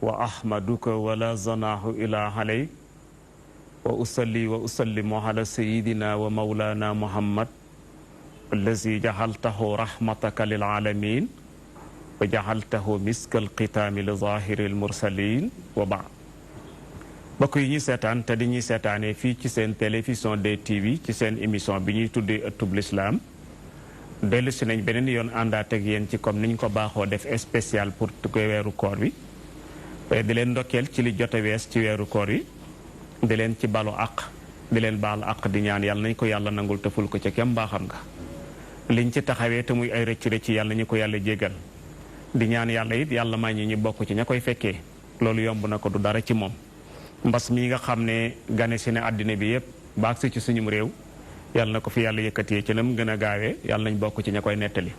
وأحمدك ولا زناه إلى عليك وأصلي وأسلم على سيدنا ومولانا محمد الذي جعلته رحمتك للعالمين وجعلته مسك الختام لظاهر المرسلين وبعد mbokk yi ñuy seetaan te di ñuy seetaanee fii ci seen télévision DTV ci seen émission bi ñuy tuddee ëttub lislaam dellu si nañ beneen yoon àndaat ak yéen ci comme niñ ko baaxoo def spécial pour weeru koor wi di leen ndokkeel ci li jote wees ci weeru koor wi di leen ci balu àq di leen baal àq di ñaan yàlla nañ ko yàlla nangul te ful ko ca kem mbaaxam nga liñ ci taxawee te muy ay rëcc rëcc yàlla ñu ko yàlla jégal di ñaan yàlla it yàlla may ñi ñu bokk ci ña koy fekkee loolu yomb na ko du dara ci moom mbas mi nga xam ne gane si ne àddina bi yëpp baag si ci suñum réew yàlla na ko fi yàlla yëkkatee ci nam gën a gaawee yàlla nañ bokk ci ña koy nettali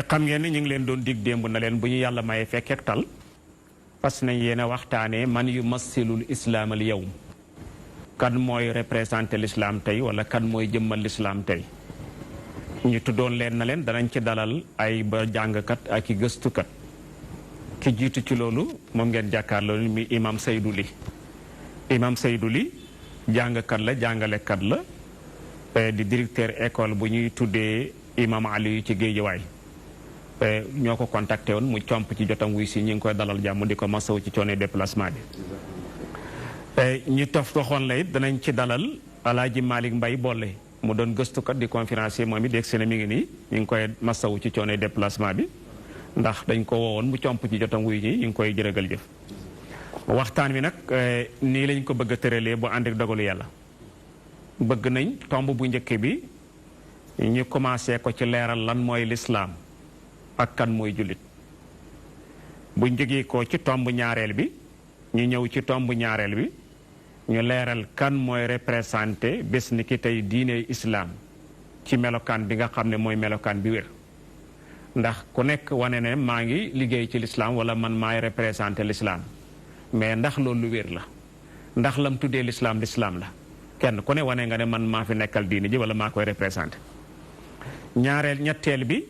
xam ngeen ni ñu ngi leen doon dig démb na leen bu ñu yàlla mayee fekkeek tal parce que nañ yéen a waxtaanee man yu massilul islaam al yawm kan mooy représenté l'islam tey wala kan mooy jëmmal l'islam tey ñu tuddoon leen na leen danañ ci dalal ay ba jàngkat ak i gëstukat ki jiitu ci loolu moom ngeen jàkkaarloo mi imam Seydou Ly imam Seydou Ly jàngkat la jàngalekat la di directeur école bu ñuy tuddee imam Ali ci Géejawaay ñoo ko contacté woon mu comp ci jotam wuy si ñu ngi koy dalal jàmm di ko masaw ci coono déplacement bi ñu tof waxoon la it danañ ci dalal Alaaji Malick Mbaye Bolle mu doon gëstukat di conférencier moom it dégg se ne mi ngi nii ñu ngi koy masaw ci coono déplacement bi ndax dañ ko woowoon mu comp ci jotam wuy ñi ñu ngi koy jërëgal jëf waxtaan wi nag nii lañ ko bëgg a tëralee bu ànd ak dogalu yàlla bëgg nañ tomb bu njëkk bi ñu commencé ko ci leeral lan mooy lislaam ak kan mooy jullit bu jógee ko ci tomb ñaareel bi ñu ñëw ci tomb ñaareel bi ñu leeral kan mooy représenté bés ni ki tey diine islaam ci melokaan bi nga xam ne mooy melokaan bi wér ndax ku nekk wane ne maa ngi liggéey ci lislaam wala man maay représenté lislaam mais ndax loolu lu wér la ndax lam tuddee lislaam la kenn ku ne wane nga ne man maa fi nekkal diine ji wala maa koy représenté ñetteel bi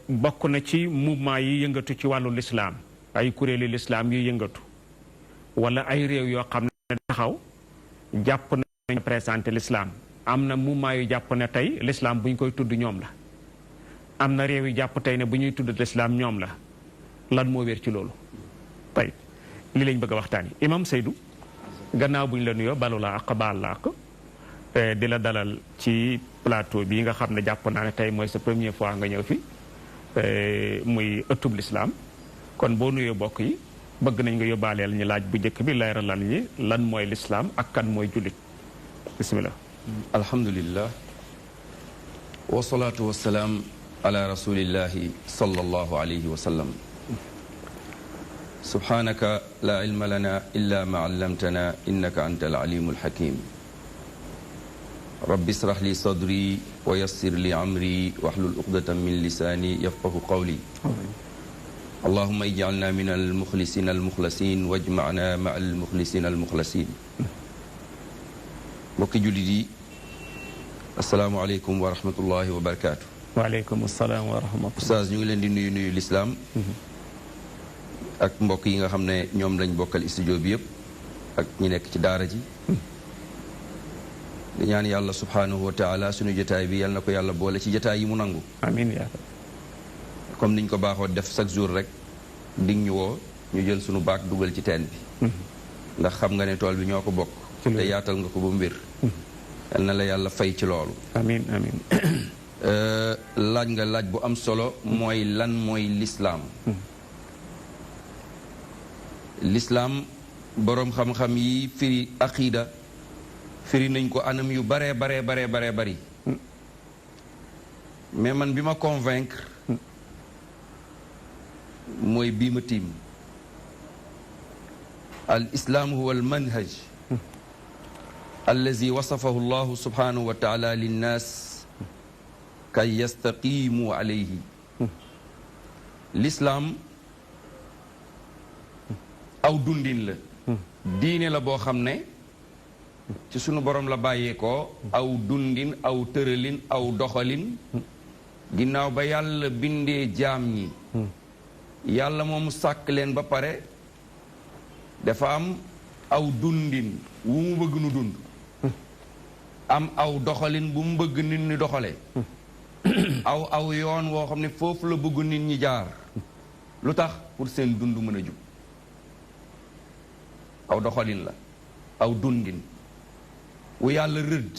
bokk na ci mouvement yi yëngatu ci wàllu lislaam ay kuréeli lislaam yi yëngatu wala ay réew yoo xam ne taxaw jàpp nañ représenté lislaam am na mouvement yu jàpp ne tey lislaam bu ñu koy tudd ñoom la am na réew yi jàpp tey ne bu ñuy tudd lislaam ñoom la lan moo wér ci loolu tey li lañ bëgg a waxtaan yi imam Seydou gannaaw bu ñu la nuyoo balu la ak baal la ak di la dalal ci plateau bi nga xam ne jàpp naa ne tey mooy sa première fois nga ñëw fi muy ëttub lislaam kon boo nuyoo bokk yi bëgg nañ nga yóbbaaleel ñu laaj bu njëkk bi leeralal ñi lan mooy lislaam ak kan mooy jullit bismillah alhamdulillah wasalaatu wasalaam ala rasulillahi sallallahu alayhi wa sallam subhanaka la ilma lana illa ma allamtana innaka anta alalimu alhakim rabbi israh li sadri wa yassir li amri wahlul uqdatan min lisani yafqahu qawli allahumma ij'alna min almukhlisin almukhlasin wajma'na ma almukhlisin almukhlasin mbokki jullit yi asalaamualeykum wa rahmatullahi wa barakaatu. waaleykum salaam wa rahmatulah. Oustaz ñu ngi leen di nuyu lislaam ak mbokk yi nga xam ne ñoom lañ bokkal studio bi yëpp ak ñi nekk ci daara ji. di ñaan yàlla subhaanahu wa taala suñu jotaay bi yal na ko yàlla boole ci jotaay yi mu nangu. amiin yaa comme niñ ko baaxoo def chaque jour rek dig ñu woo ñu jël suñu baak dugal ci teen bi. ndax xam nga ne tool bi ñoo ko bokk. te yaatal nga ko ba mbir. yal na la yàlla fay ci loolu. amiin amiin. laaj nga laaj bu am solo mooy lan mooy lislaam. lislaam boroom xam-xam yi firi aqida firi nañ ko anam yu baree baree bari mais man bi ma convaincre mooy bii ma tiim al islaam huwa al manhaj allazi wasafahu llahu subhanahu wa taala linnaas kay yastaqimu alayhi l'islaam aw dundin la diine la boo xam ne ci sunu borom la bàyyeekoo aw dundin aw tëralin aw doxalin ginnaaw ba yàlla bindee jaam ñi yàlla moomu sàkk leen ba pare dafa am aw dundin wu mu bëgg nu dund am aw doxalin bu mu bëgg nit ñi doxale aw yoon woo xam ne foofu la bëgg nit ñi jaar lu tax pour seen dund mën a jub aw doxalin la aw dundin wu yàlla rëdd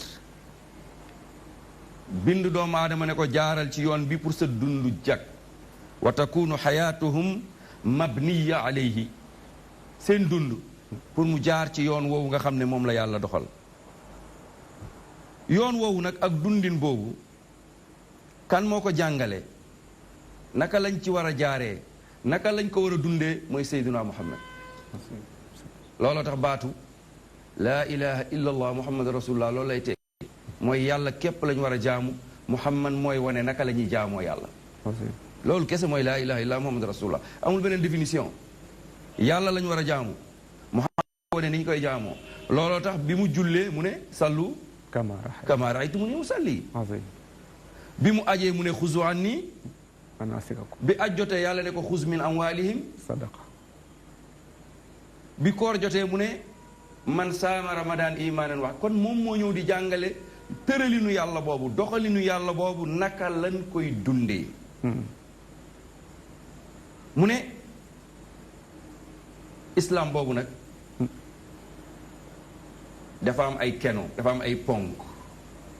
bind doomu aadama ne ko jaaral ci yoon bi pour sa dund jag wa takunu xayaatuhum mabniya alayhi seen dund pour mu jaar ci yoon woowu nga xam ne moom la yàlla doxal yoon woowu nag ak dundin boobu kan moo ko jàngale naka lañ ci war a jaaree naka lañ ko war a dundee mooy Seydina Muhammad looloo tax baatu laa ilaha illa allah muhammad rasulullah loolu lay teg mooy yàlla képp lañ war a jaamu muhammad mooy wane naka la ñuy jaamoo yàlla loolu kese mooy laa ilaha illa muhammad rasulullah amul beneen définition yàlla lañ war a jaamu muhammad wane ni ñu koy jaamoo looloo tax bi mu jullee mu ne sallu kama raaytumuni usalli bi mu ajee mu ne xuzu anni manasikakum bi aj jotee yàlla ne ko xuz min amwalihim sadaqa bi koor jotee mu ne man saama ramadan imaanan wax kon moom moo ñëw di jàngale tëralinu yàlla boobu doxalinu yàlla boobu naka lañ koy dundee mu ne islam boobu nag dafa am ay keno dafa am ay ponk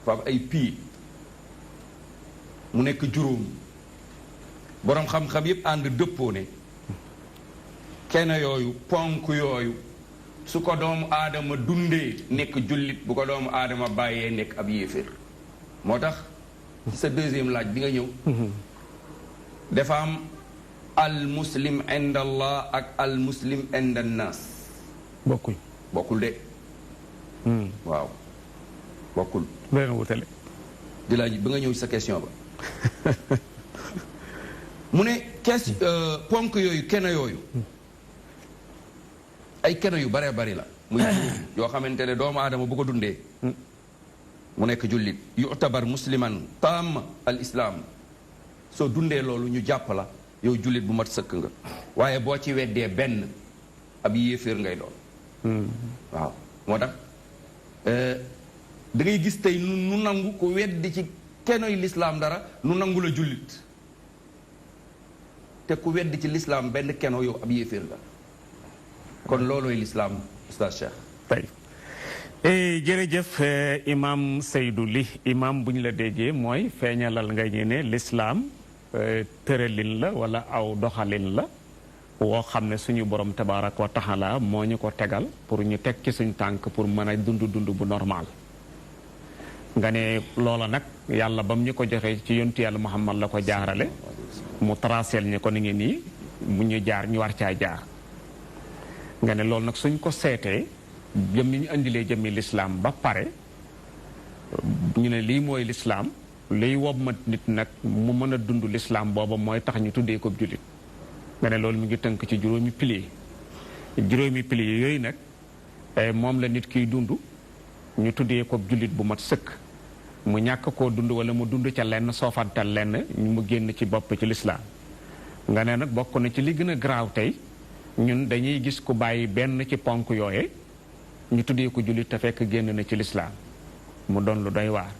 dafa am ay pii mu nekk juróom boroom xam-xam yépp ànd dëppoo ne keno yooyu ponk yooyu su ko doomu aadama dundee nekk jullit bu ko doomu aadama bàyyee nekk ab yéeféer moo tax ci sa deuxième laaj bi nga ñëw dafa am al muslim inda allah ak al muslim inda nas bokkul de waaw bokkul beneen wutale di laaj bi nga ñëw ci sa question ba mu ne ponk yooyu keno yooyu ay keno yu baree bari la muy yoo xamante ne doomu aadama bu ko dundee mu nekk jullit yu'tabar musliman taam al islam soo dundee loolu ñu jàpp la yow jullit bu mat sëkk nga waaye boo ci weddee benn ab yéeféer ngay doon waaw moo tax da ngay gis tey nu nangu ko weddi ci kenoy lislaam dara nu nangu la jullit te ku weddi ci lislaam benn keno yow ab yéeféer nga kon loolooy lislaam Oustaz Cheikh tey jërëjëf imam Seydou Ly imam bu ñu la déggee mooy feeñalal nga ñu ne lislaam tëralin la wala aw doxalin la woo xam ne suñu borom tabaaraka wa taala moo ñu ko tegal pour ñu teg ci suñ tànk pour mën a dund bu normal nga ne loola nag yàlla bam ñu ko joxee ci yontu yàlla Muhammad la ko jaarale mu traceel ñu ko ni ngi nii mu ñu jaar ñu war caa jaar nga ne loolu nag suñ ko seetee jëmmi ñu indilee jëmmi lislaam ba pare ñu ne lii mooy lislaam liy wommat nit nag mu mën a dund lislaam booba mooy tax ñu tuddee ko jullit nga ne loolu mu ngi tënk ci juróomi pilier yooyu nag moom la nit kiy dund ñu tuddee ko jullit bu mat sëkk mu ñàkk koo dund wala mu dund ca lenn soofantal lenn mu génn ci bopp ci lislaam nga ne nag bokk na ci li gën a garaaw tey ñun dañuy gis ku bàyyi benn ci ponk yooye ñu tuddee ko jullit te fekk génn na ci lislaam mu doon lu doy waar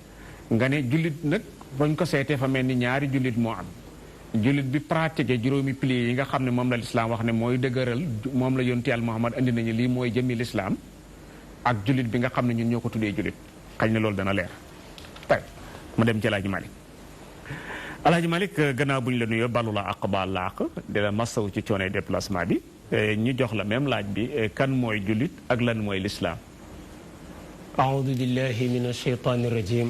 nga ne jullit nag bañ ko seetee fa mel ni ñaari jullit moo am jullit bi pratiqué juróomi piliers yi nga xam ne moom la lislaam wax ne mooy dëgëral moom la yonent Yàlla Muhammad andi nañu lii mooy jëmmi lislaam ak jullit bi nga xam ne ñun ñoo ko tuddee jullit xañ na loolu dana leer tey mu dem ci Alaaji Malick Alaaji Malick gannaaw bu ñu la nuyoo balu la àq baal la àq di la masawu ci coono déplacement bi ñu jox la même laaj bi kan mooy jullit ak lan mooy lislaam aoudu billahi min alsheytaani irrajim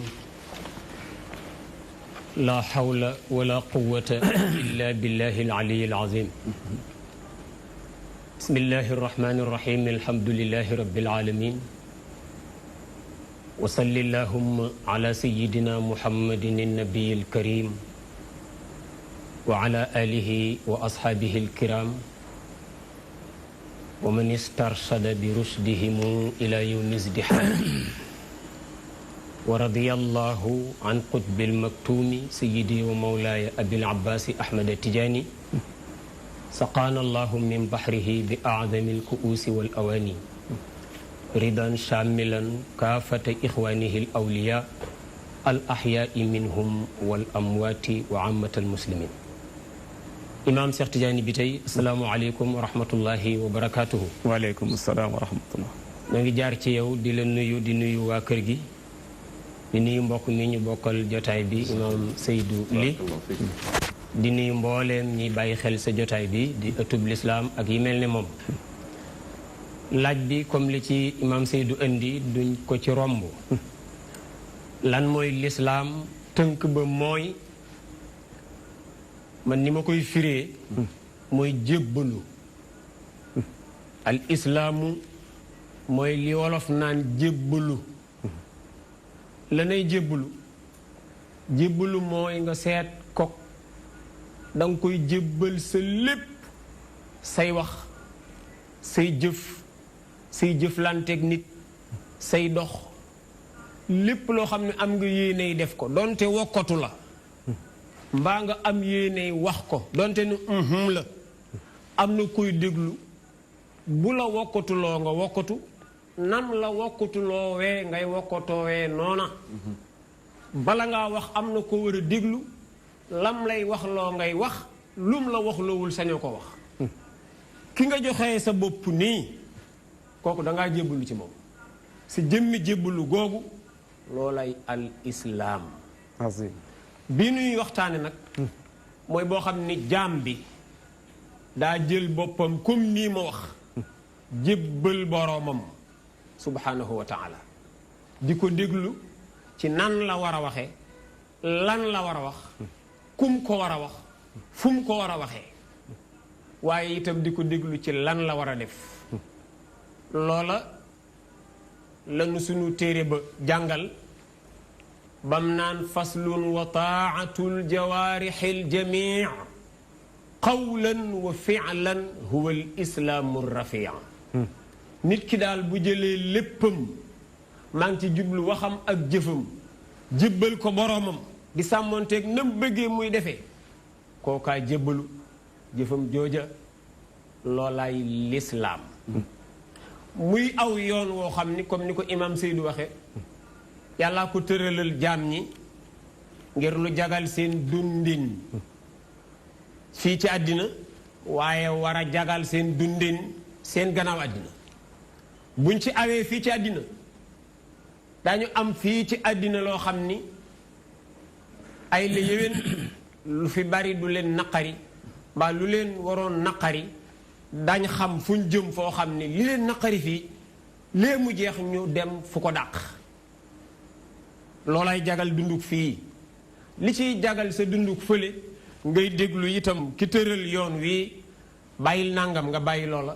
la hawla wala quwata illa billahi alaliyi alazim bismillahi arrahmani irrahim alhamdulilahi rabbil alamin wa salli allahumma ala sayidina muhammadin annabiyi alkarim wa ala alihi wa ashaabihi alkiram wa man istarshada bi rushdihimu ila yawmi izdihaam wa radiyallahu an qutbil maktuumi sayyidi wa mawlaaya abil abbaasi ahmad tijaani saqaana allahu min bahrihi bi aadami alkuusi wal awaani ridan shamilan kaafata ixwaanihi al awliya al ahyaai minhum wal amwaati wa ammat al muslimin. imaam Cheikh Tidiane bi tey asalaamualeykum wa rahmatullahi wa barakaatuhu. waaleykum salaam wa rahmatullah. ma ngi jaar ci yow di la nuyu di nuyu waa kër gi di nuyu mbokk mi ñu bokkal jotaay bi imaam Seydou Ly di nuyu mbooleem ñi bàyyi xel sa jotaay bi di ëttub lislaam ak yi mel ne moom. laaj bi comme li ci imaam Seydou indi duñ ko ci romb. lan mooy lislaam tënk ba mooy man ni ma koy firee mooy jébbalu. al islaamu mooy li wolof naan jébbalu. lanay jébbalu jébbalu mooy nga seet ko da nga koy jébbal sa lépp, say wax, say jëf, say jëflanteeg nit, say dox, lépp loo xam ne am nga yéeney def ko donte wokkatu la, mbaa nga am yéeney wax ko donte ne la, am na koy déglu bu la wokkatuloo nga wokkatu, nam la wokkatuloo wee ngay wokkatoo wee noona. bala ngaa wax am na ko war a déglu, lam lay wax loo ngay wax, lum la wax loowul sañoo ko wax. ki nga joxee sa bopp nii kooku dangaa jébbalu ci moom, si jëmmi jébbalu googu loolay al islaam. bi nuy waxtaane nag mooy boo xam ni jaam bi daa jël boppam comme nii ma wax jébbal boroomam subhanahu wa taala, di ko déglu ci nan la war a waxe, lan la war a wax, kum ko war a wax, fu mu ko war a waxee, waaye itam di ko déglu ci lan la war a def. loola lanu sunu téere ba jàngal bam naan faslun wa taatul jawaarixi ljamii qawlan wa filan huwa al islaamu rafia. nit ki daal bu jëlee léppam maa ngi ci jublu waxam ak jëfam jébbal ko boroomam di sàmmonteeg nam bëggee muy defee kookaa jébbalu jëfam jooja loolaay lislaam. muy aw yoon woo xam ni comme ni ko imam Seydou waxe yàllaa ko tëralal jaam ñi ngir lu jagal seen dundin fii ci àddina waaye war a jagal seen dundin seen gannaaw àddina. buñ ci awee fii ci àddina dañu am fii ci àddina loo xam ni ay la yéwén lu fi bari du leen naqari mbaa lu leen waroon naqari dañ xam fuñ jëm foo xam ni li leen naqari fii lee mu jeex ñu dem fu ko dàq. loolay jagal dunduk fii li ciy jagal sa dunduk fële ngay déglu itam ki tëral yoon wi bàyyil nangam nga bàyyi loola,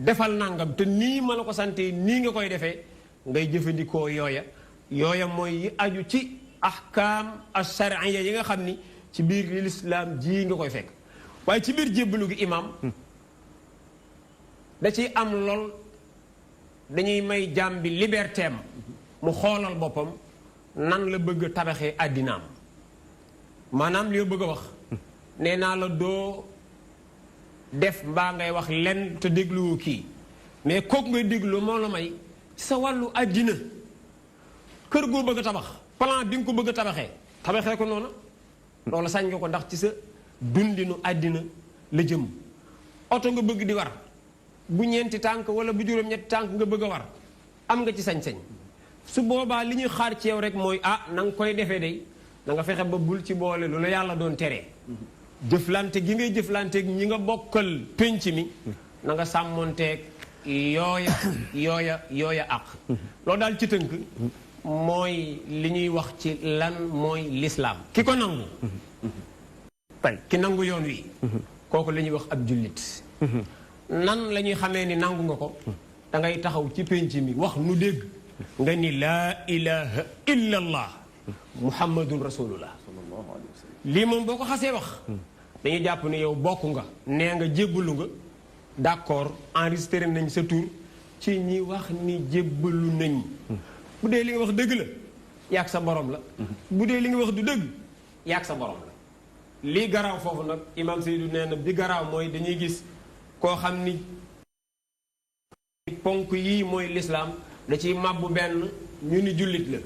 defal nangam te nii ma la ko sante nii nga koy defee ngay jëfandikoo yooya mooy yi aju ci ahkaam ash-shar'iyya yi nga xam ni ci biir lislaam ji nga koy fekk. waaye ci biir jébbalu gi imaam da ciy am lool, dañuy may jaam bi liberté am mu xoolal boppam nan la bëgg a tabaxee àddinaam. maanaam li bëgg a wax nee naa la doo def mbaa ngay wax lenn te dégluwoo kii, mais kooku ngay déglu moo la may sa wàllu àddina. kër goo bëgg a tabax plan bi nga ko bëgg a tabaxee ko noonu loolu sañ nga ko ndax ci sa dundinu àddina la jëm. oto nga bëgg di war bu ñeenti tànk wala bu juróom-ñetti tànk nga bëgg a war am nga ci sañ-sañ. su boobaa li ñuy xaar ci yow rek mooy na nga koy defee day na nga fexe ba bul ci boole lu la yàlla doon teree. jëflante gi ngay jëflanteeg ñi nga bokkal pénc mi na nga sàmmonteeg yooya àq. loolu daal ci tënk mooy li ñuy wax ci lan mooy lislaam. ki ko nangu tey ki nangu yoon wi kooku la ñuy wax ab jullit. nan la ñuy xamee ni nangu nga ko da ngay taxaw ci pénc mi wax nu dégg nga ni laa ilaha illa allah muhammadun rasulullah. lii moom boo ko xasee wax dañuy jàpp ne yow bokk nga, nee nga jébbalu nga, d'accord, enregistré nañ sa tur ci ñi wax ni jébbalu nañ. bu dee li nga wax dëgg la yaag sa borom la, bu dee li nga wax du dëgg yaag sa borom la. lii garaaw foofu nag imam Seydou nee na bi garaaw mooy dañuy gis koo xam ni ponk yii mooy lislaam da ciy màbbu benn ñu ni jullit la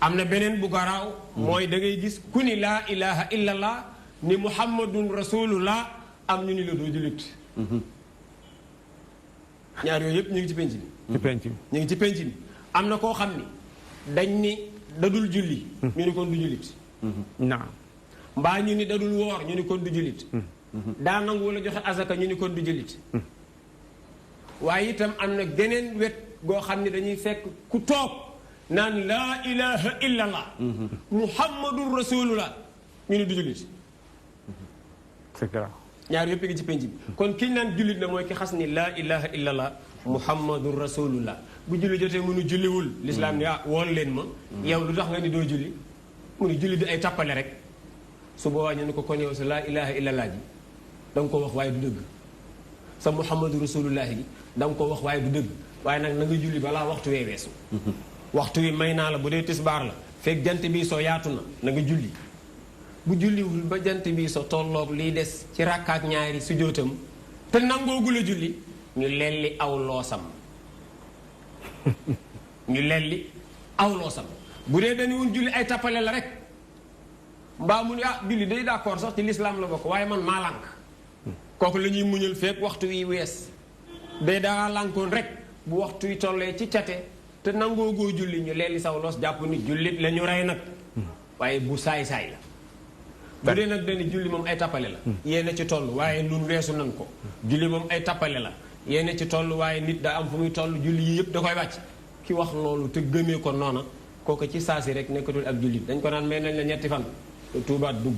am na beneen bu garaaw mooy da ngay gis ku ni laa ilaha illallah ni muhammadun rasulullah am ñu ni la doo jullit ñaar yooyu yëpp ñu ngi ci penc bi ci penc bi ñu ngi ci penc bi am na koo xam ni dañ ni dadul julli ñu ni kon du jullit naam mbaa ñu ni dadul woor ñu ni kon du jullit daa nangu wala joxe azaka ñu ni kon du jullit waaye itam am na geneen wet goo xam ne dañuy fekk ku toog naan laa ilaha illallah muhammadun rasulullah ñu ni du jullit c'est grave ñaar yëpp ngi ci penc bi kon kiñ naan jullit la mooy ki xas ni laa ilaha illallah muhammadun rasulullah bu julli jotee mënu julliwul lislaam ni woon leen ma yow lu tax nga ni doo julli mu ni julli di ay tappale rek su boobaa ñu ne ko kon yow sa laa ilaha illallah ji da nga ko wax waaye du dëgg sa muhammadu rasulullahi gi da nga ko wax waaye du dëgg waaye nag na nga julli balaa waxtu wee weesu waxtu wi may naa la bu dee tisbaar la fekk jant bii soo yaatu na nga julli bu julliwul ba jant bii soo tolloog liy des ci rakkaak ñaari su jootam te nangoogu la julli ñu lelli aw loosam ñu lelli aw loosam bu dee dañu woon julli ay tappale la rek mbaa mu ne julli day d'accord sax ci lislaam la bokk waaye man maa lànk kooku la ñuy muñal fekk waxtu wi wees day daa lànkoon rek bu waxtu wi tollee ci cate te nangoogoo julli ñu lelli saw loos jàpp ni jullit la ñu rey nag waaye bu saay-saay la bu dee nag dañu julli moom ay tappale la yéena ci toll waaye nun weesu nan ko julli moom ay tappale la yéena ci toll waaye nit daa am fu muy toll julli yi yëpp da koy wàcc ki wax loolu te gëmee ko noona kooku ci saasi rek nekkatul ab jullit dañ ko naan may nañ la ñetti fan te tuubaat dugg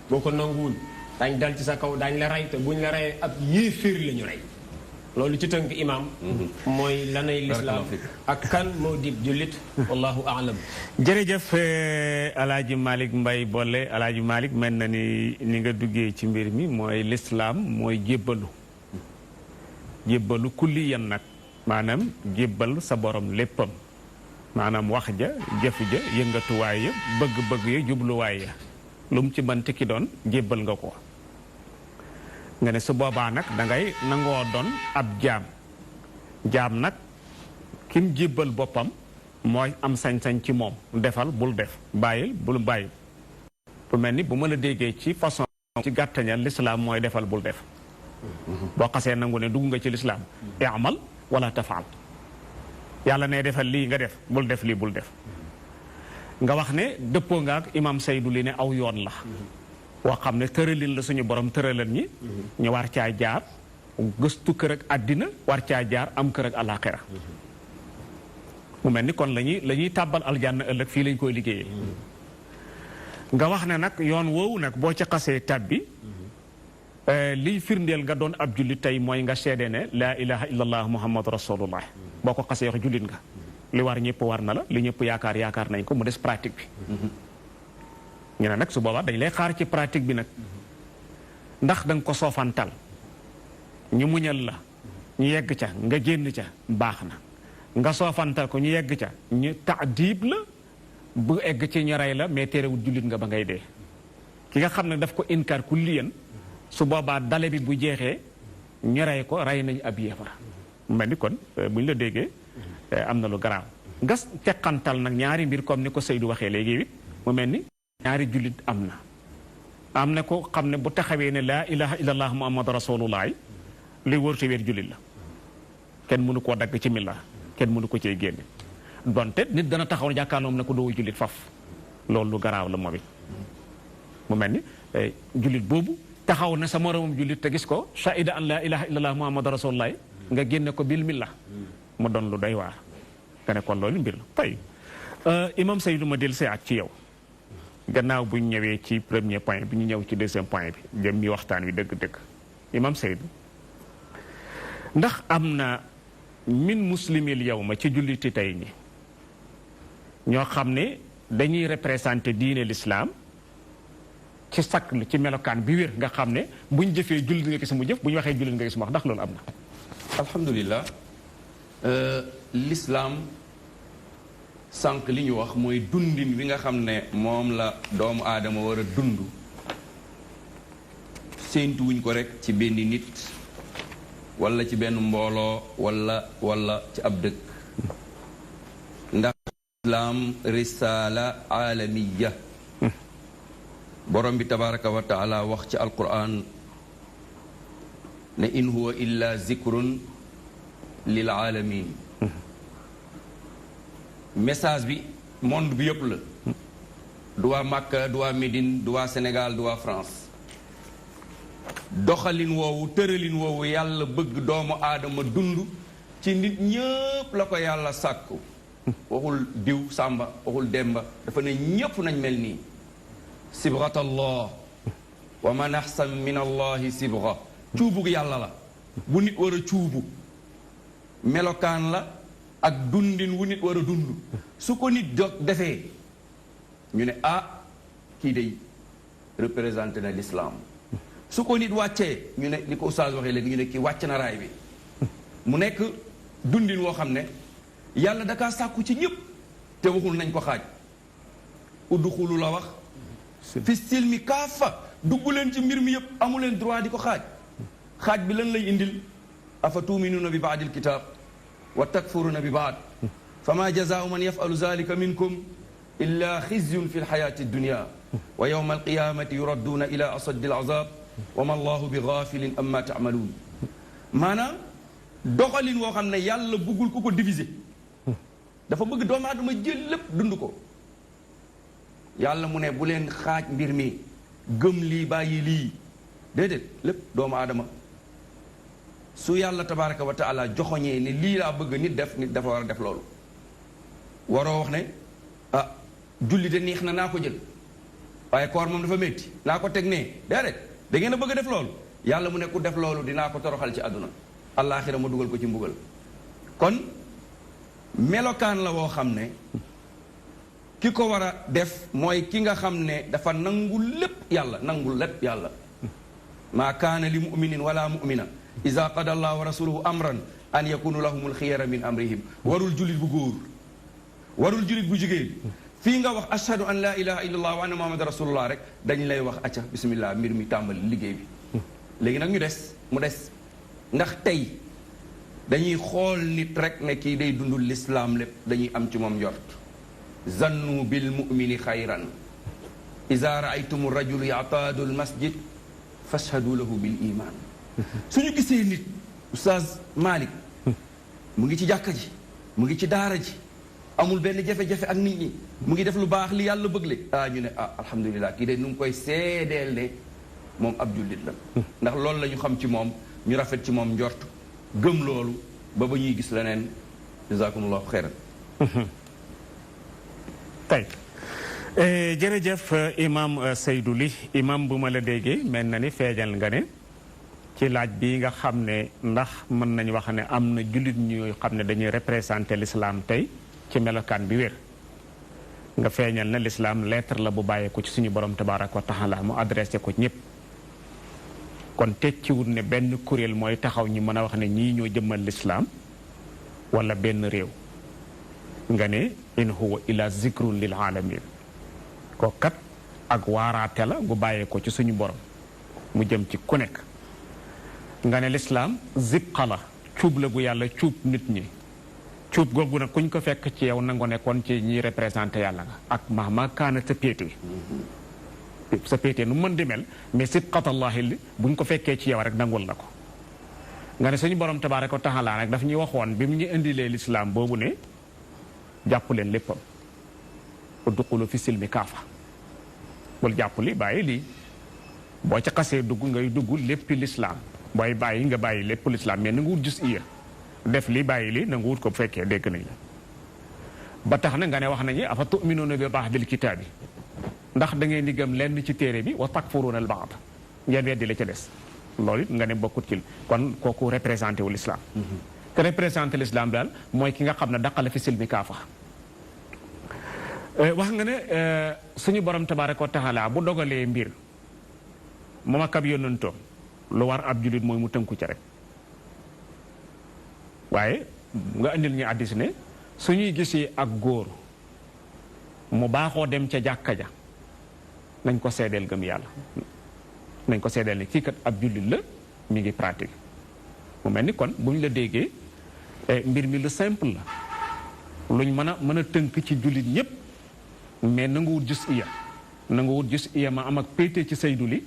boo ko nanguwul dañ dal ci sa kaw dañ la rey te buñ la reyee ab yéeféer la ñu rey loolu ci tënk imaam mooy lanay lislaam ak kan moo dib jullit wallahu aalam jërëjëf alaaji Malick Mbaye Bolle alaaji Malick mel na ni nga duggee ci mbir mi mooy lislaam mooy jébbalu kulliyan nag maanaam jébbal sa borom léppam maanaam wax ja jëf ja yëngatuwaay ya bëgg-bëgg ya jubluwaay ya lu mu ci mënti ki doon jébbal nga ko nga ne su boobaa nag dangay nangoo doon ab jaam nag kim jébbal boppam mooy am sañ-sañ ci moom defal bul def bàyyil bul bàyyi bu mel ni bu ma la déggee ci façon ci gàttañal lislaam mooy defal bul def boo xasee nangu ne dugg nga ci lislaam i'mal wala tafaal yàlla ne defal lii nga def bul def lii bul def nga wax ne dëppoo nga ak imam Seydou li ne aw yoon la woo xam ne tëralin la suñu borom tëralal ñi ñu war caa jaar gëstu kër ak àddina war caa jaar am kër ak àllaaxira mu mel ni kon la ñuy tàbbal aljanna ëllëg fii lañ koy liggéeyee nga wax ne nag yoon woowu nag boo ci xasee tàbbi liy firndeel nga doon ab jullit tey mooy nga seede ne laa ilaha illallah muhammadu rasulullah boo ko xasee wax jullit nga li war ñëpp war na la li ñëpp yaakaar nañ ko mu des pratique bi ñu ne nag su boobaa dañ lay xaar ci pratique bi nag ndax da nga ko soofantal ñu muñal la ñu yegg ca nga génn ca baax na nga soofantal ko ñu yegg ca ñu taadiib la bu egg ci ñu rey la mais terewul jullit nga ba ngay dee ki nga xam ne daf ko inkaar kulliyan su boobaa dale bi bu jeexee ñu rey ko rey nañu ab yéefar mu mel ni kon bu ñu la déggee am na lu garaaw nga teqantal nag ñaari mbir comme ni ko Seydou waxee léegi it mu mel ni ñaari jullit am na ko xam ne bu taxawee ne laa ilaha illallah muhammadu rasulullah li wërte wéer jullit la kenn mënu koo dagg ci milla kenn mënu ko cee génne donte nit dana taxaw jàkkaarloom ne ko doo jullit faf loolu lu garaaw la moom it mu mel ni jullit boobu taxaw na sa moromam jullit te gis ko shahida an laa ilaha illallah muhammadu rasulullah nga génne ko bil milla mu doon lu doy waar nga ne kon loolu mbir la tey imam Seydou ma del seyaat ci yow gannaaw bu ñu ñëwee ci premier point bi ñu ñëw ci deuxième point bi jëm mi waxtaan wi dëgg-dëgg imam Seydou ndax am na min muslimil yow ma ci julliti tey ñi ñoo xam ne dañuy représenté diine l'islam ci sakk ci melokaan bi wér nga xam ne buñ jëfee jullit nga gis mu jëf bu ñu waxee jullit nga gis mu wax ndax loolu am na alhamdulilah l'islam sànq li ñu wax mooy dundin wi nga xam ne moom la doomu aadama war a dund séentu wuñ ko rek ci benn nit wala ci benn mbooloo wala ci ab dëkk ndax islaam risaala aalamiya borom bi tabaraka wa taala wax ci alquran ne in huwa illa zikrun lil aalamin message bi monde bi yëpp la du waa Makka du waa Médine du waa Sénégal du waa France doxalin woowu tëralin woowu yàlla bëgg doomu aadama dund ci nit ñëpp la ko yàlla sàkku waxul diw sàmba waxul demba dafa ne ñëpp nañ mel nii sibghat allah wa man ahsan min allahi sibgha cuubug yàlla la bu nit war a cuubu melokaan la ak dundin wu nit war a dund su ko nit defee ñu ne kii day représenté na l'islam su ko nit wàccee ñu ne li ko oustaz waxee léegi ñu ne kii wàcc na raay bi mu nekk dundin woo xam ne yàlla da kaa sàkku ci ñëpp te waxul nañ ko xaaj udxulu la wax fi silmi kaafa dugg leen ci mbir mi yëpp amu leen droit di ko xaaj bi lan lay indil afa tuuminuuna bi baadil kitaab wa takfuruuna bi baad fa ma jazaau man yafalu zalika minkum illa xizyun fi lxayaati dunia wa yowma alqiyamati yuradduuna ila asaddi alazab wa ma allahu bi gaafilin amma taamaluun maanaam doxalin woo xam ne yàlla bëggul ku ko diviser dafa bëgg doomu aadama jël lépp dund ko yàlla mu ne bu leen xaaj mbir mi gëm lii bàyyi lii déedéet lépp doomu aadama su yàlla tabaraka wa taala joxoñee ne lii laa bëgg nit dafa war a def loolu waroo wax ne julli de neex na naa ko jël waaye koor moom dafa métti naa ko teg nee déedéet da ngeen a bëgg a def loolu yàlla mu ne ku def loolu dinaa ko toroxal ci àdduna allaaxira ma dugal ko ci mbugal kon melokaan la woo xam ne ki ko war a def mooy ki nga xam ne dafa nangul lépp yàlla maa kaana li muminin wala mumina ida qada allah wa rasuluhu amran an yakunu lahumul xiyara min amrihim warul jullit bu góor warul jullit bu jigéen fii nga wax ashhadu an la ilaha illa allah wa anna muhammad rasulullah rek dañ lay wax acca bismillah mbir mi tàmbali liggéey bi léegi nag mu des ndax tey dañuy xool nit rek ne kii day dundul lislaam lépp dañuy am ci moom njort zannu bil mumini xayran ida raaytum rajul yataadu al masjid fashhadu lahu bil iman suñu gisee nit oustaz Malick mu ngi ci jàkka ji mu ngi ci daara ji amul benn jafe-jafe ak nit ñi mu ngi def lu baax li yàlla bëgg le ñu ne alhamdulilah kii de nu ngi koy seedeel ne moom ab jullit la ndax loolu la ñu xam ci moom ñu rafet ci moom njort gëm loolu ba ñuy gis leneen jazakumullahu xeyran tey jërëjëf imam Seydou Ly imam bu ma la déggee mel na ni feeñal nga ne ci laaj bi nga xam ne ndax mën nañu wax ne am na jullit ñuy xam ne dañuy représenté l'islam tey ci melokaan bi wér nga feeñal na l'islam lettre la bu bàyyee ko ci suñu borom tabaraka wa taala mu adressé ko ñëpp kon tekkiwul ne benn kuréel mooy taxaw ñi mën a wax ne ñii ñoo jëmmal l'islam wala benn réew nga ne in huwa ila zikrun lil alamin ko kat ak waaraate la gu bàyyee ko ci suñu borom mu jëm ci ku nekk nga ne l'islam zibqa la cuub la gu yàlla cuub nit ñi cuub googu nag kuñ ko fekk ci yow nango nekkoon ci ñiy représenté yàlla nga ak mahma kaana sa péete nu mën di mel mais sibqatallahi li buñ ko fekkee ci yow rek nangul na ko nga ne suñu borom tabaaraka wa taala nag daf ñuy waxoon bi mu ñu indilee l'islam boobu ne jàpp leen léppam udxulu fi silmi kaafa bul jàpp li bàyyi lii boo ca xasee dugg ngay dugg léppi l'islam booy bàyyi nga bàyyi lépp l'islam mais na nga wut jus iya def li bàyyi li na nga wut ko bu fekkee dégg nañ la ba tax na nga ne wax nañu afa tuminuuna bi ba'dil kitaabi ndax da ngeen di gëm lenn ci téere bi wa takfuruuna al ba'd ngeen weddi la ca des loolu it nga ne bokkut ci kon kooku représenté wu l'islam te représenté l'islam daal mooy ki nga xam ne daqala fi silmi kaafa wax nga ne suñu borom tabaraka wa taala bu dogalee mbir moom ak ab yónnantoom lu war ab julit mooy mu tënku ca rek waaye nga indil ñu addis ne suñuy gisee ak góor mu baaxoo dem ca jàkka ja nañ ko seedeel gëm yàlla nañ ko seedeel ne kii kat ab jullit la mi ngi pratique mu mel ni kon bu ñu la déggee mbir mi lu simple la luñ mën a tënk ci jullit ñëpp mais nangu wut jus iya nangu wut jus iya ma am ak péete ci saydu li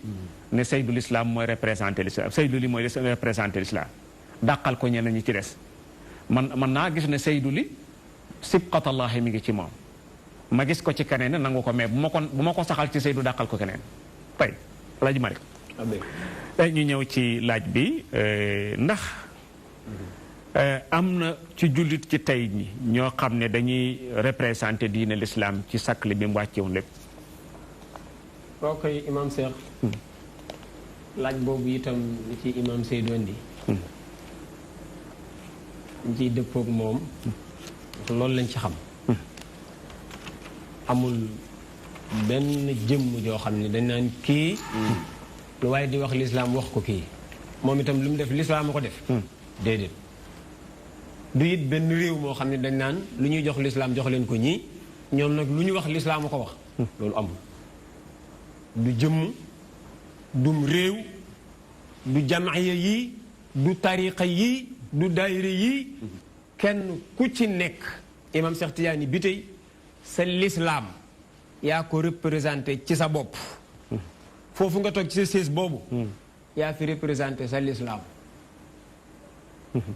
ne saydu l'islam mooy représenté l'islam saydu li mooy représenté l'islam dàqal ko ñeneen ñi ci des man naa gis ne saydu li sibqatallahi mi ngi ci moom ma gis ko ci keneen nangu ko mais bu ma ko saxal ci saydu dàqal ko keneen tey laaj Malick ñu ñëw ci laaj bi ndax am na ci jullit ci tey ñi ñoo xam ne dañuy représenté diine l'islam ci sakli bi mu wàccewoon lépp koo koy imam Cheikh laaj boobu itam li ci imam Seydou indi ñu ciy dëppoog moom loolu lañ ci xam amul benn jëmm joo xam ne dañ naan kii lu waaye di wax lislaam wax ko kii moom itam lu mu def lislaam a ko def déedéet du it benn réew moo xam ne dañ naan lu ñuy jox lislaam jox leen ko ñii ñoom nag lu ñu wax lislaam a ko wax loolu amul du jëmm dum réew du jamaaya yi du tariqa yi du daayira yi kenn ku ci nekk imam Cheikh Tidiane bi tey sa lislaam yaa ko représenté ci sa bopp foofu nga toog ci sa sées boobu yaa fi représenté sa lislaam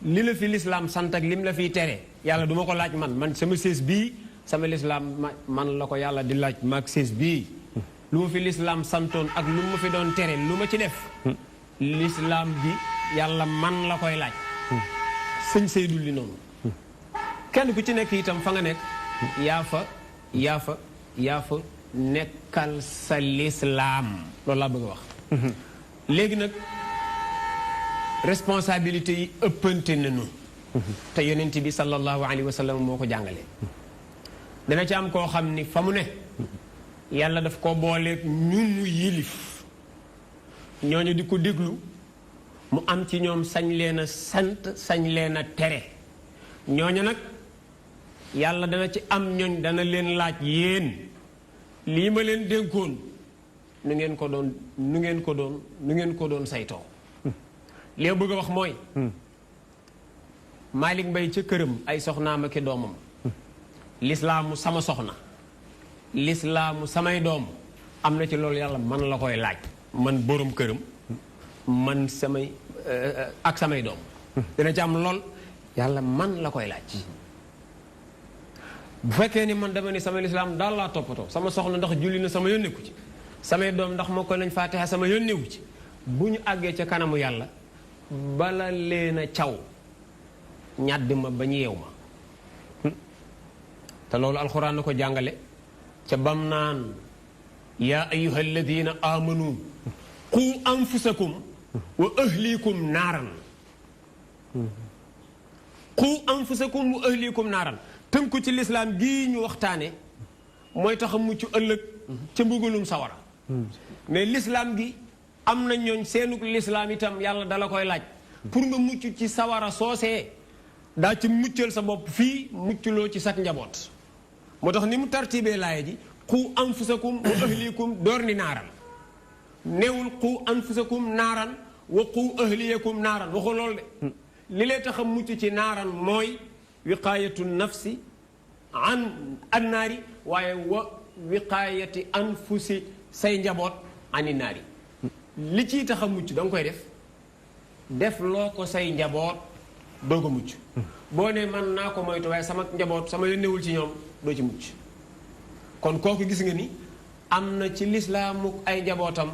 li la fi lislaam sant ak lim la fiy tere yàlla duma ko laaj man sama sées bii sama lislaam man la ko yàlla di laaj maag sées bii lu ma fi lislaam santoon ak lu ma fi doon tere lu ma ci def lislaam bi yàlla man la koy laaj sëñ Seydou li noonu kenn ku ci nekk itam fa nga nekk yaa fa nekkal sa lislaam loolu laa bëgg a wax léegi nag responsabilité yi ëppante nañu te yonent bi sallallahu alayhi wa sallam moo ko jàngale dana ci am koo xam ni fa mu ne yàlla daf ko booleeg ñu mu yilif ñooñu di ko déglu mu am ci ñoom sañ leen a sant sañ leen a tere ñooñu nag yàlla dana ci am ñooñ dana leen laaj yéen lii ma leen dénkoon nu ngeen ko doon saytoo li bëgg a wax mooy Malick Mbaye ca këram ay soxnaam ak i doomam lislaamu sama soxna lislaamu samay doom am na ci loolu yàlla man la koy laaj man borom këram man samay ak samay doom dina ci am lool yàlla man la koy laaj bu fekkee ni man dama ni sama lislaam daal laa toppatoo sama soxna ndax julli na sama yónneeku ci samay doom ndax moo ko nañ faatiha sama yónneeku ci bu ñu àggee ca kanamu yàlla bala leen a caw ñàdd ma ba ñu yeew ma te loolu alxuraan na ko jàngale ca bam naan yaa ayyuha alladina amanu qu anfusakum wa ahlikum naaran qu anfusakum wa ahlikum naaran tënku ci lislaam gii ñu waxtaane mooy tax a mucc ëllëg ca mbugalum sawara mais lislaam gi am na ñooñ seenug lislaam itam yàlla dala koy laaj pour nga mucc ci sawara soosee daa ci muccal sa bopp fii mucculoo ci sak njaboot moo tax ni mu tartibee laaya ji qu anfusakum wa ahlikum door ni naaran neewul qu anfusakum naaran wa qu ahliyakum naaran waxu loolu de li lay tax a mucc ci naaran mooy wiqaayatu nafsi an annaari waaye wa wiqaayati anfusi say njaboot ani naari li ciy tax a mucc da nga koy def loo ko say njaboot doo ko mucc boo ne man naa ko moytu waaye sama njaboot sama yónnewul ci ñoom doo ci mucc kon kooku gis nga ni am na ci lislaamu ay njabootam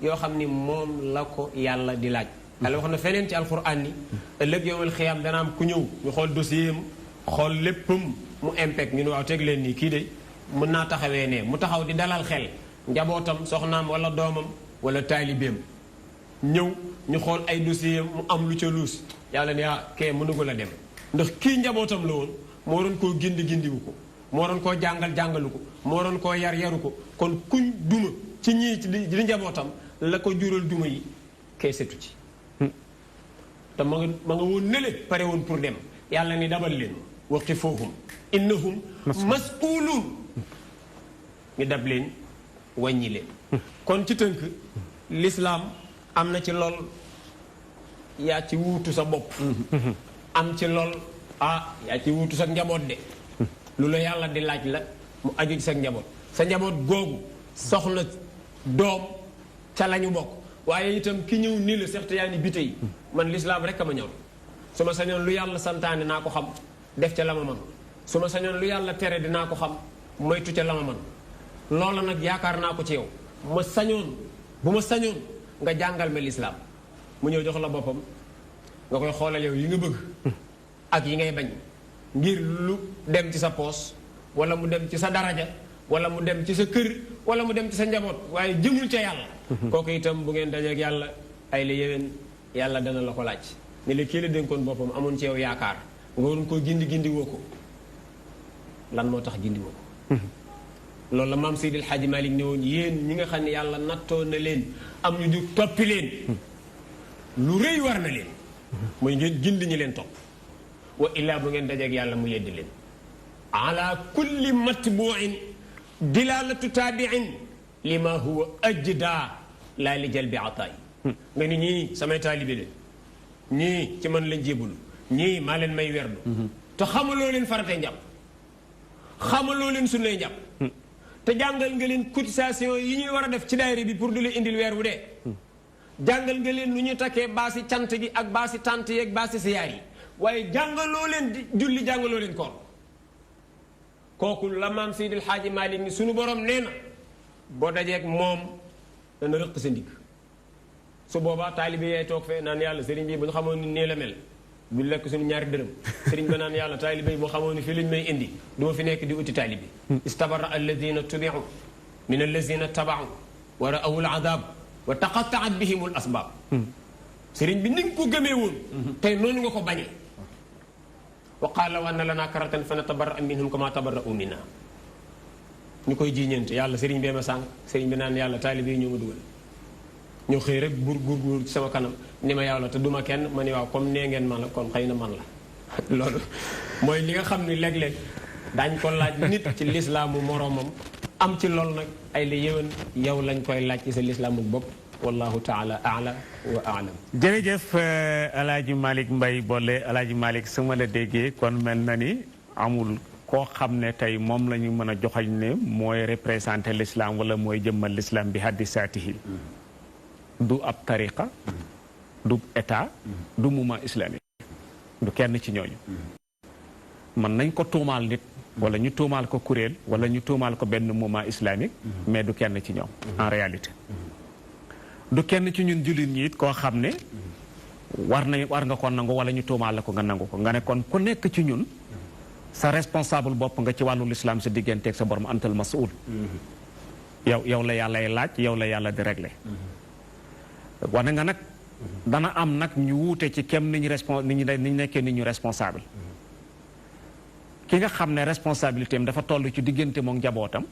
yoo xam ni moom la ko yàlla di laaj yàlla wax na feneen ci alxuraan ni ëllëg yowmal xiyaam dana am ku ñëw ñu xool dossier am xool léppam mu impact ñu ne waaw teg leen nii kii de mën naa taxawee ne mu taxaw di dalal xel njabootam soxnaam wala doomam wala taalibeem ñëw ñu xool ay dossier mu am lu ca luus yàlla ne ah kee mënugul a dem ndax kii njabootam la woon moo doon koo gindiwu ko moo doon koo jàngalu ko moo doon koo yaru ko kon kuñ duma ci ñii ci di njabootam la ko jural duma yi kee setu ci te ma nga woon nele pare woon pour dem yàlla ni dabal leen waqifuhum innahum mas'uluun ñu dab leen wàññi leen kon ci tënk l'islam am na ci lool yaa ci wuutu sa bopp am ci lool yaa ci wuutu sa njaboot de lu la yàlla di laaj la mu aju ci sa njaboot googu soxna doom ca lañu bokk waaye itam ki ñëw nii la certes yaa ni bi tey man l'islam rek a ma ñor su ma sañoon lu yàlla santaane naa ko xam def ca la ma man su ma sañoon lu yàlla tere dinaa ko xam moytu ca la ma man loola nag yaakaar naa ko ci yow bu ma sañoon nga jàngal ma l'islam mu ñëw jox la boppam nga koy xoolal yow yi nga bëgg ak yi ngay bañ ngir lu dem ci sa poos wala mu dem ci sa daraja wala mu dem ci sa kër wala mu dem ci sa njaboot waaye jëmul ca yàlla kooku itam bu ngeen dajeek yàlla ay la yéwén yàlla dana la ko laaj ne la kii la dénkoon boppam amoon ci yow yaakaar nga waroon koo gindi woo ko lan moo tax gindi woo ko loolu la maam Seydil Hadji Malick ne woon yéen ñi nga xam ne yàlla nattoo na leen am ñu jug toppi leen lu rëy war na leen mooy ngeen gindi ñi leen topp wa illaa bu ngeen dajeek yàlla mu yeddi leen ala kulli matbuin dilalatu taabiin lima huwa ajda laa li jalbi ataay nga ni ñii samay taalibe leen ñii ci man lañ jébbalu ñii maa leen may werdu te xamaloo leen faratee njàpp xamaloo leen sunnay njàpp te jàngal nga leen cotisation yi ñuy war a def ci daayira bi pour di la indil weer wu dee jàngal nga leen nu ñu takkee baasi cant gi ak baasi tant yi ak baasi siyaar yi waaye jàngaloo leen di julli jàngaloo leen koor kooku la maam Seydil Hadji Malick ni suñu borom nee na boo dajeek moom dana rëq sa ndigg su boobaa taalibe yaay toog fee naan yàlla sëriñ bi bu ñu xamoon ni nii la mel du lekk suñu ñaari dërëm sëriñ ba naan yàlla taalibe yi bu xamoon ni fii lañ may indi du ma fi nekk di uti taalibe istabara alladina tubiu min alladina tabaau wa ra'awu al-adab wa taqattaat bihim al asbab sëriñ bi ni nga ko gëmee woon tey noonu nga ko bañee wa qaala wa anna lana karatan fa natabarra minhum kama tabarra'u minna ñu koy jiiñeente yàlla sëriñ bee ma sànq sëriñ bi naan yàlla taalibe yi ñoo ma dugal ñu xëy rek buur ci sama kanam ni ma yàlla te duma kenn ma ni waaw comme nee ngeen man la kon xëy na man la loolu mooy li nga xam ni léeg-léeg daañ ko laaj nit ci lislaamu moroomam am ci loolu nag ay la yéwén yow lañ koy laaj ci sa lislaamu bopp wallahu taala aala wa aalam jërëjëf alaaji Malick Mbaye Bollé alaaji Malick su ma la déggee kon mel na ni amul koo xam ne tey moom la ñu mën a joxañ ne mooy représenté l'islam wala mooy jëmmal l'islam bi haddisaatihi du ab tariqa du état du mouvement islamique du kenn ci ñooñu mën nañ ko tuumaal nit wala ñu tuumaal ko kuréel wala ñu tuumaal ko benn mouvement islamique mais du kenn ci ñoom en réalité du kenn ci ñun jullit ñi it koo xam ne war nga ko nangu wala ñu tuumaal la ko nga nangu ko nga ne kon ku nekk ci ñun sa responsable bopp nga ci wàllu l'islam sa digganteeg sa borom antal masul yow la yàllay laaj yow la yàlla di régler wane nga nag dana am nag ñu wuute ci kem ni ñu nekkee ni ñu responsable ki nga xam ne responsabilité am dafa toll ci diggante moom njabootam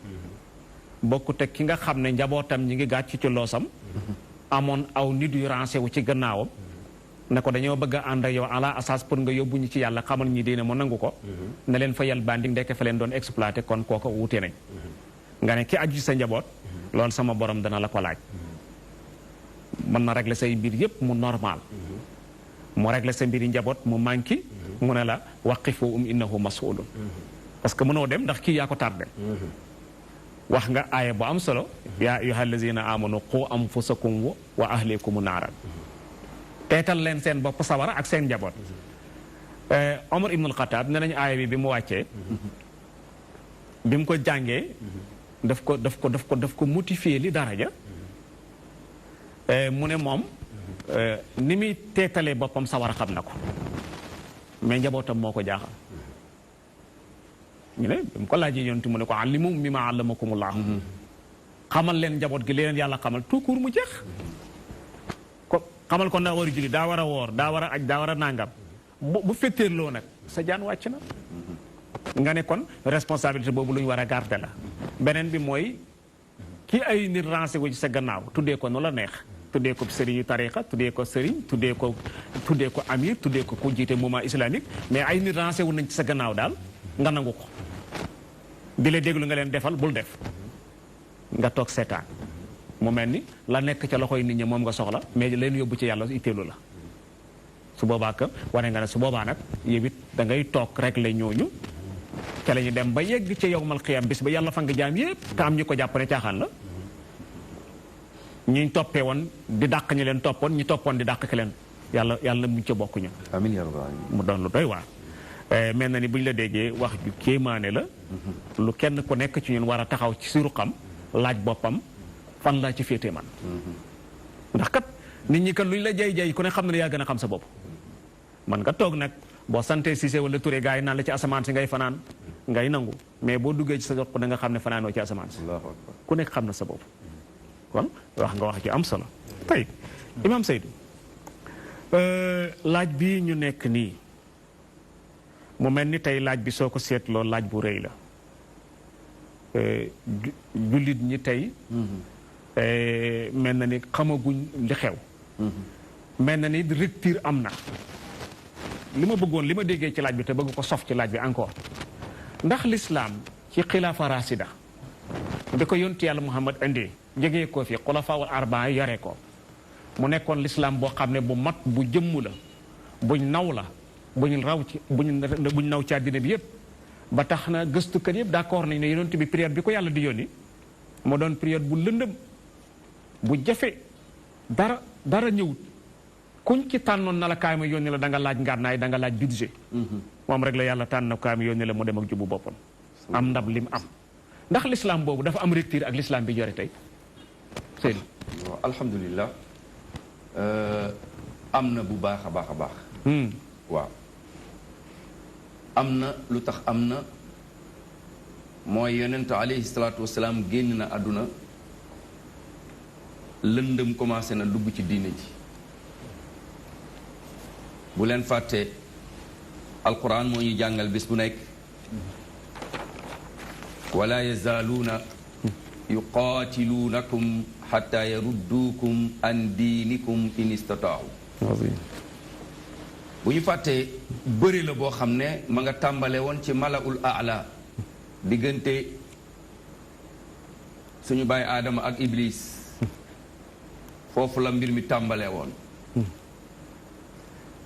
bokkut ak ki nga xam ne njabootam ñi ngi gàcc ci loosam amoon aw nit yu rancé wu ci gannaawam ne ko dañoo bëgg a ànd ak yow ala asas pour nga yóbbu ñu ci yàlla xamal ñi diine mu nangu ko ne leen fa yal bandi ndekk fa leen doon exploité kon kooko wuute nañ nga ne ki aju ci sa njaboot loolu sama borom dana la ko laaj mën na régler say mbir yépp mu normal mu régler sa mbiri njaboot mu manqué mu ne la waqifu innahu mas'ulun parce que mënoo dem ndax kii yaa ko tardé wax nga aaya bu am solo yaa ayyuha allazina amanu qu anfusakum wa ahlikum naaran teetal leen seen bopp sawara ak seen njaboot Omar ibnul Xataab ne nañu aaya bi mu wàccee bi mu ko jàngee daf ko motiver li daraja mu ne moom ni muy teetalee boppam sawara xam na ko mais njabootam moo ko jaaxal ñu ne bi mu ko laajee yonent mu ne ko allimu mimma allamakumullah xamal leen njaboot gi leen yàlla xamal tout court mu jeex ko xamal ko daa war a julli daa war a woor daa war a aj daa war a nàngam bu fetteerloo nag sa jaan wàcc na nga ne kon responsabilité boobu lu ñu war a garder la beneen bi mooy ki ay nit rancé wu ci sa gannaaw tuddee ko nu la neex tuddee ko sëriñu tariqa tuddee ko sëriñ tuddee ko amir tuddee ko ku jiite mouvement islamique mais ay nit rancé wu nañ ci sa gannaaw daal nga nangu ko di la déglu nga leen defal bul def nga toog seetaan mu mel ni la nekk ca loxoy nit ñi moom nga soxla mais leen yóbbu ci yàlla itteelu la su boobaa ka wane nga ne su boobaa nag yow it da ngay toog rek la ñooñu ca la ñu dem ba yegg ca yawmal qiyaam bis ba yàlla fang jaam yépp te am ñi ko jàpp ne caaxaan la ñi toppee woon di dàq ñi leen toppoon ñi toppoon di dàq ki leen yàlla muñ ca bokk ñu amiin yaa rabbal aalamiin mu doon lu doy waar mel na ni bu ñu la déggee wax ju kéemaane la lu kenn ku nekk ci ñun war a taxaw ci siru xam laaj boppam fan laa ci féetee man ndax kat nit ñi kat luñ la jay ku ne xam ne yaa gën a xam sa bopp man nga toog nag boo santee Cissé wala Touré gars yi naan la ci asamaan si ngay fanaan ngay nangu mais boo duggee ci sa jox da nga xam ne fanaanoo ci asamaan si ku nekk xam na sa bopp kon wax nga wax ci am solo tey Imam Seydou laaj bi ñu nekk nii mu mel ni tey laaj bi soo ko seetloo laaj bu rëy la jullit ñi tey mel na ni xamaguñ li xew mel na ni rupture am na li ma bëggoon li ma déggee ci laaj bi te bëgg ko sof ci laaj bi encore ndax l'islam ci xilaafa rasida bi ko yonti yàlla Muhammad indee jógee ko fi xulafaawul arbaa yore ko mu nekkoon l'islam boo xam ne bu mat bu jëmm la buñ naw la buñ raw ci buñ naw ci àddina bi yépp ba tax na gëstukat yëpp d'accord nañ ne yonent bi période bi ko yàlla di yónni moo doon période bu lëndëm bu jafe dara ñëwut kuñ ci tànnoon na la kaay ma yónni la da nga laaj ngànnaay da nga laaj budget moom rek la yàlla tànn na kaay ma yónni la mu dem ak jubu boppam am ndab lim am ndax l'islam boobu dafa am rupture ak l'islam bi jore tey seen waaw alhamdulilah am na bu baax a baax a baax waaw am na lu tax am na mooy yonent alayhi salaatu wasalaam génn na àdduna lëndëm commencé na dugg ci diine ji bu leen fàtte alquran moo ñu jàngal bis bu nekk wala yazaaluuna yuqaatiluunakum xatta yarudduukum an diinikum in istataau bu ñu fàttee bëri la boo xam ne ma nga tàmbale woon ci malaul aala diggante suñu baay aadama ak iblis foofu la mbir mi tàmbale woon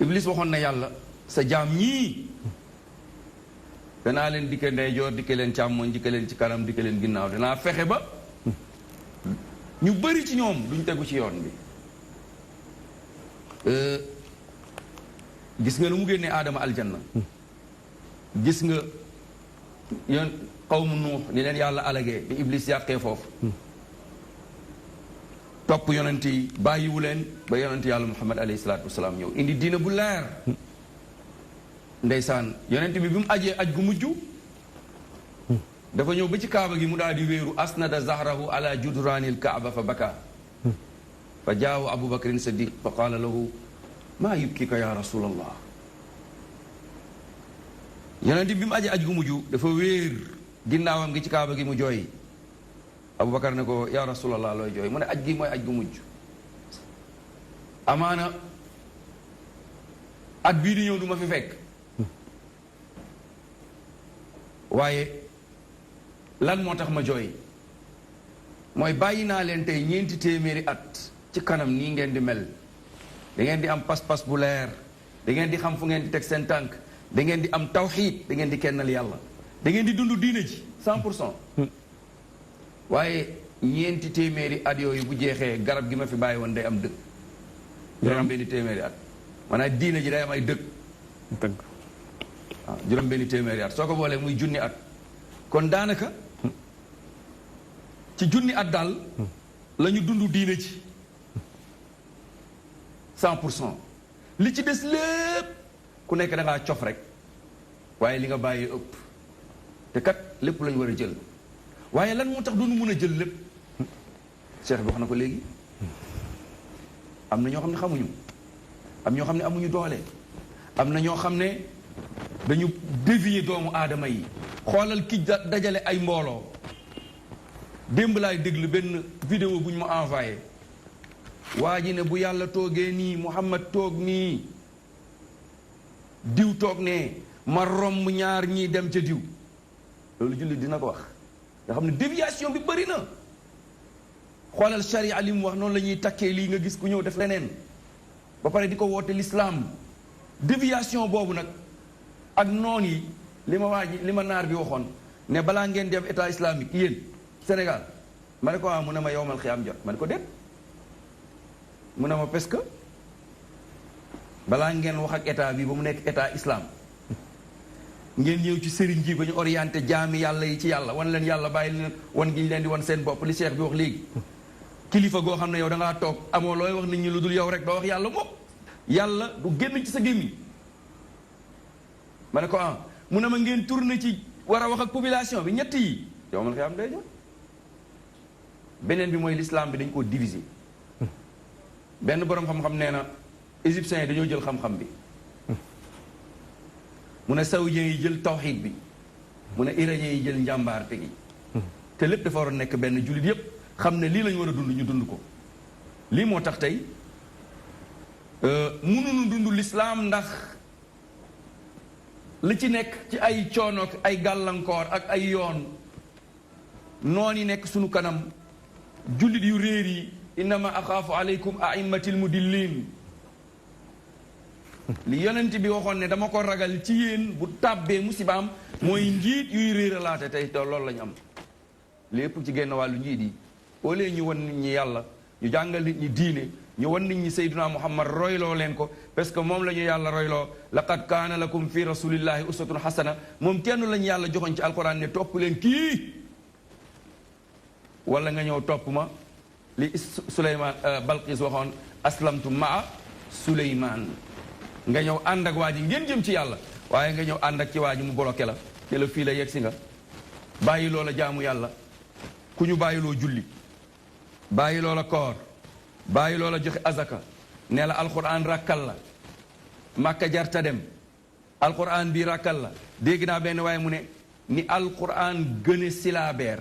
iblis waxoon na yàlla sa jaam ñii danaa leen dikke ndeyjoor dikke leen càmmoñ dikke leen ci kanam dikke leen ginnaaw danaa fexe ba ñu bëri ci ñoom duñ tegu ci yoon bi gis nga nu mu génnee aadama aljanna gis nga yoon qawmu nuux ni leen yàlla alagee bi iblis yàqee foofu topp yonent yi bàyyiwu leen ba yonent yàlla muhammad alayhi salaatu wasalaam ñëw indi diina bu leer ndeysaan yonent bi mu ajee aj gu mujj dafa ñëw ba ci kaaba gi mu daal di wéeru asnada zahrahu ala judraanil kaaba fa baka fa jaawu abu bakrin sadiq fa qaala lahu maa yubkika ya rasulallah yonent bi mu ajee aj gu mujj dafa wéer ginnaawam gi ci kaaba gi mu jooy Aboubacar ne ko yaa rasulallah looy jooy mu ne aj gi mooy aj gu mujj amaana at bii di ñëw du ma fi fekk waaye lan moo tax ma jooy mooy bàyyi naa leen tey 4 téeméeri at ci kanam nii ngeen di mel da ngeen di am pas-pas bu leer da ngeen di xam fu ngeen di teg seen tànk da ngeen di am tawxiid da ngeen di kennal yàlla da ngeen di dund diine ji 100%. waaye 4 téeméeri at yooyu bu jeexee garab gi ma fi bàyyi woon day am dëkk. juróom-benni téeméeri at maanaam diine ji day am ay dëkk. waaw juróom-benni téeméeri at soo ko boolee muy junni at kon daanaka ci junni at daal la ñu dund diine ji 100%. li ci des lépp ku nekk da ngaa cof rek waaye li nga bàyyi ëpp te kat lépp la ñu war a jël. waaye lan moo tax doonu mën a jël lépp cheikh bi wax na ko léegi am na ñoo xam ne xamuñu am ñoo xam ne amuñu doole am na ñoo xam ne dañu dévier doomu aadama yi xoolal ki dajale ay mbooloo démb laay déglu benn vidéo bu ñu ma envoyé waa ji ne bu yàlla toogee nii Muhammad toog nii diw toog ne ma romb ñaar ñii dem ca diw loolu jullit dina ko wax nga xam ne déviation bi bëri na xoolal sharia li mu wax noonu la ñuy takkee lii nga gis ku ñëw def leneen ba pare di ko woote l'islam. déviation boobu nag ak noon yi li ma naar bi waxoon ne balaa ngeen def état islamique yéen Sénégal ma ne ko mu ne ma yowmal xiyaam jot ma ne ko déet mu ne ma parce que balaa ngeen wax ak état bi ba mu nekk état islam ngeen ñëw ci sëriñ ji ba ñu orienté jaami yàlla yi ci yàlla wan leen yàlla bàyyi leen wan gi ñu leen di wan seen bopp li cheikh bi wax léegi kilifa goo xam ne yow da ngaa toog amoo looy wax nit ñi lu dul yow rek doo wax yàlla moom yàlla du génn ci sa gémmiñ ma ne ko mu ne ma ngeen tourné ci war a wax ak population bi ñett yi yow man koy am day jot beneen bi mooy l'islam bi dañ koo diviser benn boroom xam-xam nee na égyptiens yi dañoo jël xam-xam bi mu ne saoudiens yi jël tawxiid bi mu ne iraniens yi jël njàmbaarte gi te lépp dafa war a nekk benn jullit yépp xam ne lii lañu war a dund ñu dund ko lii moo tax tey mënuñu dund l'islam ndax li ci nekk ci ay coonook ay gàllankoor ak ay yoon noon yi nekk sunu kanam jullit yu réer yi innama axaafu aleykum aimmatil mudillin li yonent bi waxoon ne dama ko ragal ci yéen bu tàbbee musibaam mooy njiit yuy réeralaate tey te loolu la ñu am lépp ci génn wàllu njiit yi au lieu ñu wan nit ñi yàlla ñu jàngal nit ñi diine ñu wan nit ñi sayduna muhammad royloo leen ko parce que moom la ñu yàlla royloo laqad kaana lakum fi rasulillahi uswatun hasana moom kenn lañu yàlla joxoñ ci alquran ne topp leen kii wala nga ñëw topp ma li Suleymaan Balqis waxoon aslamtu maa Suleymaan nga ñëw ànd ak waa ji ngeen jëm ci yàlla waaye nga ñëw ànd ak ci waa ji mu bloqué la ne la fii la yegg si nga bàyyi loola jaamu yàlla ku ñu bàyyiloo julli bàyyi loola koor bàyyi loola joxe azaka ne la alquran rakkal la màkka jarta dem alquran bii rakkal la dégg naa benn waaye mu ne ni alquran gëne silaabeer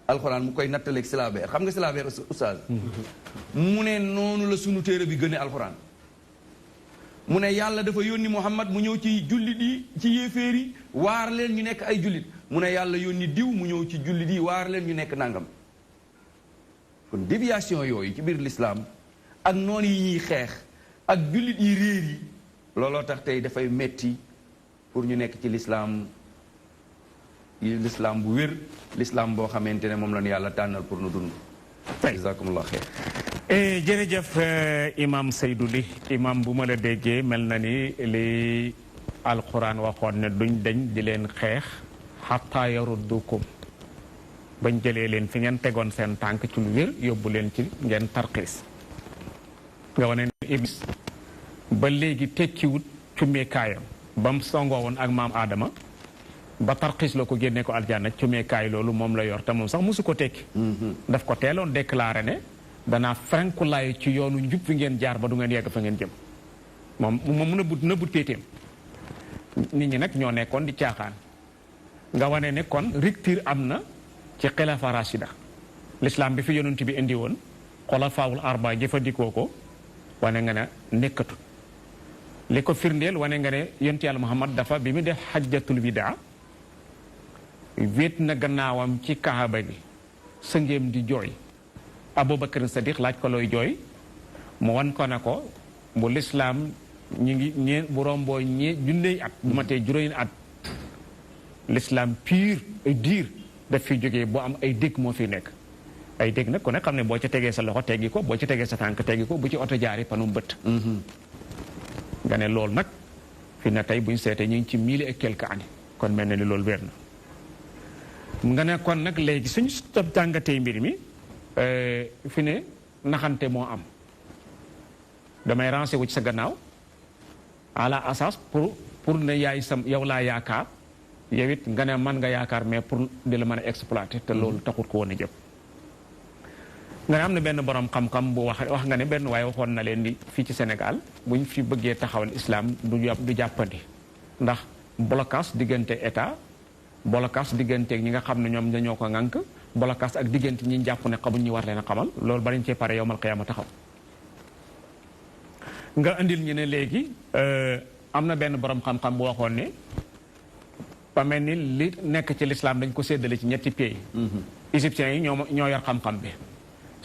alquran mu koy nattaleeg silaabeer xam nga silaabeer oustaz mu ne noonu la sunu téere bi gëne alquran mu ne yàlla dafa yónni Muhammad mu ñëw ci jullit yi ci yéeféer yi waar leen ñu nekk ay jullit mu ne yàlla yónni diw mu ñëw ci jullit yi waar leen ñu nekk nangam kon déviation yooyu ci biir l'islam ak noonu yi ñuy xeex ak jullit yi réer yi looloo tax tey dafay metti pour ñu nekk ci l'islam bu wér l'islam boo xamante ne moom la ñu yàlla tànnal pour nu dund jazakumullah xeer jërëjëf imam Seydou Ly imam bu ma la déggee mel na ni li alquran waxoon ne duñ dañ di leen xeex xataa yaruddukum bañ jëlee leen fi ngeen tegoon seen tànk ci lu wér yóbbu leen ci ngeen tarxiis nga wane ne iblis ba léegi tekkiwut cummeekaayam ba mu songoo woon ak maam Adama ba tarxiis la ko génne ko aljanna cummeekaay loolu moom la yor te moom sax mosu ko tekki daf ko teeloon déclaré ne danaa frankulaayu ci yoonu njub fi ngeen jaar ba du ngeen yegg fa ngeen jëm moom mu nëbbut péetéem nit ñi nag ñoo nekkoon di caaxaan nga wane ne kon rupture am na ci xilaafa rashida l'islam bi fi yonent bi indi woon xulafaawul arba jëfandikoo ko wane nga ne nekkatut li ko firndeel wane nga ne yonent yàlla Muhammad dafa bi mu def xajjatul widaa wéet na gannaawam ci kaaba gi sëngéem di jooy Abubakar Sadiq laaj ko looy jooy mu wan ko ne ko bu lislaam ñu ngi bu romboo junney at bu ma tee juróomi at l'islam pur et dur daf fi jógee boo am ay dégg moo fi nekk ay dégg nag ku ne xam ne boo ca tegee sa loxo teggi ko boo ca tegee sa tànk teggi ko bu ci oto jaari panum bët nga ne loolu nag fi na tey buñ seetee ñu ngi ci 1000 et quelques années kon mel na ni loolu wér na nga ne kon nag léegi suñu jàngatee mbir mi fi ne naxante moo am damay rancé wu ci sa gannaaw à la asas pour ne yaay sam yow laa yaakaar yow it nga ne man nga yaakaar mais pour di la mën a exploiter te loolu taxut ko woon a jëm nga ne am na benn borom xam-xam bu wax nga ne benn waaye waxoon na leen ni fii ci Sénégal buñ fi bëggee taxawal islam du jàppandi ndax blocage diggante état blocage diggante ñi nga xam ne ñoom dañoo ko ŋànk blocage ak diggante ñi jàpp ne xamuñ ñu war leen a xamal loolu bariñ cee pare yowmal qiyaama taxaw nga indil ñu ne léegi am na benn borom xam-xam bu waxoon ne ba mel ni li nekk ci l'islam dañ ko séddale ci ñetti pays égyptiens yi ñoo yor xam-xam bi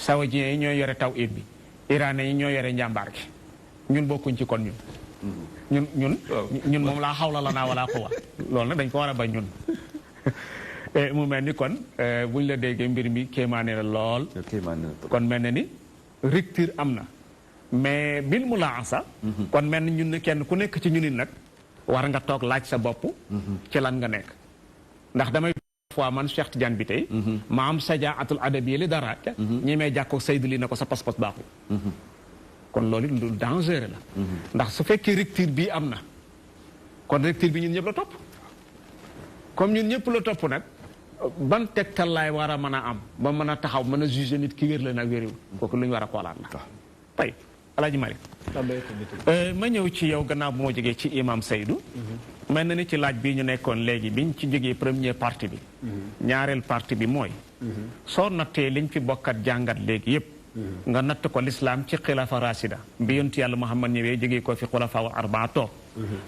saoudiens yi ñoo yore tawhid bi iranais yi ñoo yore njàmbaar gi ñun bokkuñ ci kon ñun moom laa xawla la naa wala quwwa loolu nag dañ ko war a bañ ñun mu mel ni kon buñ la déggee mbir mi kéemaane la lool kon mel na ni rupture am na mais bil mu laa asa kon mel ni ñun kenn ku nekk ci ñunin nag war nga toog laaj sa bopp ci lan nga nekk ndax damay fois man Cheikh Tidiane bi tey ma am sajaatul adabi li dara ñi may jàkko Seydou li na ko sa pas-pas baaxul kon loolu lu dangereux la ndax su fekkee rupture bii am na kon rupture bi ñun ñëpp la topp comme ñun ñëpp la topp nag ban tegtal laay war a mën a am ba mën a taxaw mën a juger nit ki wér la nag wériwul kooku lu ñu war a xoolaat la tey Alaaji Malick ma ñëw ci yow gannaaw bu ma jógee ci imam Seydou mel na ni ci laaj bii ñu nekkoon léegi biñ ci jógee première partie bi ñaareel partie bi mooy soo nattee liñ fi bokkat jàngat léegi yépp nga natt ko lislaam ci xilaafa rasida bi yontu yàlla Muhammad ñëwee jógee ko fi xulafaa wa arbaa toog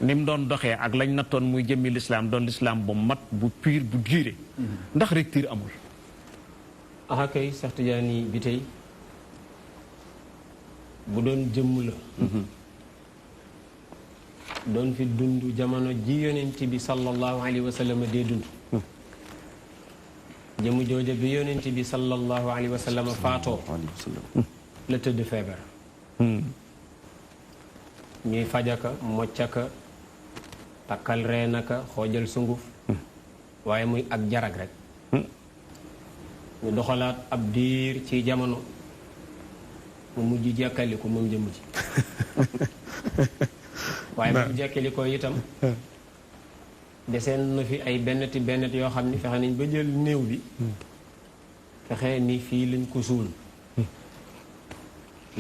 ni mu doon doxee ak lañ nattoon muy jëmmi lislaam doon lislaam bu mat bu pur bu duré ndax rupture amul aha kay Cheikh Tidiane bi tey bu doon jëmm la doon fi dund jamono ji yonent bi sallallahu alayhi wa sallam dee dund jëmm jooja bi yonent bi sallallahu alayhi wa sallam faatoo la tëdd feebar ñuy fajaka moccaka takkal reenaka xoojal sunguf waaye muy ak jarag rek ñu doxalaat ab diir ci jamono mu mujj jekkali ko moom jëmm ji waaye mu jekkali ko itam deseen na fi ay bennati bennet yoo xam ni fexe nañ ba jël néew bi fexe ni fii lañ ko suul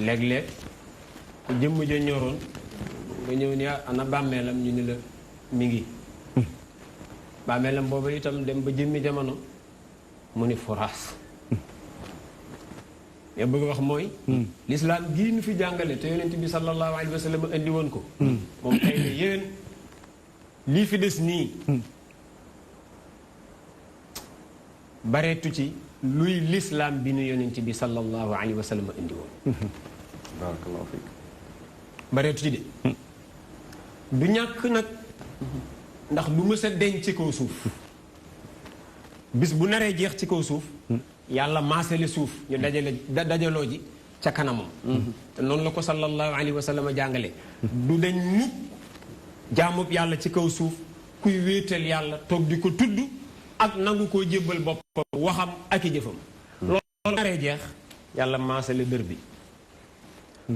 léeg-léeg ku jëmm ja ñoroon nga ñëw ni ana bàmmeelam ñu ni la mi ngi bàmmeelam booba itam dem ba jëmmi jamono mu ni furaas ya bëgg wax mooy lislaam gii nu fi jàngale te yonent bi sallallahu alayhi wa sallam indi woon ko moom xëy na yéen lii fi des nii bareetu ci luy lislaam bi nu yonent bi sallallahu alayhi wa sallam indi woon barakallahu fiik bareetu ci de du ñàkk nag ndax du mës a deñ ci kaw suuf bis bu naree jeex ci kaw suuf yàlla maasale suuf ñu dajaloo ji ca kanamam te noonu la ko sallallahu alayhi wa sallam jàngale du dañ mukk jaamub yàlla ci kaw suuf kuy wéetal yàlla toog di ko tudd ak nangu koo jébbal boppam waxam ak i jëfam loolu naree jeex yàlla maasale dër bi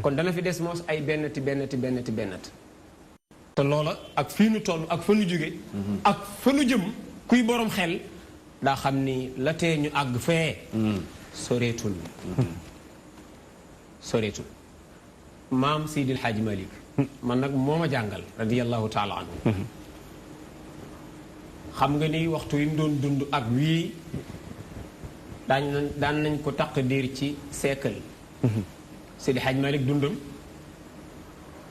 kon dana fi des moos ay bennati te loola ak fii nu toll ak fa nu jóge ak fa nu jëm kuy borom xel daa xam ni la tee ñu àgg fee soreetul maam Seydil Hadji Malick man nag moo ma jàngal radiyallahu taala anhu xam nga ni waxtu yi mu doon dund ak wii daan nañ ko taqdir ci siècle Seydil Hadji Malick dundam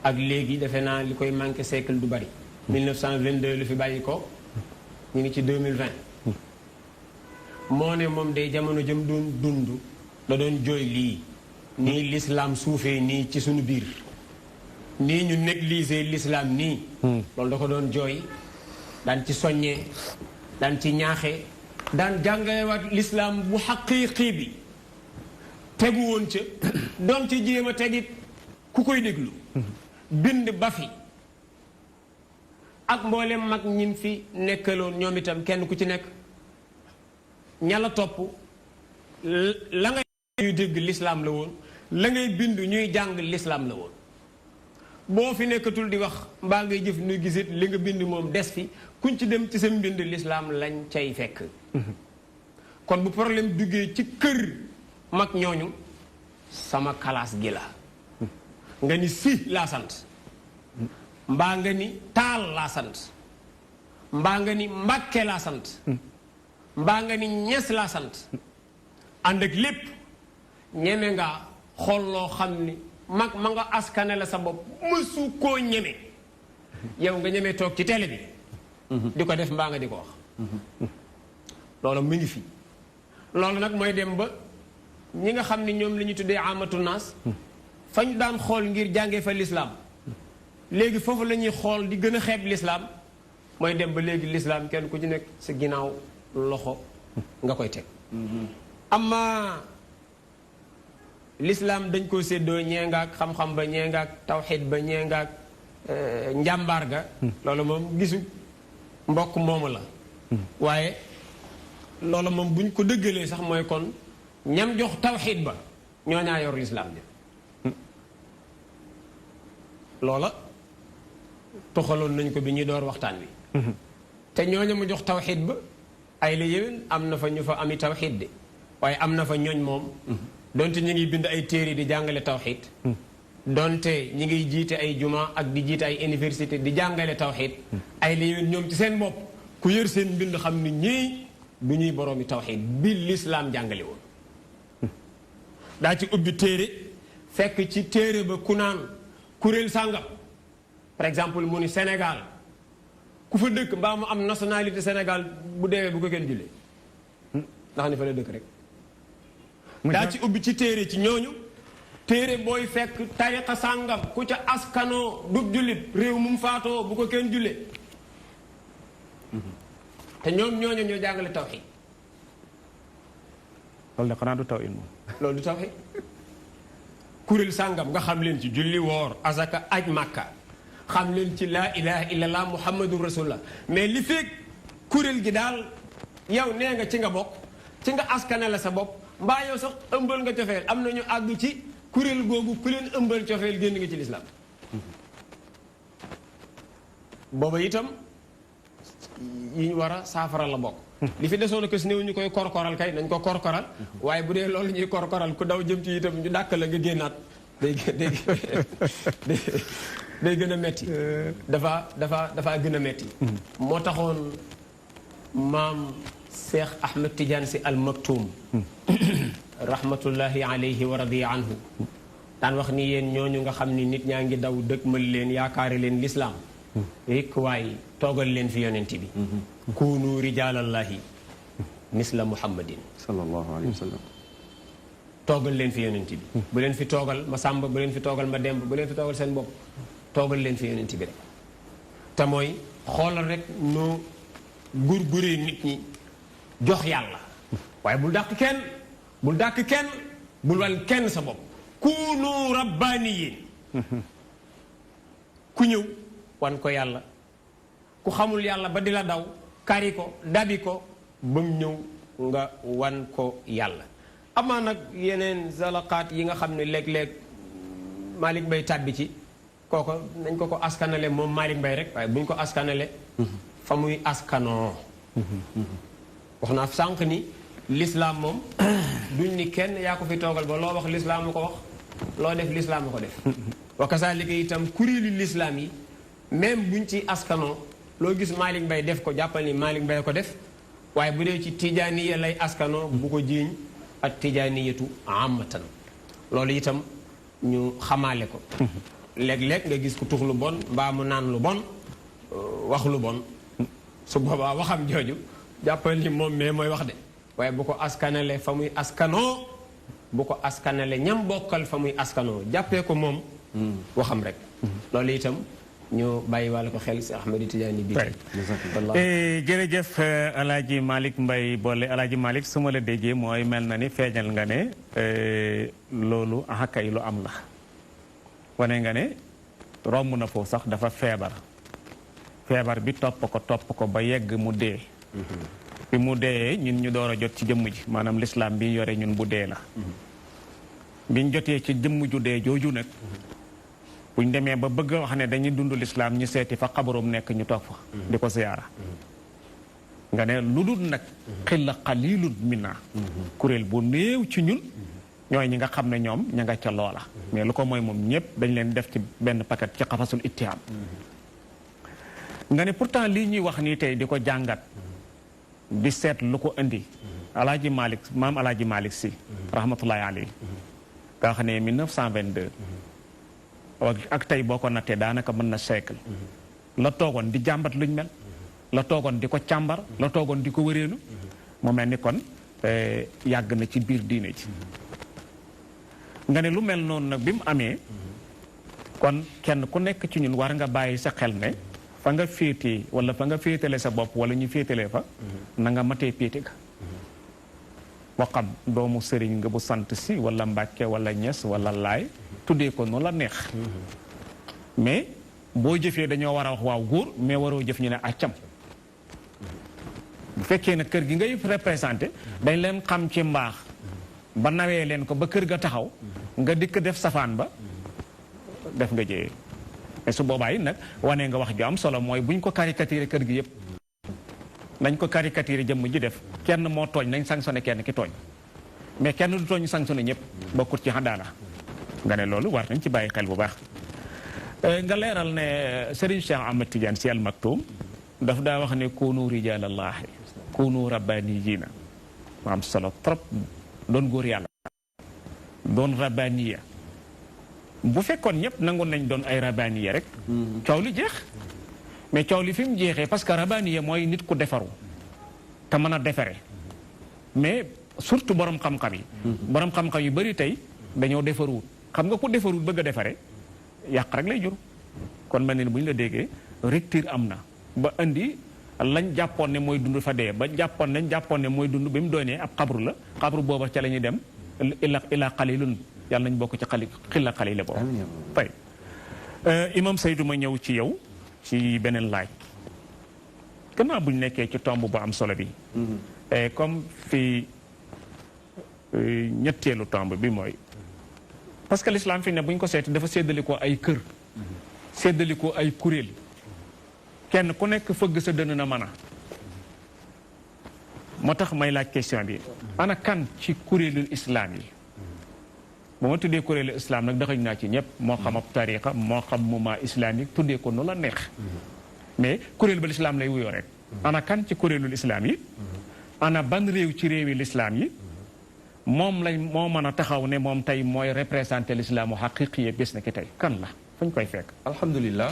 ak léegi defe naa li koy manqué siècle du bari 1922 lu fi bàyyi ko ñu ngi ci 2020 moo ne moom day jamono jëm doon dund da doon jooy lii nii l'islam suufee nii ci suñu biir nii ñu négliger l'islam nii loolu da ko doon jooy daan ci soññee daan ci ñaaxee daan jàngalewaat l'islam bu xaqiiqi bi tegu woon ca doon ci jéem a tegit ku koy déglu bind ba fi ak mboolem mag ñim fi nekkaloon ñoom itam kenn ku ci nekk ñala topp la ngay ñuy dégg l'islam la woon la ngay bind ñuy jàng l'islam la woon boo fi nekkatul di wax mbaa ngay jëf nuy gisit li nga bind moom des fi kuñ ci dem ci sa mbind l'islam lañ cay fekk kon bu problème duggee ci kër mag ñooñu sama kalaas gi la nga ni si laa sant mbaa nga ni taal laa sant mbaa nga ni mbàkke laa sant mbaa nga ni ñes laa sant ànd ak lépp ñeme nga xool loo xam ni mag ma nga askane la sa bopp mësu koo ñeme yow nga ñeme toog ci télé bi di ko def mbaa nga di ko wax loolu mu ngi fi loolu nag mooy dem ba ñi nga xam ne ñoom la ñu tuddee amatu naas fañ daan xool ngir jàngee fa lislaam léegi foofu la ñuy xool di gën a xeeb lislaam mooy dem ba léegi lislaam kenn ku ci nekk sa ginnaaw loxo nga koy teg amma lislaam dañ koo séddoo ñee ngaak xam-xam ba ñee ngaak tawxid ba ñee ngaak njàmbaar ga loolu moom gisu mbokk moomu la waaye loolu moom buñ ko dëggalee sax mooy kon ñam jox tawxid ba ñoo ñaa yor lislaam bi loola toxaloon nañ ko bi ñuy door waxtaan wi te ñooñu mu jox tawxid ba ay la yéwén am na fa ñu fa ami tawxid de waaye am na fa ñooñ moom donte ñu ngi bind ay téere di jàngale tawxid donte ñi ngiy jiite ay juma ak di jiite ay université di jàngale tawxid ay la yéwén ñoom ci seen bopp ku yër seen mbind xam ni ñii du ñuy boroomi tawxid bi lislaam jàngale woon daa ci ubbi téere fekk ci téere ba ku naan kuréel sàngam par exemple mu ni Sénégal ku fa dëkk mbaa mu am nationalité Sénégal bu deewee bu ko kenn jullee ndax ni fa la dëkk rek daa ci ubbi ci téere ci ñooñu téere booy fekk tariqa sàngam ku ca askanoo dub jullit réew mu faatoo bu ko kenn jullee te ñoom ñooñu ñoo jàngale tawxiid loolu de xanaa du tawhiid moom loolu du tawxiid kuréel sàngam nga xam leen ci julli woor azaka aj màkka xam leen ci laa ilaha illallah muhammadu rasulullah mais li fekk kuréel gi daal yow nee nga ci nga bokk ci nga askane la sa bopp mbaa yow sax ëmbal nga cofeel am nañu àgg ci kuréel googu ku leen ëmbal cofeel génn nga ci lislaam booba itam yi ñu war a saafara la bokk li fi desoon ko si néew ñu koy korkoral kay nañ ko korkoral waaye bu dee loolu ñuy korkoral ku daw jëm ci itam ñu dàkk la nga génnaat day gën a metti dafa gën a metti moo taxoon maam Cheikh Ahmed Tidiane Sy Al Maktoum rahmatullahi alayhi wa radiya anhu daan wax ni yéen ñooñu nga xam ni nit ñaa ngi daw dëkkmal leen yaakaari leen lislaam rekk waaye toogal leen fi yonent bi kunu rijaalallahi misla muhammadin sallallahu alayhi wa sallam toogal leen fi yonent bi bu leen fi toogal ma sàmba bu leen fi toogal ma demb bu leen fi toogal seen bopp toogal leen fi yonent bi rek te mooy xoolal rek noo gurguree nit ñi jox yàlla waaye bul dàq kenn bul dàq kenn bul wan kenn sa bopp kunu rabbaaniyin ku ñëw wan ko yàlla ku xamul yàlla ba di la daw kari ko dabi ko ba mu ñëw nga wan ko yàlla amaa nag yeneen zalaqaat yi nga xam ne léeg-léeg Malick Mbaye tàbbi ci kooko nañ ko askanale moom Malick Mbaye rek waaye buñ ko askanale fa muy askanoo wax naa sànq ni l'islam moom duñ ni kenn yaa ko fi toogal ba loo wax l'islam ma ko wax loo def l'islam ma ko def wa kasaalika itam kuréelu l'islam yi même buñ ci askanoo loo gis Malick Mbaye def ko jàppal ni Malick Mbaye ko def waaye bu dee ci tijaaniya lay askanoo bu ko jiiñ ak tijaaniyatu amatan loolu itam ñu xamaale ko léeg-léeg nga gis ku tux lu bon mbaa mu naan lu bon wax lu bon su boobaa waxam jooju jàppal ni moom mais mooy wax de waaye bu ko askanale fa muy askanoo bu ko askanale ñam bokkal fa muy askanoo jàppee ko moom waxam rek loolu itam ñu bàyyi wàlla ko xel si Ahmed Tidiane bi jërëjëf Alaaji Malick Mbaye boole Alaaji Malick su ma la déggee mooy mel na ni feeñal nga ne loolu axakay lu am la wane nga ne romb na foofu sax dafa feebar bi topp ko ba yegg mu dee bi mu dee ñun ñu door a jot ci jëmm ji maanaam lislaam bi yore ñun bu dee la biñ jotee ci jëmm ju dee jooju nag buñ demee ba bëgg a wax ne dañuy dund lislaam ñu seeti fa xabaroom nekk ñu toog fa di ko ziyaara nga ne lu dul nag xilla qalilun minna kuréel bu néew ci ñun ñooy ñi nga xam ne ñoom ña nga ca loola mais lu ko mooy moom ñëpp dañ leen def ci benn paquet ci xafasul ittihaam nga ne pourtant lii ñuy wax nii tey di ko jàngat di seet lu ko indi alaaji Malick maam alaaji Malick Sy rahmatullahi alayhi nga xam ne 1922 ak tey boo ko nattee daanaka mën na siècle la toogoon di jàmbat luñ mel la toogoon di ko càmbar la toogoon di ko wëreelu mu mel ni kon yàgg na ci biir diine ji nga ne lu mel noonu nag bi mu amee kon kenn ku nekk ci ñun war nga bàyyi sa xel ne fa nga féetee wala fa nga féetale sa bopp wala ñu féetale fa na nga matee péete ga moo xam doomu sëriñ nga bu sant si wala Mbàkke wala Ñas wala Laay tuddee ko noonu la neex mais boo jëfee dañoo war a wax waaw góor mais waroo jëf ñu ne accam bu fekkee ne kër gi ngay représenté dañ leen xam ci mbaax ba nawee leen ko ba kër ga taxaw nga dikk def safaan ba def nga jëyee mais su boobaa yi nag wane nga wax ju am solo mooy buñ ko caricaturé kër gi yëpp nañ ko caricaturé jëmm ji def kenn moo tooñ nañ sanctionné kenn ki tooñ mais kenn du tooñ sanctionné ñëpp bokkut ci xadaala nga ne loolu war nañ ci bàyyi xel bu baax nga leeral ne Serigne Cheikh Ahmed Tidiane Sy Al Maktoum daf daa wax ne kunu rijalallaahi kunu rabbaniyiina ma am solo trop doon góor yàlla doon rabbaniya bu fekkoon ñëpp nangoon nañ doon ay rabbaniya rek coow li jeex mais coow li fi mu jeexee parce que rabbaniya mooy nit ku defaru te mën a defare mais surtout borom xam-xam yi borom xam-xam yu bari tey dañoo defaruwut xam nga ku defaruwut bëgg a defare yàq rek lay jur kon mel ni bu ñu la déggee rupture am na ba indi lañ jàppoon ne mooy dund fa dee ba jàppoon ne mooy dund bi mu doonee ab xabru la xabru booba ca la ñuy dem ila xalilun yàlla nañ bokk ci xilla xalile boobu tey imam Seydou ma ñëw ci yow ci beneen laaj gannaaw bu ñu nekkee ci tomb bu am solo bi comme fii ñetteelu tomb bi mooy parce que l'islam fi ne bu ñu ko seeti dafa séddalikoo ay kër séddalikoo ay kuréel kenn ku nekk fëgg sa dënn na mën a moo tax may laaj question bi ana kan ci kuréelul islam yi bu ma tuddee kuréelu islam nag daxañ naa ci ñëpp moo xam ab tariqa moo xam mouvement islamique tuddee ko nu la neex mais kuréel ba l'islam lay wuyoo rek ana kan ci kuréelul islam yi ana ban réew ci réewi l'islam yi moom lañ moo mën a taxaw ne moom tey mooy représenté l'islaamu xaqiqiye bés na ki tey kan la fañ koy fekk alhamdulilah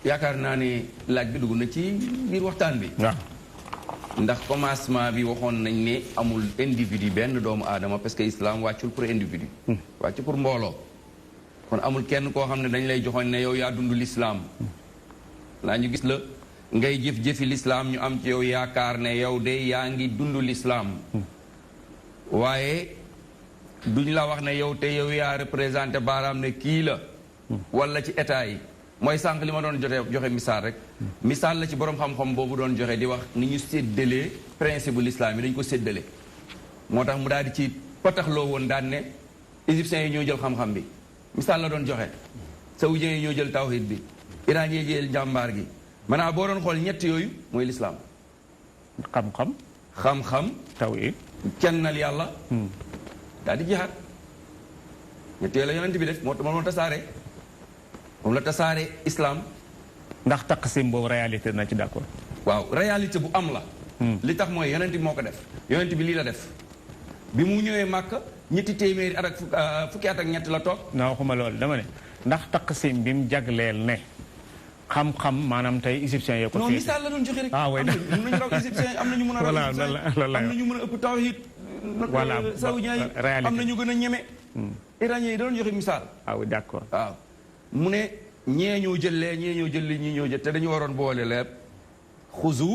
yaakaar naa ne laaj bi dugg na ci biir waxtaan bi waaw ndax commencement bi waxoon nañ ne amul individu benn doomu aadama parce que islam wàccul pour individu wàcc pour mbooloo kon amul kenn koo xam ne dañ lay joxoon ne yow yaa dund l'islam laa ñu gis la ngay jëf-jëfi l'islam ñu am ci yow yaakaar ne yow de yaa ngi dund l'islam waaye duñ la wax ne yow te yow yaa représenté baaraam ne kii la wala ci état yi mooy sànq li ma doon joxe misaal rek misaal la ci borom xam-xam boobu doon joxe di wax ni ñu séddalee principe bu l'islam yi dañu ko séddale moo tax mu daal di ci pataxloo woon daan ne égyptiens yi ñoo jël xam-xam bi misaal la doon joxe saoudiens yi ñoo jël tawhid bi iranien yi jël njàmbaar gi maanaam boo doon xool ñett yooyu mooy l'islam xam-xam tawhid kennal yàlla daal di jihaad ñett yooyu la yonent bi def moo tasaare moom la tasaare islam ndax taqsim boobu réalité na ci d'accord waaw réalité bu am la li tax mooy yonent bi moo ko def yonent bi lii la def bi mu ñëwee màkk ñetti téeméeri at ak fukki at ak ñett la toog na waxuma loolu dama ne ndax taqsim bi mu jagleel ne xam-xam maanaam tey égyptiens yee ko non misaal la doon joxe rek oui mën nañu raw égyptiens am na ñu mën a raw égyptiens am na ñu mën a ëpp tawhid voilà saoudiens yi am na ñu gën a ñeme iraniens yi doon joxe misaal oui d'accord waaw mu ne ñee ñoo jëlee ñee ñoo jël li ñii ñoo jël te dañu waroon boole lépp xuzu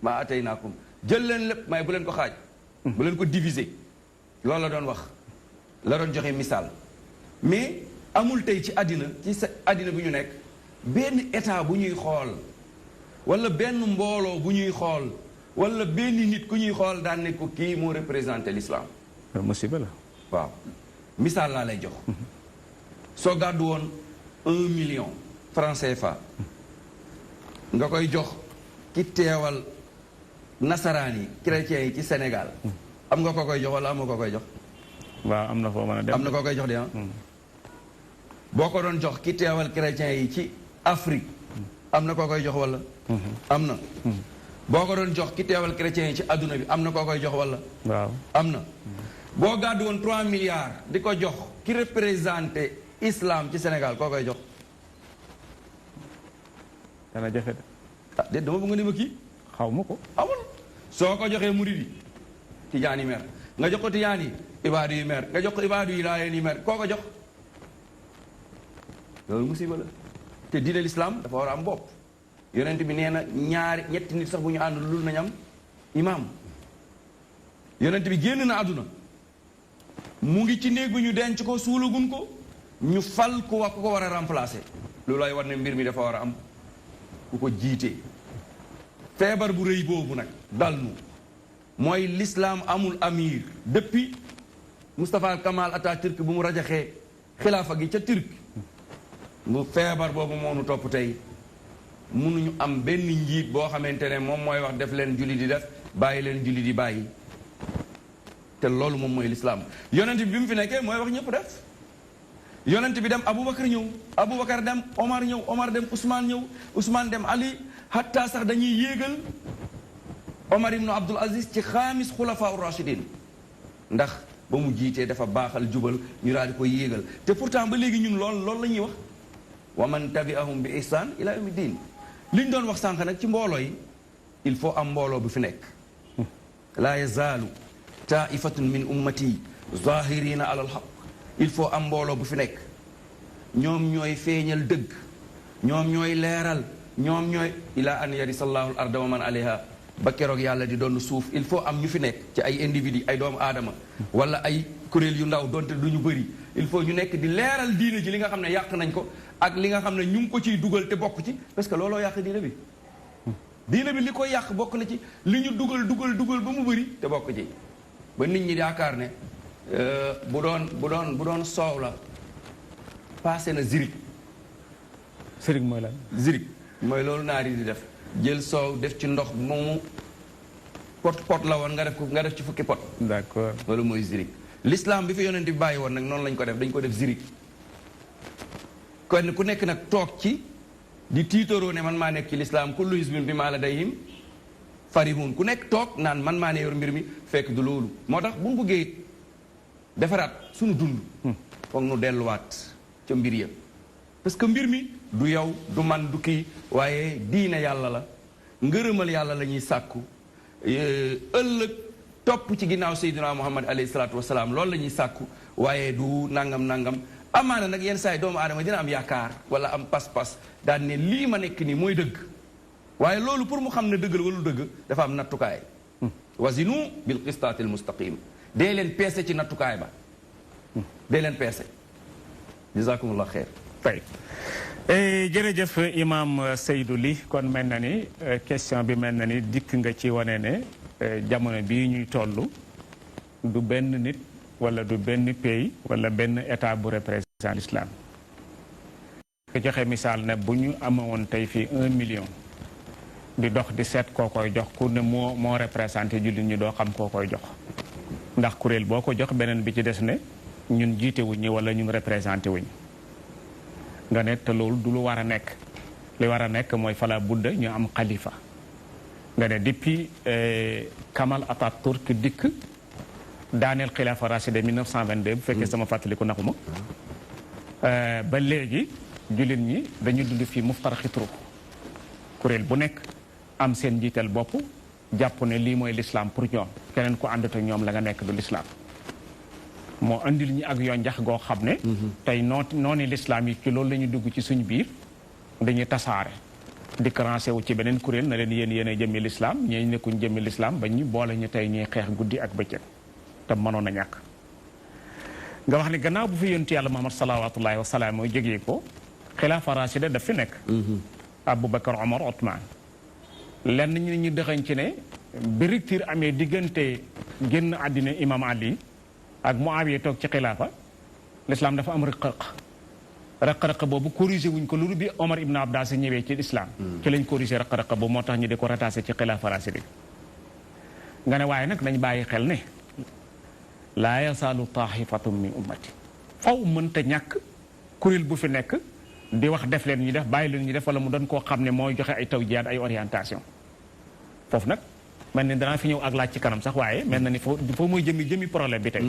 maa ataynaakum jël leen lépp may bu leen ko xaaj bu leen ko diviser loolu la doon wax la doon joxe misaal mais amul tey ci àddina ci sa àddina bu ñu nekk benn état bu ñuy xool wala benn mbooloo bu ñuy xool wala benn nit ku ñuy xool daan ne ko kii moo représenté l'islam musiba la waaw misaal laa lay jox soo gàddu woon 1 million francs CFA nga koy jox ki teewal nasaraan yi chrétiens yi ci Sénégal am nga ko koy jox wala am nga ko koy jox waaw am na foo mën a dem am na ko koy jox de boo ko doon jox ki teewal chrétiens yi ci Afrique am na koo koy jox wala am na boo ko doon jox ki teewal chrétiens yi ci adduna bi am na koo koy jox wala waaw am na boo gàddu woon 3 milliards di ko jox ki représenté islam ci Sénégal koo koy jox dana jafe de ah déet dama bëgg nga ne ma kii xaw ma ko amul soo ko joxee murid yi tijaan yi mer nga jox ko tijaan yi ibaadu yi mer nga jox ko ibaadu yi laayeen yi mer koo ko jox loolu musiba la te diine l'islam dafa war a am bopp yonent bi nee na ñetti nit sax bu ñu ànd lul nañ am imaam yonent bi génn na àdduna mu ngi ci néeg bi ñu denc ko suulagun ko ñu fal ku wax ku ko war a remplacer loolu lay war ne mbir mi dafa war a am ku ko jiite feebar bu rëy boobu nag dal nu mooy l'islam amul amir depuis Mustafa Kamal Atatürk bu mu rajaxee xilaafa gi ca Turc mu feebar boobu moo nu topp tey mënuñu am benn njiit boo xamante ne moom mooy wax def leen julli di def bàyyi leen julli di bàyyi te loolu moom mooy l'islam yonent bi mu fi nekkee mooy wax ñëpp def yonent bi dem Aboubacar ñëw Aboubacar dem Omar ñëw Omar dem Ousmane ñëw Ousmane dem Ali hatta sax dañuy yéegal Omar ibnu Abdul Aziz ci xaamis xulafaa rachidin ndax ba mu jiitee dafa baaxal jubal ñu daal di koy yéegal te pourtant ba léegi ñun loolu la ñuy wax wa man tabi'ahum bi ihsan ila yawmi din li ñu doon wax sànq nag ci mbooloo yi il faut am mbooloo bu fi nekk laa yazaalu taifatun min ummati zahirina ala alhaq il faut am mbooloo bu fi nekk ñoom ñooy feeñal dëgg ñoom ñooy leeral ñoom ñooy ila an yarisa allahu al arda wa man alayha ba keroog yàlla di doon suuf il faut am ñu fi nekk ci ay individu ay doomu aadama wala ay kuréel yu ndaw donte du ñu bëri il faut ñu nekk di leeral diine ji li nga xam ne yàq nañ ko ak li nga xam ne ñu ngi ko ciy dugal te bokk ci parce que looloo yàq diine bi li koy yàq bokk na ci li ñu dugal ba mu bëri te bokk ci ba nit ñi yaakaar ne bu doon soow la passé na zirik mooy lan zirik mooy loolu naar yi di def jël soow def ci ndox moomu pot la woon nga def ci fukki pot. d'accord loolu mooy zirik l'islam bi fi yonent bi bàyyi woon nag noonu lañ ko def dañ ko def zirik kon ku nekk nag toog ci di tiitaroo ne man maa nekk ci l'islam kullu hizbin bimaa ladayhim farihun ku nekk toog naan man maa ne yor mbir mi fekk du loolu moo tax bu mu bëggee defaraat suñu dund foog nu delluwaat ca mbir ya parce que mbir mi du yow du man du kii waaye diine yàlla la ngërëmal yàlla la ñuy sàkku ëllëg topp ci ginnaaw Seydina Muhammad alayhi salaatu wasalaam loolu la ñuy sàkku waaye du nangam amaana nag yenn saa yi doomu aadama dina am yaakaar wala am pas-pas daan ne lii ma nekk nii mooy dëgg waaye loolu pour mu xam ne dëgg la wala dëgg dafa am nattukaay wazinu bil qistaatil mustaqim dee leen peese ci nattukaay ba dee leen peese jazakumullah xeer tey jërëjëf imam Seydou Ly kon mel na ni question bi mel na ni dikk nga ci wane ne jamono bii ñuy toll du benn nit wala du benn pays wala benn état bu représentant l'islam ko joxe misaal ne bu ñu amoon tey fii 1 million di dox di seet koo koy jox ku ne moo représenté jullit ñi doo xam koo koy jox ndax kuréel boo ko jox beneen bi ci des ne ñun jiite wuñ ñi wala ñun représenté wuñ nga ne te loolu du lu war a nekk li war a nekk mooy fala budda ñu am xalifa nga ne depuis Kamal Atatürk dikk daaneel xilaafa rachida 1922 bu fekkee sama fàttaliku naxuma ba léegi jullit ñi dañu dund fii muftaraxitru kuréel bu nekk am seen njiital bopp jàpp ne lii mooy l'islam pour ñoom keneen ku àndata ñoom la nga nekk du l'islam moo andil ñi ak yoon njax goo xam ne tey noonu l'islam yi ci loolu la ñu dugg ci suñu biir dañuy tasaare différencé wu ci beneen kuréel na leen yéen a jëmmi l'islam ñee nekkuñ jëmmi l'islam ba ñu boole ñu tey ñuy xeex guddi ak bëccëg te mënoon a ñàkk nga wax ni gannaaw bu fi yontu yàlla Muhammad salawaatullahi wa salaam mooy jógee ko xilaafa rachida daf fi nekk Aboubacar Omar Othman lenn ñu dëxañ ci ne bi rupture amee diggante génn àddina imam Ali ak Muawiya toog ci xilaafa l'islam dafa am rëq-rëq boobu corrigé wuñ ko loolu bi Omar ibn Abdas ñëwee ci islam ci lañ corrigé rëq-rëq boobu moo tax ñu di ko ratassé ci xilaafa rachida nga ne waaye nag nañ bàyyi xel ne laa yazaalu taa'ifatun min ummati faw mënta ñàkk kuréel bu fi nekk di wax def leen ñu def bàyyi leen ñu def wala mu doon koo xam ne mooy joxe ay tawjihaat ay orientation foofu nag mel ni danaa fi ñëw ak laaj ci kanam sax waaye mel na ni foofu mooy jëmi problème bi tey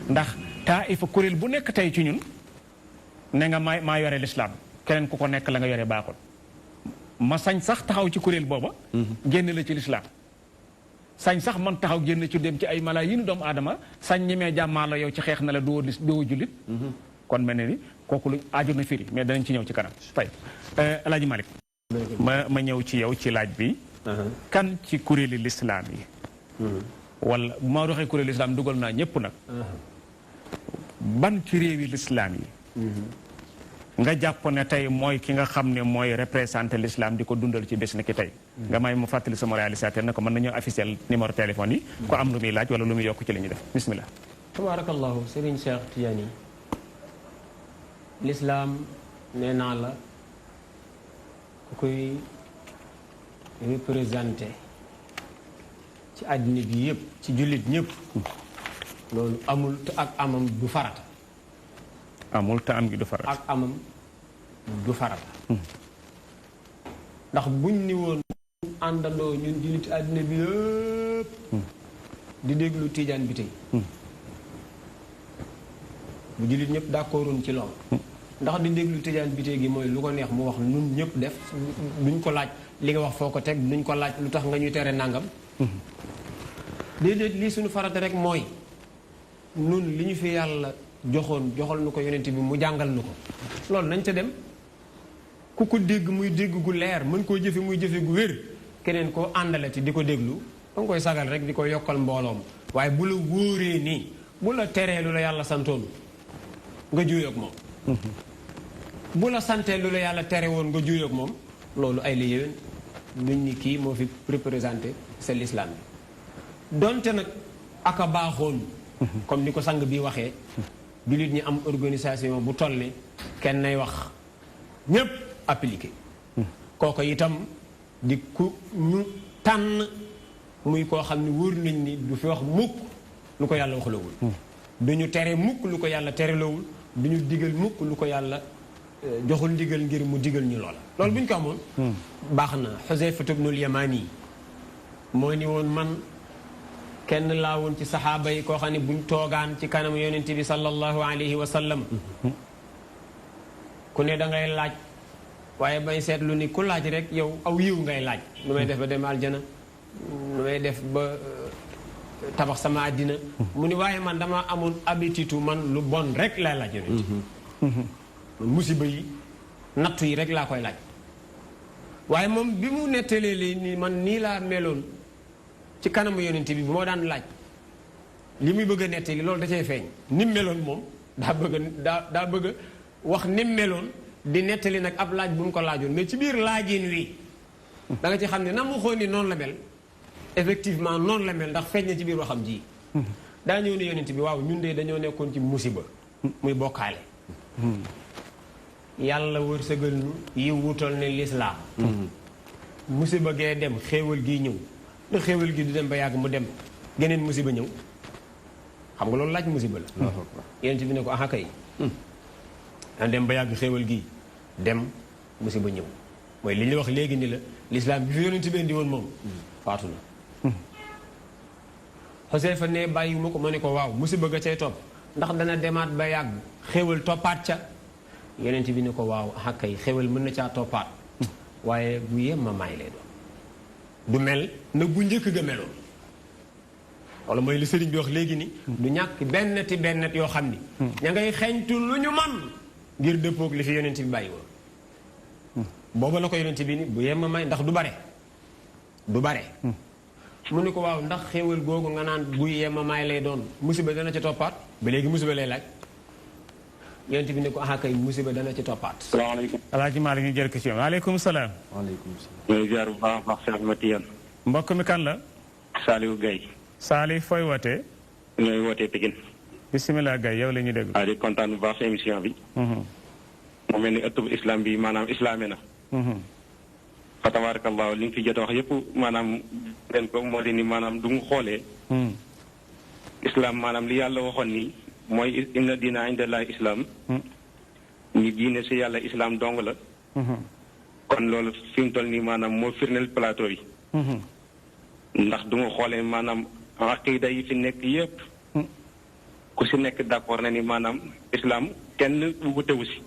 ndax taifa kuréel bu nekk tey ci ñun ne nga maa yore l'islam keneen ku ko nekk la nga yore baaxul ma sañ sax taxaw ci kuréel booba génn la ci l'islam sañ sax man taxaw génn ci dem ci ay mala yi nu doomu aadama sañ ñemee jàmmaa la yow ci xeex na la doo jullit kon mel ne ni kooku lu aju na firi mais danañ ci ñëw ci kanam tey Alaaji Malick ma ñëw ci yow ci laaj bi kan ci kuréeli lislaam yi wala bu ma waxee kuréeli lislaam dugal naa ñëpp nag ban ci réewi lislaam yi nga jàpp ne tey mooy ki nga xam ne mooy représenté l'islam di ko dundal ci bés ni ki tey nga may mu fàttali sama réalisateur ne ko mën nañoo officiel numéro téléphone yi ko am lu muy laaj wala lu muy yokk ci li ñuy def bismillah tabarakallahu Serigne Cheikh Tidiane l'islam nee naa la ku koy représenté ci àddina bi yëpp ci jullit ñëpp loolu amul te ak amam du farata amul te am gi du farata ak amam du farata ndax buñ ni woon àndandoo ñun jullit àddina bi yëpp di déglu tiijaan bi tey bu jullit ñëpp d'accordoon ci loolu ndax di déglu tijaan bi tey gi mooy lu ko neex mu wax nun ñëpp def duñ ko laaj li nga wax foo ko teg duñ ko laaj lu tax nga ñuy tere nangam déedéet lii suñu farata rek mooy nun li ñu fi yàlla joxal nu ko yonent bi mu jàngal nu ko loolu nañ ca dem ku ko dégg muy dégg gu leer mën koo jëfe muy jëfe gu wér keneen koo àndalati di ko déglu da nga koy sagal rek di ko yokkal mbooloom waaye bu la wóoree nii bu la teree lu la yàlla santoon nga juuyoog moom bu la santee lu la yàlla tere woon nga juuyoog moom loolu ay la yéwén duñ ni kii moo fi représenté c'est l'islam bi donte nag aka baaxoon comme ni ko sang bi waxee jullit ñi am organisation bu toll ni kenn nay wax ñépp appliqué kooko itam di ku ñu tànn muy koo xam ne wóor nañ ni du fi wax mukk lu ko yàlla waxlawul du ñu tere mukk lu ko yàlla terelawul du ñu digal mukk lu ko yàlla joxul ndigal ngir mu digal ñu loola loolu bu ñu ko amoon baax na Xuzayfa ibnul Yamaani moo ni woon man kenn laa woon ci saxaaba yi koo xam ne buñ toogaan ci kanam yonent bi sallallahu alayhi wa sallam ku ne da ngay laaj waaye bay seetlu ni ku laaj rek yow aw yiw ngay laaj nu may def ba dem aljana nu may def ba tabax sama àddina mu ni waaye man dama amoon habitude man lu bon rek lay laaj yonent musiba yi nattu yi rek laa koy laaj waaye moom bi mu nettalee li ni man nii laa meloon ci kanamu yonent bi moo daan laaj li muy bëgg a nettali loolu da cay feeñ nim meloon moom daa bëgg a wax nim meloon di nettali nag ab laaj bu mu ko laajoon mais ci biir laajin wi da nga ci xam ne na mu xool ni noonu la mel effectivement noonu la mel ndax feeñ na ci biir waxam ji daa ñëw ne yonent bi waaw ñun de dañoo nekkoon ci musiba muy bokkaale yàlla wërsëgal nu yi wutal ne lislaam musiba gee dem xéewal gii ñëw da xéewal gi du dem ba yàgg mu dem geneen musiba ñëw xam nga loolu laaj musiba la yonent bi ne ko aha kay da dem ba yàgg xéewal gii dem musiba ñëw mooy li ñu wax léegi ni la lislaam bi fi yonent bi indi woon moom faatu na Xuzayfa ne bàyyi ma ko ma ne ko waaw musiba ga cay topp ndax dana demaat ba yàgg xéewal toppaat ca yonent bi ne ko waaw aha kay xéewal mën na caa toppaat waaye bu yem ma maay lay doon du mel na bu njëkk ga meloon wala mooy li sëriñ bi wax léegi ni du ñàkk benneti yoo xam ni ña ngay xeeñtu lu ñu man ngir dëppoog li fi yonent bi bàyyi woon booba la ko yonent bi ni bu yem ma may ndax du bare mu ni ko waaw ndax xéewal googu nga naan bu yem ma may lay doon musiba dana ci toppaat ba léegi musiba lay laaj yonent bi ne ko aha kay musiba dana ci toppaat. salaamaaleykum. Alaaji Maalik ñu jël question waaleykum salaam. waaleykum salaam. ñooy ziar bu baax a baax Cheikh Matiyane. mbokk mi kan la. Saliou Guèye. Salif fooy wootee. ñooy wootee Pikine. bisimilah Guèye yow la ñuy déglu. di kontaan bu baax sa émission bi. mu mel ni ëttub islam bi maanaam islaame na. fa tabarakallahu li nga fi jot a wax yëpp maanaam den ko moo di ni maanaam du mu xoolee. islam maanaam li yàlla waxoon ni mooy inna diina indallahi islam. ni diine si yàlla islam dong la. kon loolu fi mu toll nii maanaam moo firndeel plateau yi. ndax du ma xoolee maanaam aqida yi fi nekk yépp ku si nekk d'accord na ni maanaam islam kenn wutewu si.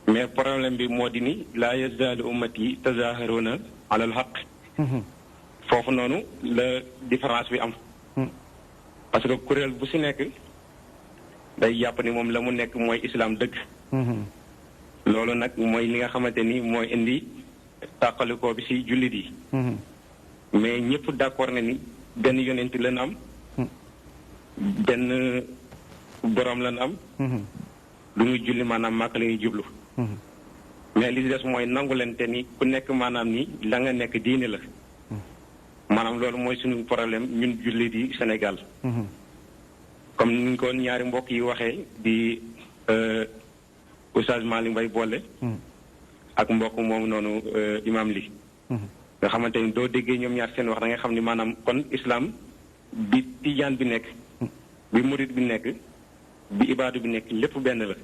mais problème bi moo di ni laa yazaalu ummati tazaharuna alal xaq foofu noonu la différence bi am. parce que kuréel bu si nekk day jàpp ni moom la mu nekk mooy islam dëgg. loolu nag mooy li nga xamante ni mooy indi tàqalikoo bi si jullit yi. mais ñëpp d'accord na ni benn yonent lañ am. benn borom lañ am. lu muy julli maanaam màkk la ñuy jublu. mais li des mooy nangu leen te ni ku nekk maanaam ni la nga nekk diine la. maanaam loolu mooy suñu problème ñun jullit yi Sénégal. comme ni ko ñaari mbokk yi waxee di Oustaz Malick Mbaye boole. ak mbokk moomu noonu imam li nga xamante ni doo déggee ñoom ñaar seen wax da nga xam ni maanaam kon islam bi tijaan bi nekk. bi murid bi nekk. bi ibaadu bi nekk lépp benn la.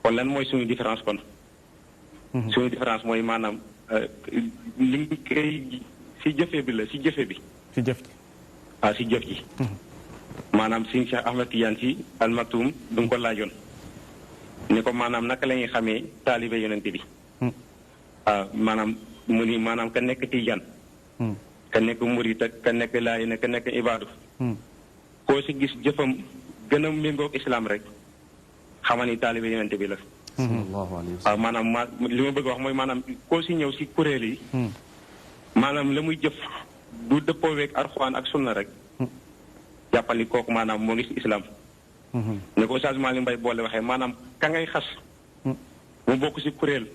kon lan mooy suñu différence kon. suñu différence mooy maanaam li koy si jëfe bi la si jëfe bi. si jëf ji. waaw si jëf ji. maanaam Sëñ Cheikh Ahmed Tidiane Sy Al Maktoum du nga ko laajoon. ni ko maanaam naka la ñuy xamee taalibe yonente bi. waaw maanaam mu ni maanaam ka nekk tijaan. ka nekk murit ak ka nekk laayeen ka nekk ibaadu. koo si gis jëfam gën a méngoog islam rek xamal ni taalibe yonente bi la. waaw maanaam li ma bëgg wax mooy maanaam koo si ñëw si kuréel yi. maanaam la muy jëf du dëppoo weeg Alxuraan ak sunna rek. jàppal ni kooku maanaam moo ngi si islam. ne ko Oustaz Malick Mbaye boole waxee maanaam ka ngay xas. mu bokk si kuréel.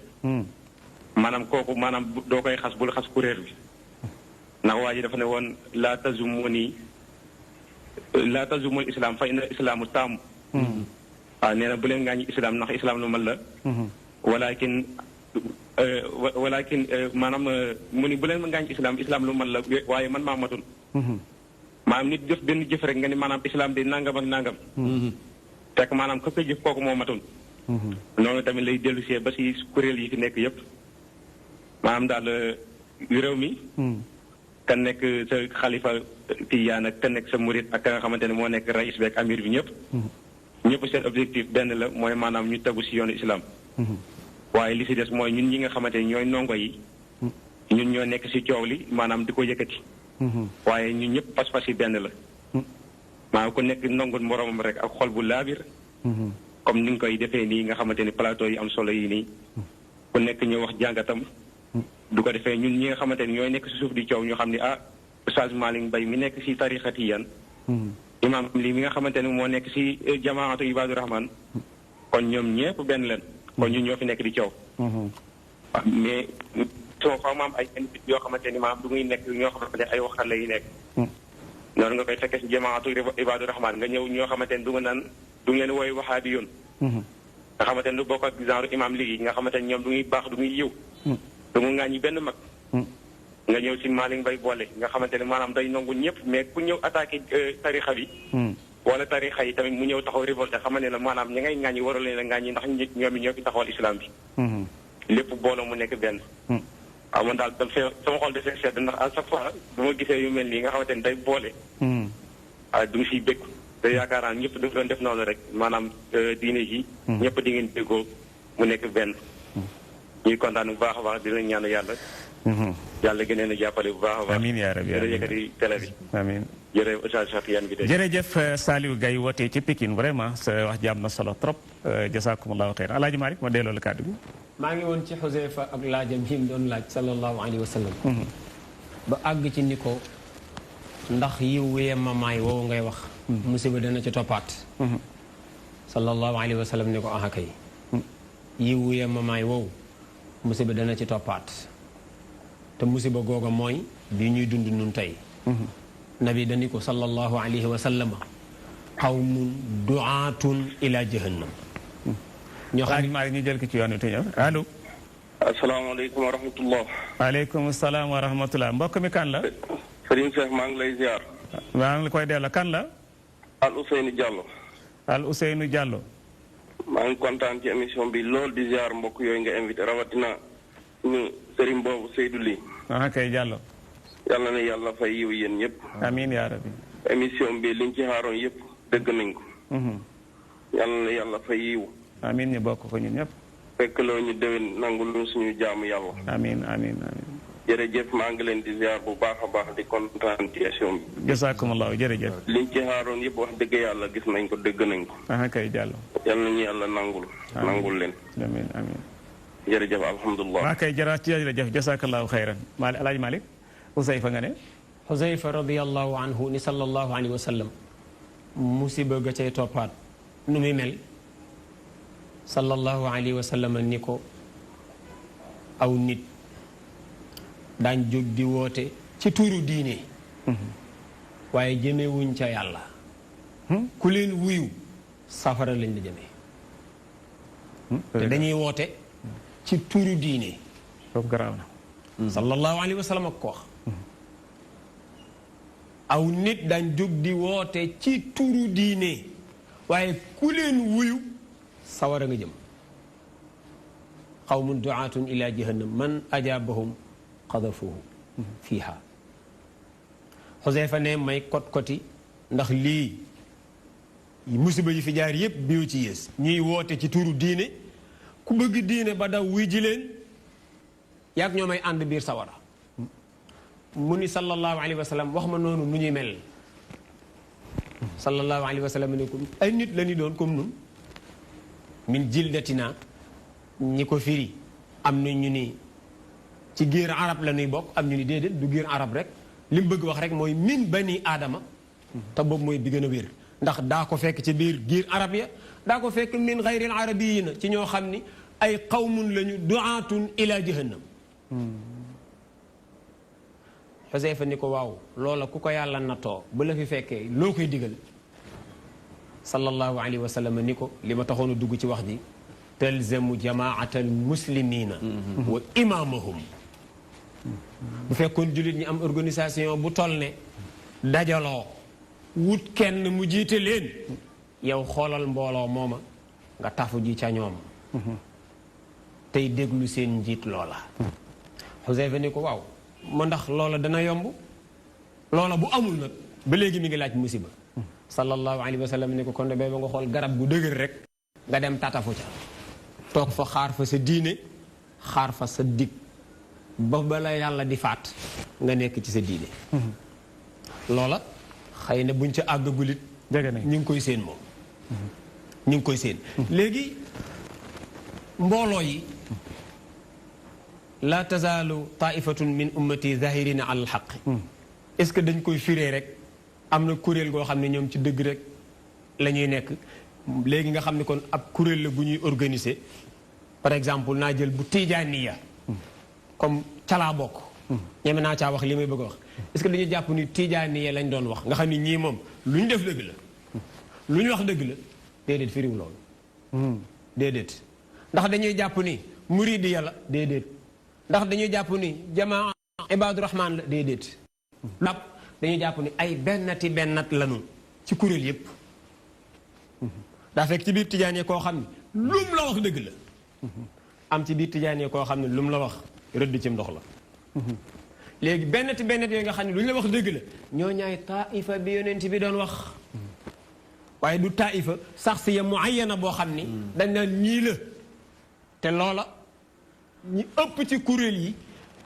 maanaam kooku maanaam doo koy xas bul xas kuréel bi. ndax waa ji dafa ne woon laa tazumul islam fa inna islaamu taamu. waaw nee na bu leen ngaañi islam ndax islam lu mal la. walakin maanaam mu ni bu leen ngaañi islam lu mal la waaye man maa matul. maanaam nit jëf benn jëf rek nga ni maanaam islam de nangam ak nangam. fekk maanaam ka koy jëf kooku moo matul. noonu tamit lay dellusee ba si kuréel yi fi nekk yëpp. maanaam daal réew mi. ka nekk sa xalifa tijaan ak ka nekk sa murit ak ka nga xamante ne moo nekk rais beeg amir bi ñëpp. ñëpp seen objectif benn la mooy maanaam ñu tegu si yoonu islam. waaye li si des mooy ñun ñi nga xamante ne ñooy ndongo yi. ñun ñoo nekk si coow li maanaam di ko yëkkati. waaye ñun ñëpp pas-pas yi benn la. maanaam ku nekk ndongo moromam rek ak xol bu laabir. comme ni nga koy defee nii nga xamante ni plateau yi am solo yi nii. ku nekk ñu wax jàngatam. du ko defee ñun ñi nga xamante ni ñooy nekk si suuf di coow ñu xam ni Oustaz Malick Mbaye mi nekk si tarixa Tijaan. imaam lii mi nga xamante ni moo nekk si jamaatu Ibaadu Rahman. kon ñoom ñëpp benn leen. kon ñun ñoo fi nekk di coow. waaw mais soo xaw ma am ay nit yoo xamante ni maanaam du muy nekk ñoo xamante ne ay waxtaan lay nekk. noonu nga koy fekkee si jamaatu Ibaadu Rahman nga ñëw ñoo xamante ni du nga naan du ngeen woy waxaabi yoon. nga xamante ni du bokk ak genre imaam lii nga xamante ni ñoom du muy baax du muy yiw. du mu ngaañi benn mag. nga ñëw si Malick Mbaye boole nga xamante ne maanaam day nangu ñëpp mais ku ñëw attaqué tarixa bi. wala tarixa yi tamit mu ñëw taxaw révolté xamal ne la maanaam ñi ngay ngaañi waral leen a ngaañi ndax ñoom ñoo fi taxawal islam bi. lépp booloo mu nekk benn. waaw man daal sama xol dafay sedd ndax à chaque fois bu ma gisee yu mel nii nga xamante ne day boole. waaw du nga siy bëgg. te yaakaar naa ñëpp dafa doon def noonu rek maanaam diine ji. ñëpp di ngeen déggoo mu nekk benn. ñuy kontaan bu baax a baax di leen ñaan yàlla. yàlla gën leen a jàppale bu baax a baax. amiin yaa rabbi amiin yëkkati télé bi. amiin jërëjëf Oustaz Cheikh bi de. jërëjëf Saliou Gaye wootee ci Pikine vraiment sa wax ji am na solo trop jazakumullahu xeyran Alaaji Malick ma delloo la kàddu gi. maa ngi woon ci Xuseyfa ak laajam yi mu doon laaj sallallahu alayhi wa sallam. ba àgg ci ni ko ndax yiw yemamaay woowu ngay wax. musiba dana ci toppaat. sallallahu alayhi wa sallam ni ko ah kay. yiw yemamaay woowu musiba dana ci toppaat. te musiba googa mooy bi ñuy dund nun tey. nabi dani ko sallallahu alayhi wa sallam qawmun du'aatun ila jahannam. ñoo xam ne ñu jël ko ci yoon wi te ñëw allo. asalaamaaleykum wa rahmatullah. waaleykum salaam wa rahmatullah mbokk mi kan la. Serigne Cheikh maa ngi lay ziar. maa ngi la koy delloo kan la. Al Ousseynou Diallo. Al Ousseynou Diallo. maa ngi kontaan ci émission bi lool di ziar mbokk yooyu nga invité rawatina ñu Serigne boobu Seydou Ly. kay Diallo. yàlla na yàlla fay yiw yéen ñëpp. amiin yaa rabbi. émission bi liñ ci xaaroon yëpp dëgg nañ ko. yàlla na yàlla fay yiw. amiin ñu bokk ko ñun ñëpp. fekk loo ñu déwén nangu lu suñu jaamu yàlla. amiin amiin amiin. jërëjëf maa ngi leen di ziar bu baax a baax di kontaan ci émission bi. jasaakumullahu jërëjëf. liñ ci xaaroon yëpp wax dëgg yàlla gis nañ ko dégg nañ ko. kay jàll. yal nañu yàlla nangul. nangul leen. amiin amiin. jërëjëf alhamdulilah. kay jërëjëf jasaakallahu xayran Alaaji Malick Xusayfa nga ne. Xusayfa radiyallahu anhu ni sallallahu alayhi wa sallam musiba ga cay toppaat nu muy mel sallallahu alayhi wa sallam ni ko aw nit daañ jóg di woote ci tuuru diine waaye jëmewuñ ca yàlla ku leen wuyu safara lañ la jëmee te dañuy woote ci tuuru diine foofu garaaw na sallallahu alayhi wa sallam ak ko wax aw nit daañ jóg di woote ci tuuru diine waaye ku leen wuyu sawara nga jëm qawmun du'aatun ila jahannam man ajaabahum qadafuhu fiiha Xuseyfa ne may kot-koti ndax lii musiba yi fi jaar yépp biu ci yées ñuy woote ci tuuru diine ku bëgg diine ba daw wuy ji leen yaag ñoo may ànd biir sawara mu ni sallallahu alayhi wa sallam wax ma noonu nu ñuy mel sallallahu alayhi wa sallam ne ko ay nit la ñu doon comme nun min jildatina ñi ko firi am na ñu ni ci giir arab la ñuy bokk am ñu ni déedéet du giir arab rek li mu bëgg wax rek mooy min bani aadama te boobu mooy bi gën a wér ndax daa ko fekk ci biir giir arab ya daa ko fekk min xayril arabiyina ci ñoo xam ni ay qawmun lañu du'aatun ila jahannam Xuseyfa ni ko waaw loola ku ko yàlla nattoo bu la fi fekkee loo koy digal sallallahu alayhi wa sallam ni ko li ma taxoon a dugg ci wax ji talzamu jamaatal muslimina wa imaamahum bu fekkoon jullit ñi am organisation bu toll ne dajaloo wut kenn mu jiite leen yow xoolal mbooloo mooma nga tafu ji ca ñoom tey déglu seen njiit loola Xuseyfa ni ko waaw ma ndax loola dana yomb loola bu amul nag ba léegi mi ngi laaj musiba sallallahu alayhi wa sallam ni ko kon de ba nga xool garab gu dëgër rek nga dem tatafu ca toog fa xaar fa sa diine xaar fa sa dig ba bala yàlla di faat nga nekk ci sa diine loola xëy na buñ ca àggagulit ñu ngi koy séen moom ñu ngi koy séen léegi mbooloo yi la tazaalu taifatun min ummati zahirina ala alxaq est-ce que dañ koy firee rek am na kuréel goo xam ne ñoom ci dëgg rek la ñuy nekk léegi nga xam ne kon ab kuréel la bu ñuy organiser par exemple naa jël bu tijaaniya comme calaa bokk ñeme naa caa wax li may bëgg a wax est-ce que dañuy jàpp ni tijaaniya lañ doon wax nga xam ni ñii moom lu ñu def dëgg la lu ñu wax dëgg la déedéet firiw loolu déedéet ndax dañuy jàpp ni muridi yàlla déedéet ndax dañuy jàpp ni jamaa ibaadu rahmaan la déedéet dap dañuy jàpp ni ay bennati bennat lanu ci kuréel yépp daa fekk ci biir tijaanee koo xam ne lum la wax dëgg la am ci biir tijaanee koo xam ne lum la wax rëdd ci ndox la léegi bennati bennat yooyu nga xam ne lu ñu la wax dëgg la ñoo ñaay taifa bi yonent bi doon wax waaye du taifa sax si ya muayyana boo xam ni dañ naan ñii la te loola ñi ëpp ci kuréel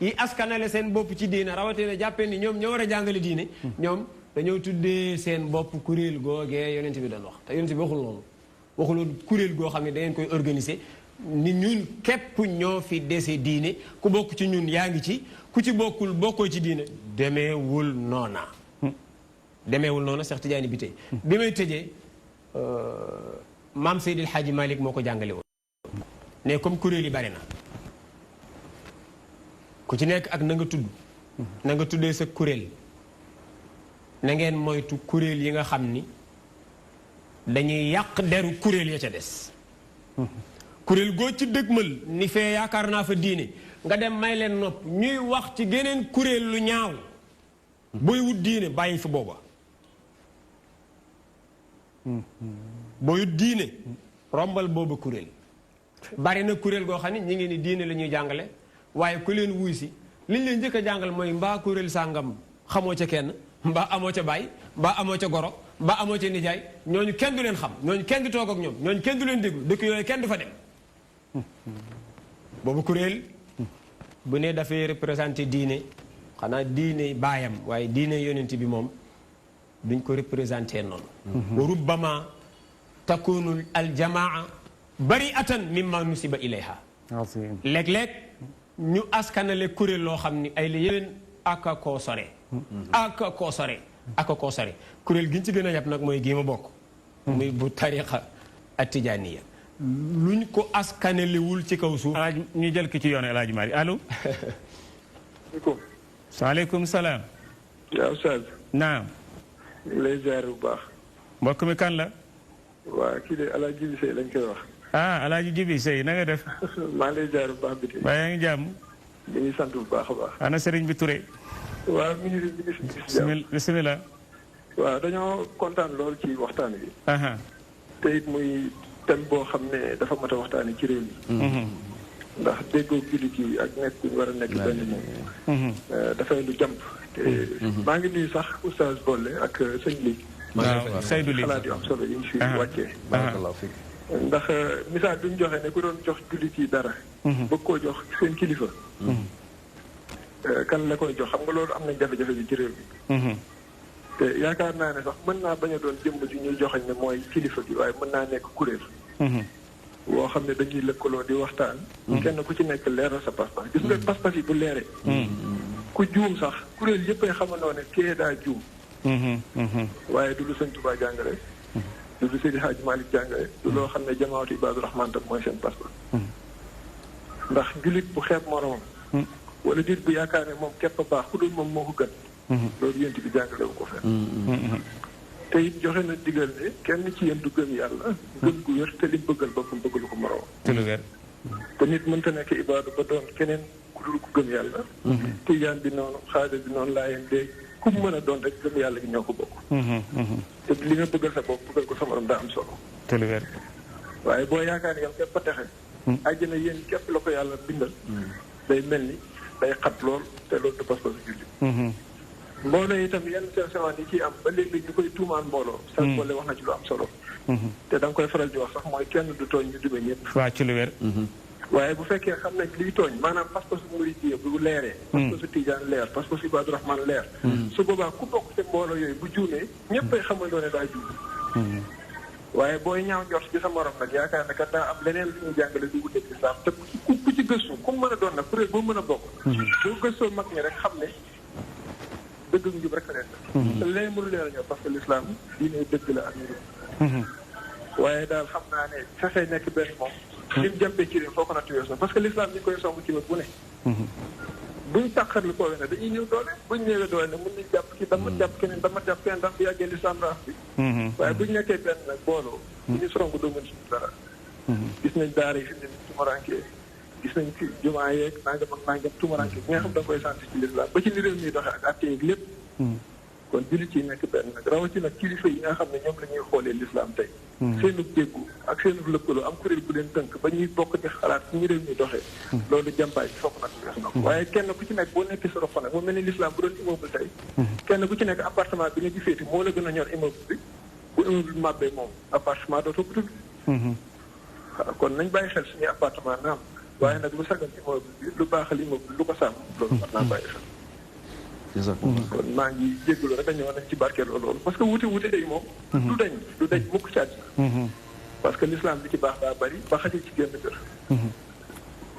yi askanale seen bopp ci diine rawatina jàppee ni ñoom ñoo war a jàngale diine ñoom dañoo tuddee seen bopp kuréel googee yonent bi doon wax te yonent bi waxul loolu waxuloon kuréel goo xam ne da ngeen koy organiser ni ñun képp ñoo fi dese diine ku bokk ci ñun yaa ngi ci ku ci bokkul bokkoo ci diine demeewul noona demeewul noona Cheikh Tidiane bi tey bi may tëjee maam Seydil Hadji Malick moo ko jàngale woon ne comme kuréel yi bari na ku ci nekk ak na nga tudd na nga tuddee sa kuréel na ngeen moytu kuréel yi nga xam ni dañuy yàq deru kuréel ya ca des kuréel goo ci dëgmal ni fee yaakaar naa fa diine nga dem may leen nopp ñuy wax ci geneen kuréel lu ñaaw booy wut diine bàyyi fi booba booy wut diine rombal booba kuréel bari na kuréel goo xam ne ñi ngi ni diine la ñuy jàngale waaye ku leen wuy si liñ leen njëkk a jàngal mooy mbaa kuréel sàngam xamoo ca kenn mbaa amoo ca baay mbaa amoo ca goro mbaa amoo ca nijaay ñooñu kenn du leen xam ñooñu kenn du toog ak ñoom ñooñu kenn du leen déglu dëkk yooyu kenn du fa dem boobu kuréel bu ne dafay représenté diine xanaa diine baayam waaye diine yonent bi moom duñ ko représenté noonu wa rubbama takunu aljamaa bari'atan mimma nusiba ilayha léeg-léeg ñu askanale kuréel loo xam ni ay la yéwén aka koo sore aka koo sore aka koo sore kuréel gi ñu ci gën a yàpp nag mooy gii ma bokk muy bu tariqa atijaniya luñ ko askanalewul ci kaw suuf ñu jël ki ci yoon El Hadj Malick allo waaleykum salaam yaa Oustaz naam ñu ngi lay ziar bu baax mbokk mi kan la waa kii de El Hadj Jibi Sey lañ koy wax El Hadj Jibi Sey na nga def maa ngi lay ziar bu baax bi de waaye yaa ngi jàmm ñu ngi sant bu baax a baax ana sëriñ bi Touré waaw mi ngi bismillah waaw dañoo kontaan lool ci waxtaan bi te it muy thème boo xam ne dafa mat a waxtaane ci réew mi ndax déggoo jullit yi ak nekk bu ñu war a nekk benn moom dafay lu jàmp te maa ngi nuyu sax Oustaz Bolle ak sëñ Ly waaw Seydou Ly xalaat yu am solo yi ñu fi wàccee ndax misaal bi ñu joxe ne ku doon jox jullit yi dara bëgg koo jox seen kilifa kan la koy jox xam nga loolu am nañ jafe-jafe bi ci réew mi te yaakaar naa ne sax mën naa bañ a doon jëmm ji ñuy joxañ ne mooy kilifa gi waaye mën naa nekk kuréel woo xam ne dañuy lëkkaloo di waxtaan kenn ku ci nekk leeral sa pas-pas gis nga pas-pas yi bu leeree ku juum sax kuréel yëppay xamandoo ne kee daa juum waaye du lu Sëñ Tuubaa jàngale du lu Seydi Hadji Malick jàngale du loo xam ne jamaatu Ibaadu Rahmaan tam mooy seen pas-pas ndax jullit bu xeeb moromam wala jullit bu yaakaar ne moom képp a baax ku dul moom moo ko gën loolu yént bi jàngale wu ko fenn te it joxe na digal ne kenn ci yéen du gëm yàlla gëm gu wér te li bëggal boppam bëggalu ko moroom te nit mënta nekk ibaadu ba doon keneen ku dul ku gëm yàlla tijaan bi noonu xaadir bi noonu laayeen dee ku mu mën a doon rek gëm yàlla gi ñoo ko bokk te li nga bëggal sa bopp bëggal ko sa morom daa am solo waaye boo yaakaar ne yow képp a texe àjjana yéen képp la ko yàlla bindal day mel ni day xat lool te loolu du pas-pas jullit mbooloo itam yenn sewaan yi ciy am ba léegi ñu koy tuumaan mbooloo sax boole wax na ci lu am solo te da nga koy faral di wax sax mooy kenn du tooñ ñu duma ñëpp waa ci lu wér waaye bu fekkee xam nañ liy tooñ maanaam pas-pasu murid bu leeree pas-pasu tijaan leer pas-pasu Ibaadu Rahmaan leer su boobaa ku bokk ci mbooloo yooyu bu juumee ñëppay xamandoo ne daa juum waaye booy ñaaw njort ci sa morom nag yaakaar ne kat daa am leneen lu ñu jàngale du wuteeg lislaam te ku ci gëstu ku mën a doon nag kuréel boo mën a bokk boo gëstoo mag ñi rek xam ne dëgg ak njub rek fa nekk te leneen mënu leen a ñëw parce que l'islam diine dëgg la ak njub waaye daal xam naa ne fexee nekk benn moom li mu jàmpee ci réew foo ko natt wees na parce que l'islam ñu koy song ci wet bu ne buñ tàqarlu koo ne dañuy ñëw doole buñ ñëwee doole ne mën nañ jàpp ci dama jàpp keneen ndax bu yàggee l'islam raaf bi waaye buñ nekkee benn nag booloo bu ñu song doo mën suñu dara gis nañ daara yi fi ne tumuraanke gis nañ fi jumaa yeeg nangam ak nangam tumuraanke bi nga xam da nga koy sant ci l'islam ba ci ni réew mi doxee ak atte yeeg lépp kon jullit yi nekk benn nag rawatina kilifa yi nga xam ne ñoom la ñuy xoolee l'islam tey seenub déggu ak seenub lëkkaloo am kuréel bu leen tënk ba ñuy bokk di xalaat ci ñu réew mi doxee loolu jàmpaay bi fokk nag wees na ko waaye kenn ku ci nekk boo nekkee sa rofa nag moo mel ni l'islam bu doon immeuble tey kenn ku ci nekk appartement bi nga ci féeti moo la gën a ñor immeuble bi bu immeuble bi màbbee moom appartement dootoo ko tudd waaw kon nañ bàyyi xel suñuy appartement naam waaye nag lu sagal immeuble bi lu baaxal immeuble lu ko sàmm loolu war naa bàyyi xel kon maa ngi jégalu rek dañoo nañ ci barkeeloo loolu parce que wute day moom du dañ mukk ci àddina parce que l'islam li ci baax daa bari ba xajul ci génn kër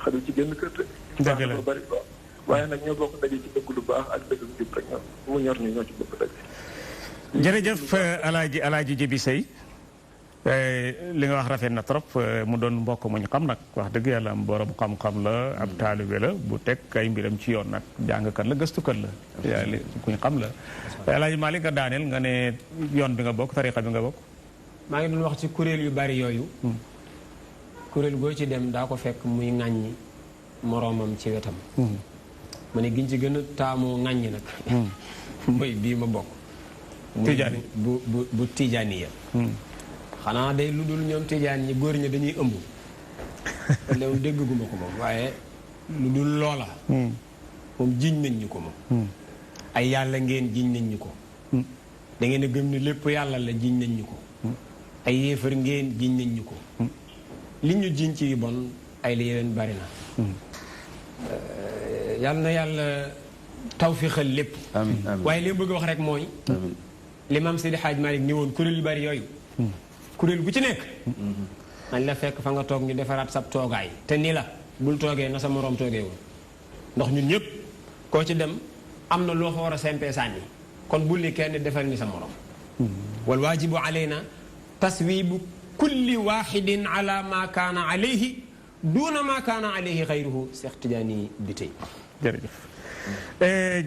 xajul ci génn kër te ci baax dafa bari ba waaye nag ñoo bokk daje ci dëgg lu baax ak dëgg lu jub rek ñoom mu ñor ñu ñoo ci bokk daje jërëjëf alaaji Jibi Sey li nga wax rafet na trop mu doon mbokk muñ xam nag wax dëgg yàlla am borom xam-xam la ab taalibe la bu teg ay mbiram ci yoon nag jàngkat la gëstukat la yàlla kuñ xam la Alaaji Malick nga daaneel nga ne yoon bi nga bokk tariqa bi nga bokk maa ngi doon wax ci kuréel yu bari yooyu kuréel goo ci dem daa ko fekk muy ŋàññi moroomam ci wetam ma ne giñ ci gën a taamu ŋàññi nag mooy bii ma bokk Tijaani bu Tijaani ya xanaa day lu dul ñoom tijaan ñi góor ñi dañuy ëmb léegi dégguma ko moom waaye lu dul loola moom jiñ nañ ñu ko moom ay yàlla ngeen jiñ nañ ñu ko da ngeen a gëm ni lépp yàlla la jiñ nañ ñu ko ay yéefar ngeen jiñ nañ ñu ko li ñu jiñ ci bon ay la yéwén bari na yal na yàlla tawfiixal lépp. amiin amiin waaye li ma bëgg a wax rek mooy. amiin li maam Seydi Hadj Malick ni woon kuréel yu bari yooyu. kuréel gu ci nekk. nañ la fekk fa nga toog ñu defaraat sab toogaay te nii la bul toogee na sa moroom toogee woon ndax ñun ñëpp koo ci dem am na loo fa war a sempee sànni kon bul ni kenn defal ni sa moroom. wal waajibu alayna taswibu kulli waaxidin ala ma kaana alayhi duuna ma kaana alayhi xayruhu Cheikh Tidiane bi tey. jërëjëf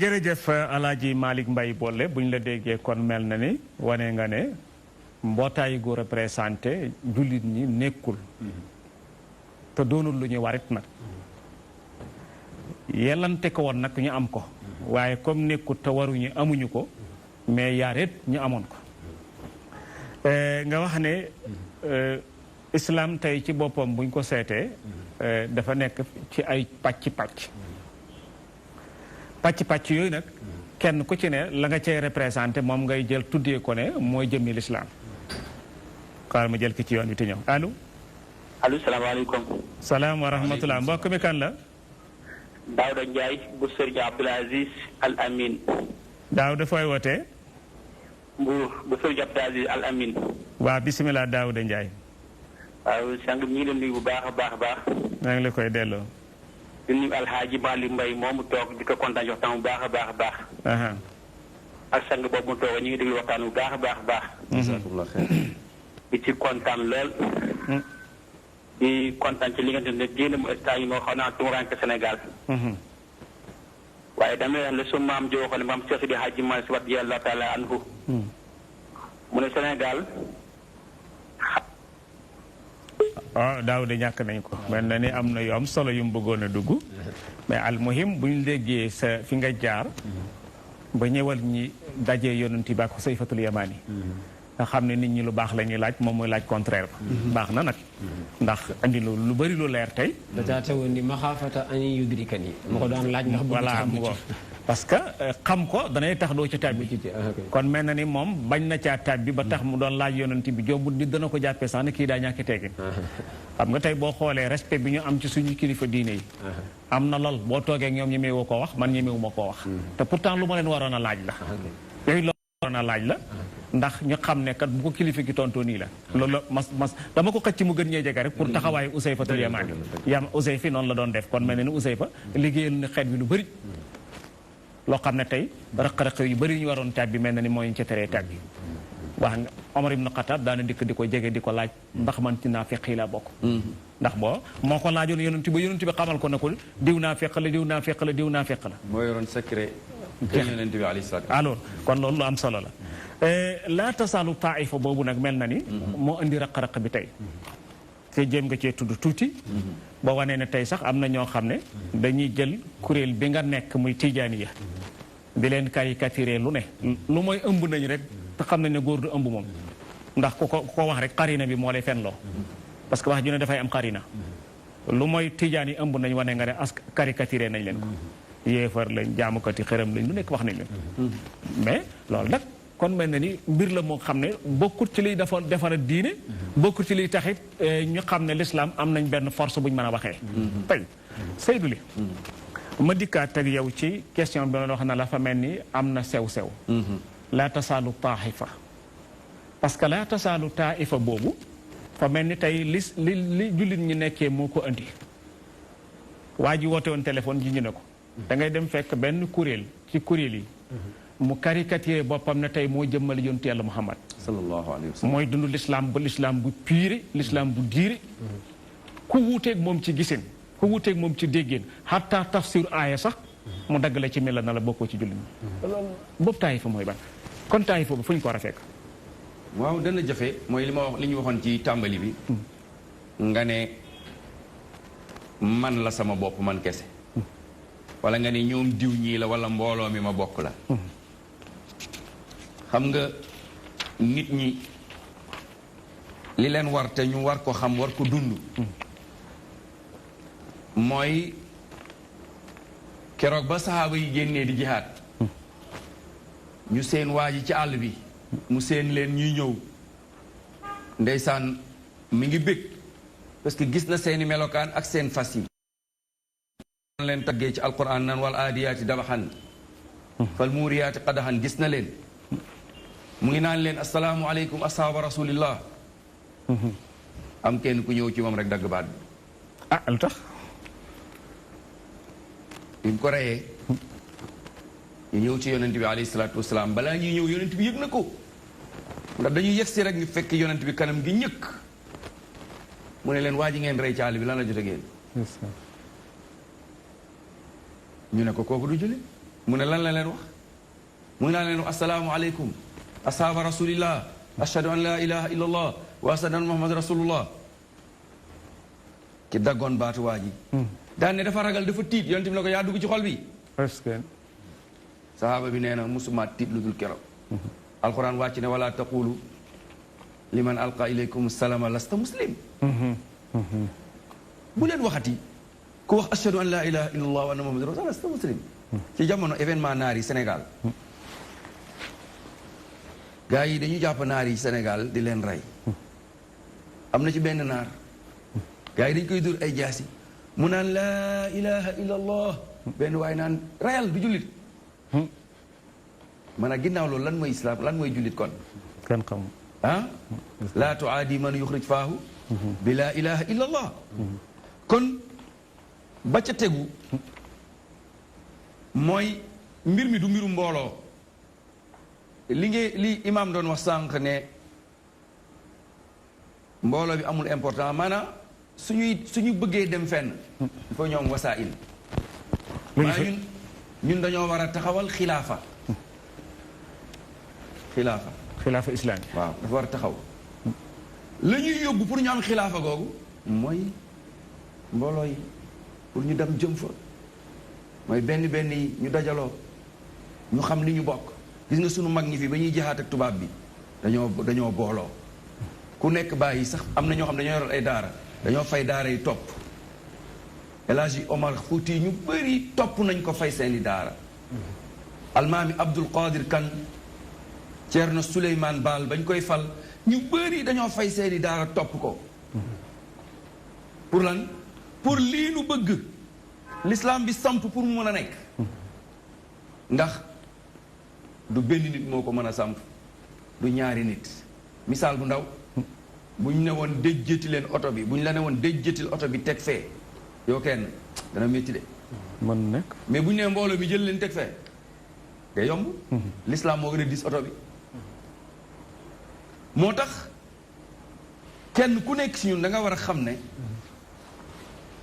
jërëjëf Alaaji Malick Mbaye Bolle bu ñu la déggee kon mel na ni wane nga ne mbootaay gu représenté jullit ñi nekkul te doonul lu ñuy warit nag yellante ko woon nag ñu am ko waaye comme nekkul te waruñu amuñu ko mais yaareet ñu amoon ko nga wax ne islam tey ci boppam buñ ko seetee dafa nekk ci ay pàcc yooyu nag kenn ku ci ne la nga cay représenté moom ngay jël tuddee ko ne mooy jëmmi lislaam xaaral ma jël ki ci yoon wi te ñëw allo. allo salaamaaleykum. salaam wa rahmatulah mbokk mi kan la. Daouda Ndiaye bu Serigne Abdoul Aziz Al Amin. Daouda fooy wootee. bu Serigne Abdoul Aziz Al Amin. waa bisimilah Daouda Ndiaye. waaw sang bi ñu ngi leen nuyu bu baax a baax a baax. maa ngi la koy delloo. di nuyu Alhaaji Malick Mbaye moomu toog di ko kontaan waxtaan bu baax a baax a baax. ak sang boobu mu toog ñu ngi déglu waxtaan bu baax a baax a baax. di ci kontaan lool. di kontaan ci li nga xam ne génn mu état yi moo xaw naa tumuraanke Sénégal. waaye dama leen la su maam joo xam ne maam Cheikh Sidi Hadji Malick radiyallahu taala anhu mu ne Sénégal. waaw Daouda ñàkk nañ ko mel na ni am na yu am solo yu mu bëggoon a dugg mais almuhim bu ñu déggee sa fi nga jaar ba ñëwal ñi dajee yonent bi ak Sayfatul Yamani nga xam ne nit ñi lu baax la ñuy laaj moom mooy laaj contraire ba baax na nag ndax andi lu bëri lu leer tey da caa teewoon ni maxaafata an yudrikani ma ko daan laaj ndax voilà mu ko parce que xam ko danay tax doo ci tàbbi kon mel na ni moom bañ na caa tàbbi ba tax mu doon laaj yonent bi jombut nit dana ko jàppee sax ne kii daa ñàkki teggin xam nga tey boo xoolee respect bi ñu am ci suñu kilifa diine yi am na lool boo toogee ak ñoom ñemewu ko wax man ñemewu ma koo wax te pourtant lu ma leen waroon a laaj la yooyu loolu waroon a laaj la ndax ñu xam ne kat bu ko kilifa gi tontoo nii la loolu mas dama ko xëcc mu gën ñee jege rek pour taxawaayu Usayfatul Yamani Usayfi noonu la doon def kon mel ne ni Usayfa liggéeyal na xeet bi lu bëri loo xam ne tey rëq-rëq yu bëri ñu waroon tàbbi mel na ni mooy ñu ca teree tàbbi wax nga Omar ibn Khattab daana dikk di ko jege di ko laaj ndax man ci naafiq yi laa bokk ndax boo moo ko laajoon yonent bi xamal ko ne ko diw naafiq la diw naafiq la diw naafiq la moo yoroon secret yonent bi alayhi salaatu alors kon loolu lu am solo la laa tasaalu taaifa boobu nag mel na ni moo indi raq-raq bi tey te jéem nga cee tudd tuuti ba wanee ne tey sax am na ñoo xam ne dañuy jël kuréel bi nga nekk muy tijaaniya di leen caricaturé lu ne lu mooy ëmb nañ rek te xam nañ ne góor du ëmb moom ndax ku ko wax rek xarina bi moo lay fenloo parce que wax ju ne dafay am xarina lu mooy tijaan yi ëmb nañ wane nga ne as caricaturé nañ leen ko yéefar lañ jaamukati xërëm lañ lu nekk wax nañ leen mais loolu nag kon mel na ni mbir la moo xam ne bokkut ci liy defara diine bokkut ci liy taxit ñu xam ne l'islam am nañ benn force buñ mën a waxee tey Seydou li ma dikkaat ak yow ci question bi ma wax na la fa mel ni am na sew-sew laa tasaalu taifa parce que laa tasaalu taifa boobu fa mel ni tey li jullit ñi nekkee moo ko andi waa ji woote woon téléphone ji ñu ne ko da ngay dem fekk benn kuréel ci kuréel yi mu caricaturé boppam ne tey moo jëmmal yonent Yàlla Muhammad sallallahu alayhi wa sallam mooy dund l'islam bu pire l'islam bu diire ku wuuteeg moom ci gisin ku wuuteeg moom ci déggéen hatta tafsir aaya sax mu dagg la ci mel na la bokkoo ci jullit ñi loolu boobu taayifa mooy ban kon taayifa bu fu ñu ko war a fekk waaw dana jafe mooy li ñu waxoon ci tàmbali bi nga ne man la sama bopp man kese wala nga ne ñoom diw ñii la wala mbooloo mi ma bokk la xam nga nit ñi li leen war te ñu war ko xam war ko dund mooy keroog ba saxaaba yi génnee di jihaad ñu seen waa ji ci àll bi mu seen leen ñuy ñëw ndeysaan mi ngi bég parce que gis na seeni melokaan ak seen fas yi leen taggee ci alquran nan wal aadiyaati dabaxan fal muuriyaati qadaxan gis na leen mu ngi naan leen asalaamu aleykum ashaaba rasulillah am kenn ku ñëw ci moom rek dagg baat bi lu tax bi mu ko reyee ñu ñëw ci yonent bi alayhi salaatu wasalaam balaa ñuy ñëw yonent bi yëg na ko ndax dañuy yegg si rek ñu fekk yonent bi kanam gi ñëkk mu ne leen waa ji ngeen rey ci àll bi lan la jot a ngeen ñu ne ko kooku du julli mu ne lan la leen wax mu ngi naan leen wax asalaamu aleykum ashaaba rasulillah ashhadu an la ilaha illa allah wa ashhadu anna muhammad rasulullah ki daggoon baatu waa ji daan ne dafa ragal dafa tiit yonent bi ne ko yaa dugg ci xol bi sahaaba bi nee na musuma tiit lu dul keroog alquran wàcc ne wala taqulu liman alqa ilaykum salama lasta muslim bu leen waxati ku wax ashhadu an la ilaha illa allah wa anna muhammad rasulullah lasta muslim ci jamono événement naar yi Sénégal gars yi dañu jàpp naar yi Sénégal di leen rey am na ci benn naar gars yi dañ koy dóor ay jaasi mu naan laa ilaha illa allah benn waaye naan reyal du jullit man a ginnaaw loolu lan mooy islam lan mooy jullit kon kenn xam laa tuaadi man yuxrij faahu bi laa ilaha illa allah kon ba ca tegu mooy mbir mi du mbiru mbooloo li imaam doon wax sànq ne mbooloo bi amul important maanaam suñu bëggee dem fenn il faut ñoom wasaa'il waaye ñun dañoo war a taxawal xilaafa islaam waaw dafa war a taxaw la ñuy yóbbu pour ñu am xilaafa googu mooy mbooloo yi pour ñu dem jëm fa mooy benn yi ñu dajaloo ñu xam li ñu bokk gis nga sunu mag ñi fi ba ñuy jihaat ak tubaab bi dañoo booloo ku nekk bàyyi sax am na ñoo xam dañoo yoral ay daara dañoo fay daara yi topp El Hadji Omar Fouti ñu bëri topp nañ ko fay seeni daara almaami Abdul Qadir Kan Ceerno Souleymane Baal bañ koy fal ñu bëri dañoo fay seeni daara topp ko pour lan pour lii nu bëgg l'islam bi samp pour mu mën a nekk ndax du benn nit moo ko mën a samp du ñaari nit misaal bu ndaw bu ñu ne woon déjjati leen oto bi bu ñu la ne woon déjjatil oto bi teg fee yow kenn dana métti de mën nekk mais bu ñu nee mbooloo mi jël leen teg fee day yomb l'islam moo gën a dis oto bi moo tax kenn ku nekk si ñun da nga war a xam ne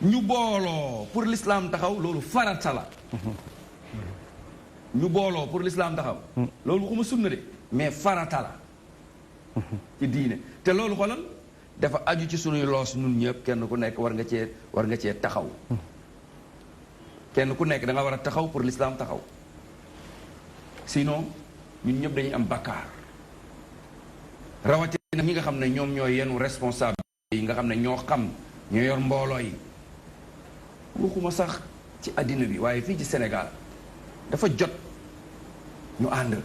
ñu booloo pour l'islam taxaw loolu farata la ñu booloo pour l'islam taxaw loolu waxuma sunna de mais farata la ci diine te loolu xoolal dafa aju ci sunuy loos nun ñëpp kenn ku nekk war nga cee taxaw kenn ku nekk da nga war a taxaw pour l'islam taxaw sinon ñun ñëpp dañuy am bakkaar rawatina ñi nga xam ne ñoom ñooy yenu responsable yi nga xam ne ñoo yor mbooloo yi waxuma sax ci àddina bi waaye fii ci Sénégal dafa jot ñu ànd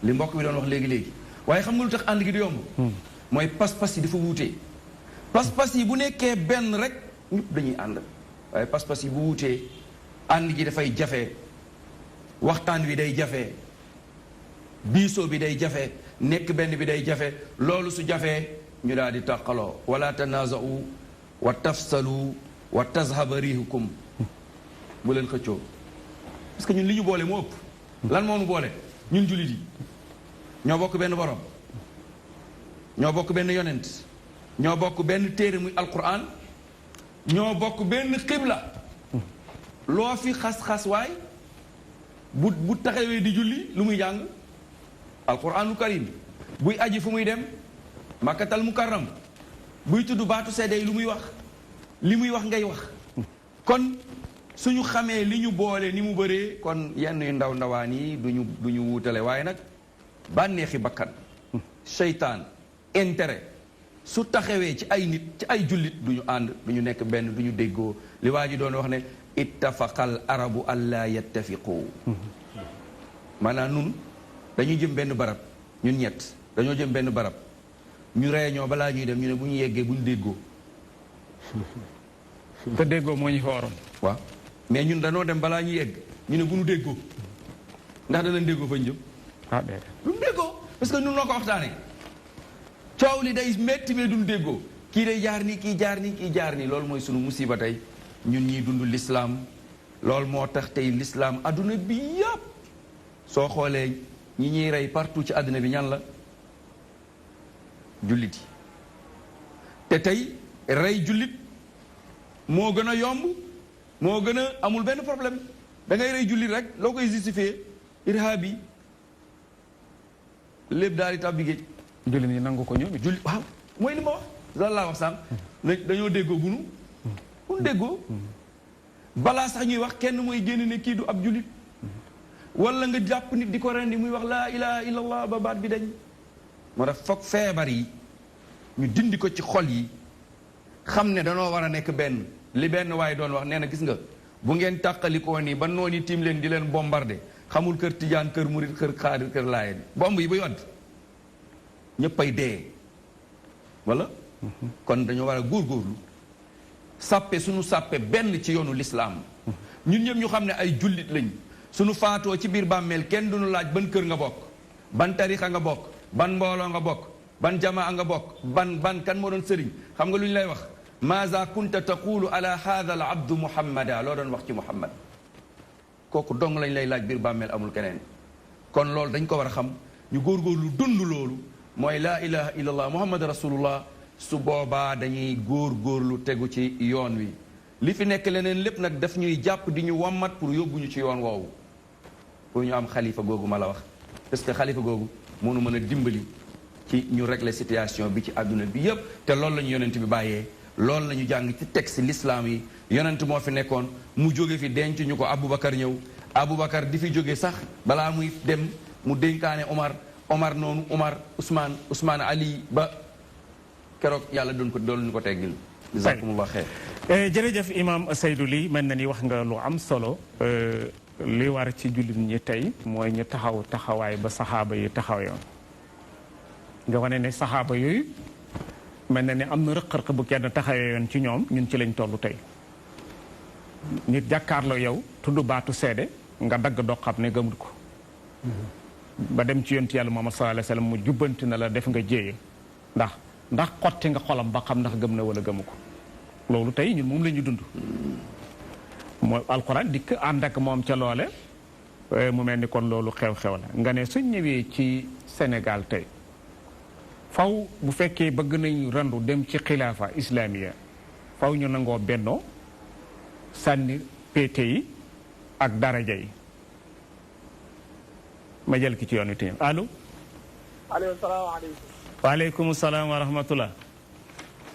li mbokk bi doon wax léegi-léegi waaye xam nga lu tax ànd gi du yomb mooy pas-pas yi dafa wuutee pas-pas yi bu nekkee benn rek ñëpp dañuy ànd waaye pas-pas yi bu wuutee ànd gi dafay jafe waxtaan wi day jafe diisoo bi day jafe nekk benn bi day jafe loolu su jafee ñu daal di tàqaloo wala tanaza'u wa tafsalu wa tazhaba rihukum bu leen xëccoo parce que ñun li ñu boole moo ëpp lan moo nu boole ñun jullit yi ñoo bokk benn borom ñoo bokk benn yonent ñoo bokk benn téere muy alquran ñoo bokk benn xibla loo fi xas-xas waay bu taxawee di julli lu muy jàng alquranul karim buy aji fu muy dem makkatal mukarram buy tudd baatu seede yi lu muy wax li muy wax ngay wax kon suñu xamee li ñu boole ni mu bëree kon yenn yu ndaw ndawaan yi duñu wuutale waaye nag bànneexi bakkan seytaan intérêt su taxawee ci ay nit ci ay jullit duñu ànd duñu nekk benn duñu déggoo li waa ji doon wax ne ittafaqal arabu alla yattafiqu maanaam nun dañuy jëm benn barab ñun ñett dañoo jëm benn barab ñu réunion balaa ñuy dem ñu ne bu ñu yeggee bu ñu déggoo te déggoo moo ñu fa waroon waaw mais ñun dañoo dem balaa ñuy egg ñu ne bu nu déggoo ndax danañ déggoo fañ jëm du nu déggoo parce que ñun noo ko waxtaanee coow li day métti mais duñu déggoo kii day jaar nii kii jaar nii kii jaar nii loolu mooy sunu musiba tey ñun ñiy dund l'islam loolu moo tax tey l'islam adduna bi yëpp soo xoolee ñi ñuy rey partout ci àdduna bi ñan la jullit yi te tey rey jullit moo gën a yomb moo gën a amul benn problème da ngay rey jullit rek loo koy justifier irhab yi lépp daal di tàbbi géej jullit ñi nangu ko ñoom jullit waaw mooy li ma wax lan laa wax sànq dañoo déggoo bunu déggoo balaa sax ñuy wax kenn mooy génn ne kii du ab jullit wala nga jàpp nit di ko rendi muy wax laa ilaha illallah ba baat bi dañ moo tax foog feebar yi ñu dindi ko ci xol yi xam ne danoo war a nekk benn li benn waaye doon wax nee na gis nga bu ngeen tàqalikoo nii ba noonu tiim leen di leen bombardé xamul kër tijaan kër murit kër xaadir kër laayeen bomb yi buy wadd ñëppay dee wala kon dañoo war a góorgóorlu sàppe suñu sàppe benn ci yoonu lislaam ñun ñëpp ñu xam ne ay jullit lañ suñu faatoo ci biir bàmmeel kenn duñu laaj ban kër nga bokk ban tarixa nga bokk ban mbooloo nga bokk ban jamaa nga bokk ban kan moo doon sëriñ xam nga lu ñu lay wax maza kunta taqulu ala hadha al abdu muhammada loo doon wax ci muhammad kooku dong lañ lay laaj biir bàmmeel amul keneen kon loolu dañ ko war a xam ñu góorgóorlu dund loolu mooy laa ilaha illallah muhammad rasulullah su boobaa dañuy góorgóorlu tegu ci yoon wi li fi nekk leneen lépp nag daf ñuy jàpp di ñu wammat pour yóbbuñu ci yoon woowu pour ñu am xalifa googu ma la wax parce que xalifa googu mënu mën a dimbali ci ñu régler situation bi ci àdduna bi yépp te loolu la ñu yonent bi bàyyee loolu la ñu jàng ci texte l'islam yi yonent moo fi nekkoon mu jóge fi denc ñu ko Aboubacar ñëw Aboubacar di fi jóge sax balaa muy dem mu dénkaane Omar noonu Omar Ousmane Ali ba keroog yàlla doon ñu ko teggil jazakumullah xeer jërëjëf imam Seydou Ly mel na ni wax nga lu am solo li war ci jullit ñi tey mooy ñu taxawaay ba saxaaba yi taxawoon nga wane ne saxaaba yooyu mel na ni am na rëq-rëq bu kenn taxawee yoon ci ñoom ñun ci lañ tollu tey nit jàkkaarloo yow tudd baatu seede nga dagg doo xam ne gëmul ko ba dem ci yonent yàlla Muhammad sallallahu alayhi wasallam mu jubbanti na la def nga jéeye ndax xotti nga xolam ba xam ndax gëm na wala gëmu ko loolu tey ñun moom la ñu dund mooy alxuraan dikk ànd ak moom ca loole mu mel ni kon loolu xew-xew la nga ne suñ ñëwee ci Sénégal tey faw bu fekkee bëgg nañu randu dem ci xilaafa islamiya faw ñu nangoo bennoo sànni péete yi ak daraja yi ma jël ki ci yoon wi te allo. allo salaamaaleykum. waaleykum salaam wa rahmatullah.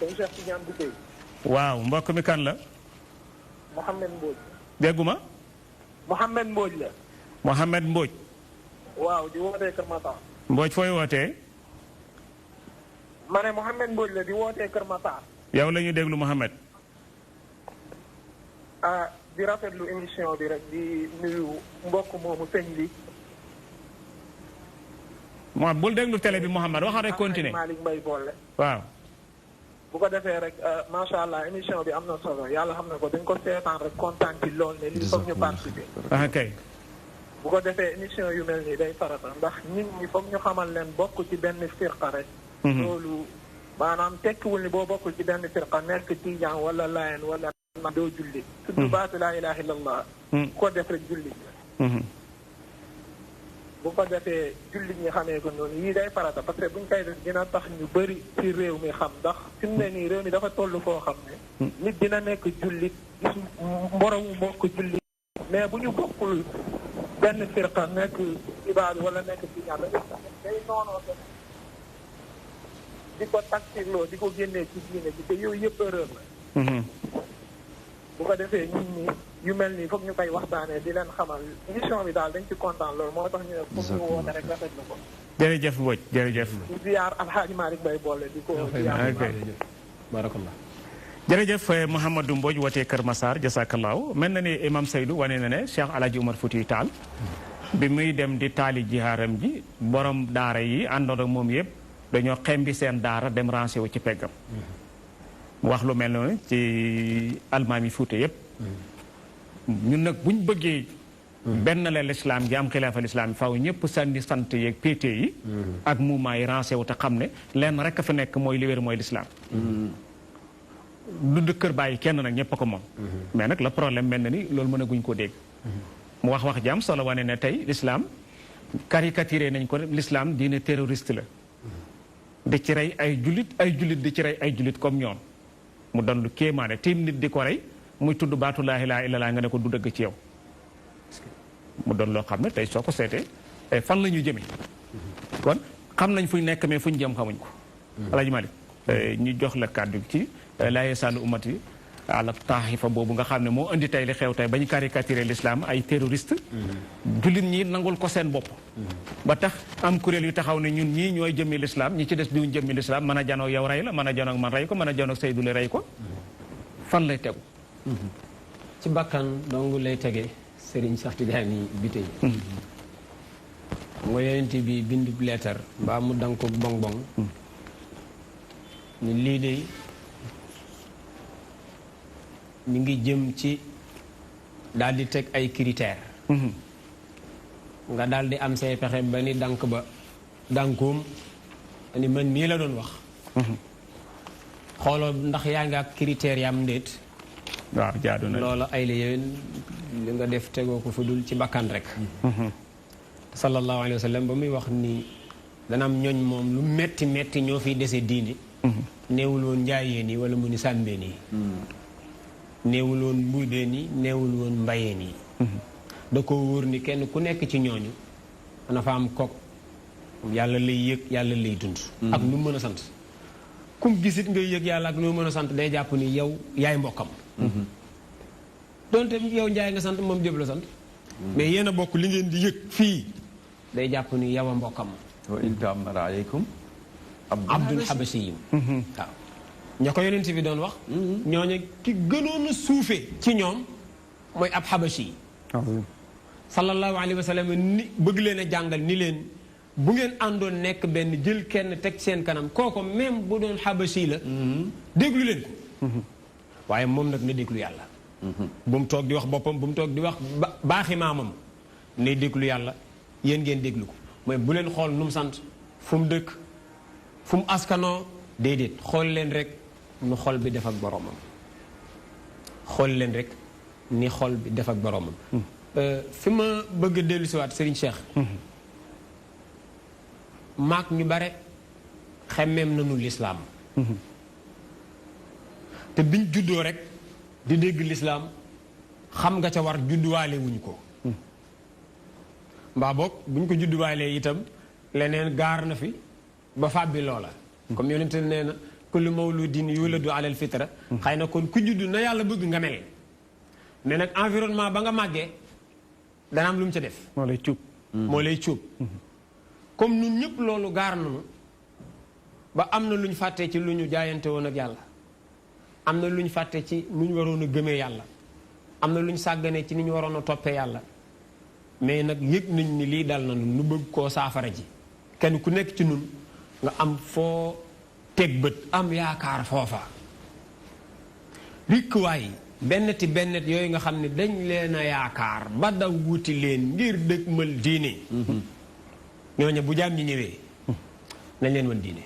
sëñ Cheikh Tidiane Biteye. waaw mbokk mi kan la. Mouhamed Mbodj. dégguma. Mouhamed Mbodj la. Mouhamed Mbodj. waaw di wootee Kër Massar. Mbodj fooy wootee. ma ne Mouhamed Mbodj la di wootee Kër Massar. yow la ñu déglu Mouhamed. ah di rafetlu émission bi rek di nuyu mbokk moomu sëñ bi. Mouhamed bul déglu télé bi Mouhamed waxal rek continuer Malick Mbaye boole. waaw. bu ko defee rek macha allah émission bi am na solo yàlla xam na ko dañ ko seetaan rek kontaan ci lool ne lii foog ñu participer. ah kay. bu ko defee émission yu mel nii day farata ndax nit ñi foog ñu xamal leen bokk ci benn firqa rek. loolu maanaam tekkiwul ni boo bokkul ci benn firqa nekk tijaan wala layen wala doo julli. tudd baatu laa ilaha illallah. ko def rek julli. bu ko defee jullit ñi xamee ko noonu yii day farata parce que buñ koy def dina tax ñu bëri ci réew mi xam ndax fi mu ne nii réew mi dafa toll foo xam ne nit dina nekk jullit gis mboromu mbokk jullit mais bu ñu bokkul benn firqa nekk ibaadu wala nekk ci ñaar day noonoo di ko taksirloo di ko génnee ci diine bi te yooyu yëpp erreur la bu ko defee nit ñi yu mel nii foog ñu koy waxtaanee di leen xamal émission bi daal dañ ci kontaan loolu moo tax ñu ne foog ñu woote rek rafetlu ko. jërëjëf Mbodj jërëjëf. di ziar Alxaaji Malick Bay boole di ko ziar. barakallah. jërëjëf Mouhamadou Mbodj wootee Kër Massar jasakallaahu mel na ni imam Seydou wane na ne Cheikh El Hadj Omar Foutiyou Tall bi muy dem di taali jihaaram ji borom daara yi àndoon ak moom yëpp dañoo xembi seen daara dem rancé wu ci peggam. mu wax lu mel noonu ci almaami Fuuta yëpp. ñun nag buñ bëggee benn la lislaam gi am xilaafa lislaam yi faaw ñëpp sànni sant yeeg pété yi ak mouvement yi rancé wu te xam ne lenn rek a fa nekk mooy li wér mooy lislaam du kër bàyyi kenn nag ñëpp a ko moom mais nag le problème mel na ni loolu mën a guñ ko dégg mu wax jàmm solo wane ne tey lislaam caricaturé nañ ko lislaam diine terroriste la di ci rey ay jullit di ci rey ay jullit comme ñoom mu doon lu kéemaane tiim nit di ko rey muy tudd baatu laa ilaaha illallaah nga ne ko du dëgg ci yow mu doon loo xam ne tey soo ko seetee fan la ñu jëmee kon xam nañ fuñ nekk mais fuñ jëm xamuñ ko Alaaji Malik ñu jox la kàddu ci laa yasaalu ummati ala taaxifa boobu nga xam ne moo indi tey li xew tey ba ñu caricaturé l'islam ay terroriste jullit ñi nangul ko seen bopp ba tax am kuréel yu taxaw ne ñun ñii ñooy jëmmi l'islam ñi ci des diwuñ jëmmi l'islam mën a janoo yow rey la mën a janoo man rey ko mën a janoo Seydou le rey ko fan lay tegu ci bakkan dong lay tege Serigne Cheikh Tidiane bi tey nga yonent bi bindub leetar mbaa mu danga ko bong bong ni lii de ñu ngi jëm ci daal di teg ay critères nga daal di am say pexe ba ni dank ba dankoom ni man mii la doon wax xooloo ndax yaa ngi ak critères yam ndéet waaw jaadu na loola ay la yéen li nga def tegoo ko fu dul ci bakkan rek sallallahu alayhi wa sallam ba muy wax ni dana am ñooñ moom lu metti metti ñoo fiy dese diine neewul woon njaayeen yi wala mu ni sàmbeen yi neewul woon mbuubeen yi neewul woon mbayeen yi da ko wóor ni kenn ku nekk ci ñooñu dana fa am kook yàlla lay yëg yàlla lay dund ak lu mën a sant kum gisit nga yëg yàlla ak loo mën a sant day jàpp ni yow yaay mbokkam donte yow njaay nga sant moom jëb la sant mais yéen a bokk li ngeen di yëg fii day jàpp ni yow a mbokkam wa in ta'ammara alaykum abdul habashiyim waaw ña ko yonent bi doon wax ñooñu ki gënoon a suufe ci ñoom mooy ab habashi sallallahu alayhi wa sallam ni bëgg leen a jàngal ni leen bu ngeen àndoon nekk benn jël kenn teg seen kanam kooko même bu doon habashi la déglu leen ko waaye moom nag na déglu yàlla bu mu toog di wax boppam bu mu toog di wax baaxi maamam nay déglu yàlla yéen ngeen déglu ko mooy bu leen xool nu mu sant fu mu dëkk fu mu askanoo déedéet xool leen rek nu xol bi def ak boroomam xool leen rek ni xol bi def ak boroomam fi ma bëgg a dellu siwaat Serigne Cheikh maak ñu bare xemmeem nañu lislaam te biñ juddoo rek di dégg lislaam xam nga ca war judduwaale wuñ ko mbaa boog buñ ko judduwaalee itam leneen gaar na fi ba fàbbi loola comme yonente nee na kullu mawludin yuladu ala al fitra xëy na kon ku juddu na yàlla bëgg nga mel mais nag environnement ba nga màggee dana am lu mu ca def moo lay cuub moo lay cuub comme ñun ñëpp loolu gaar nañu ba am na lu ñu fàttee ci lu ñu jaayante woon ak yàlla am na lu ñu fàtte ci nu ñu waroon a gëmee yàlla am na lu ñu sàgganee ci ni ñu waroon a toppee yàlla mais nag yëg nañ ni lii dal na nu bëgg koo saafara ji kenn ku nekk ci nun nga am foo teg bët am yaakaar foofa rikkuwaay benneti bennet yooyu nga xam ne dañ leen a yaakaar ba daw wuti leen ngir dëgmal diine ñooñu bu jaam ñi ñëwee nañ leen wan diine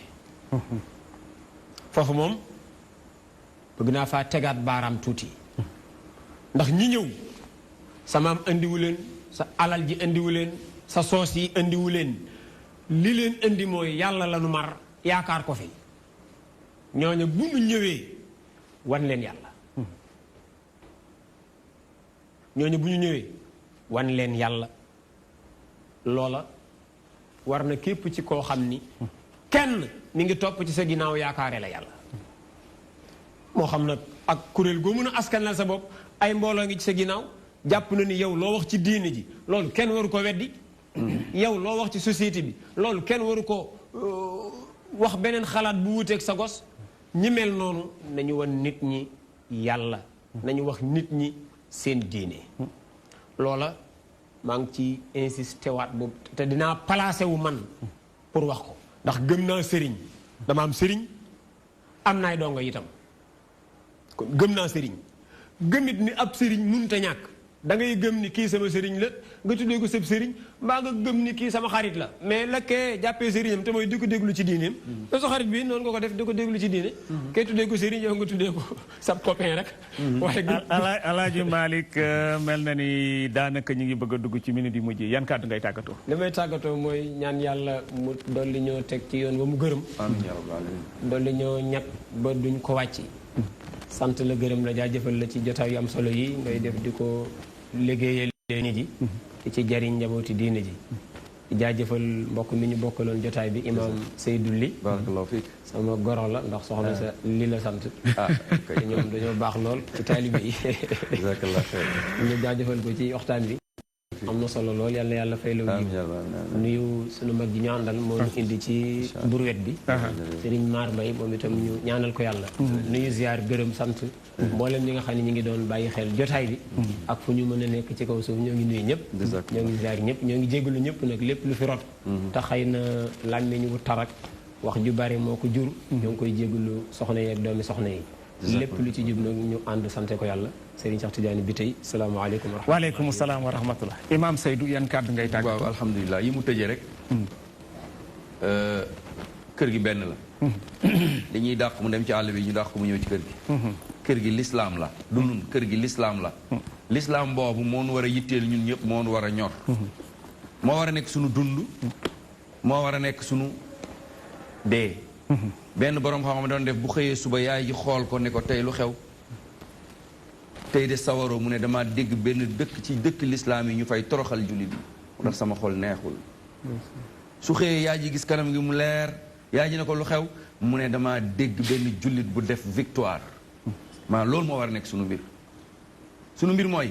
foofu moom bëgg naa faa tegaat baaraam tuuti ndax ñi ñëw sa maam indiwu leen sa alal ji indiwu leen sa soos yi indiwu leen li leen indi mooy yàlla la nu mar yaakaar ko fi ñooñu bu ñu ñëwee wan leen yàlla ñooñu bu ñu ñëwee wan leen yàlla loola war na képp ci koo xam ni kenn mi ngi topp ci sa ginnaaw yaakaare la yàlla moo xam nag ak kuréel goo mën a askanal sa bopp ay mbooloo ngi ci sa ginnaaw jàpp na ni yow loo wax ci diine ji loolu kenn waru ko weddi yow loo wax ci société bi loolu kenn waru ko wax beneen xalaat bu wuteeg sa gos ñi mel noonu nañu wan nit ñi yàlla nañu wax nit ñi seen diine loola maa ngi ci insisté waat boobu te dinaa placé wu man pour wax ko ndax gëm naa sëriñ dama am sëriñ am naay dongo itam kon gëm naa sëriñ gëmit ni ab sëriñ mënut a ñàkk da ngay gëm ni kii sama sëriñ la nga tuddee ko sëb sëriñ mbaa nga gëm ni kii sama xarit la mais la kee jàppee sëriñam te mooy di ko déglu ci diineem te sa xarit bi noonu nga ko def di ko déglu ci diine kay tuddee ko sëriñ yow nga tuddee ko sab copain rek waaye Alaaji Malick mel na ni daanaka ñu ngi bëgg a dugg ci minute yu mujj yan kàddu ngay tàggatoo li may tàggatoo mooy ñaan yàlla mu dolli ñoo teg ci yoon ba mu gërëm dolli ñoo ñag ba duñ ko wàcc sant la gërëm la jaajëfal la ci jotaay yu am solo yi ngay def di ko liggéeyal nit yi di ci jariñ njabooti diine ji di jaajëfal mbokk mi ñu bokkaloon jotaay bi imam Seydou Ly barakallahu fiik sama goro la ndax soxna sa li la sant te ñoom dañoo baax lool ci taalibe yi jazakallahu xayr ñu jaajëfal ko ci waxtaan bi am na solo lool yàlla yàlla fay la nuyu sunu mag ji ñu àndal moo ñu indi ci burwet bi Serigne Mar Mbay moom itam ñu ñaanal ko yàlla nuyu ziar gërëm sant mboolem ñi nga xam ne ñu ngi doon bàyyi xel jotaay bi ak fu ñu mën a nekk ci kaw suuf ñoo ngi nuyu ñëpp ñoo ngi ziar ñëpp ñoo ngi jégalu ñëpp nag lépp lu fi rot te xëy na làmmiñ wu tarak wax ju bari moo ko jur ñoo ngi koy jégalu soxna yi ak doomi soxna yi lépp lu ci jub nag ñu ànd sante ko yàlla Serigne Cheikh Tidiane bi tey salaamaaleykum wa rahmatulah. waaleykum salaam wa rahmatulah. Imaam Seydou yan kàddu ngay tàgg. waaw alhamdulilah yi mu tëjee rek. kër gi benn la. dañuy dàq mu dem ci àll bi ñu dàq mu ñëw ci kër gi. kër gi lislaam la. du nun kër gi lislaam la. lislaam boobu moo nu war a yitteel ñun ñëpp moo nu war a ñor. moo war a nekk sunu dund. moo war a nekk sunu dee. benn borom xam-xam doon def bu xëyee suba yaay ji xool ko ne ko tey lu xew. tey de sawaroo mu ne dama dégg benn dëkk ci dëkk lislaam yi ñu fay toroxal jullit yi ndax sama xol neexul su xëyee yaay ji gis kanam gi mu leer yaay ji ne ko lu xew mu ne dama dégg benn jullit bu def victoire loolu moo war a nekk sunu mbir mooy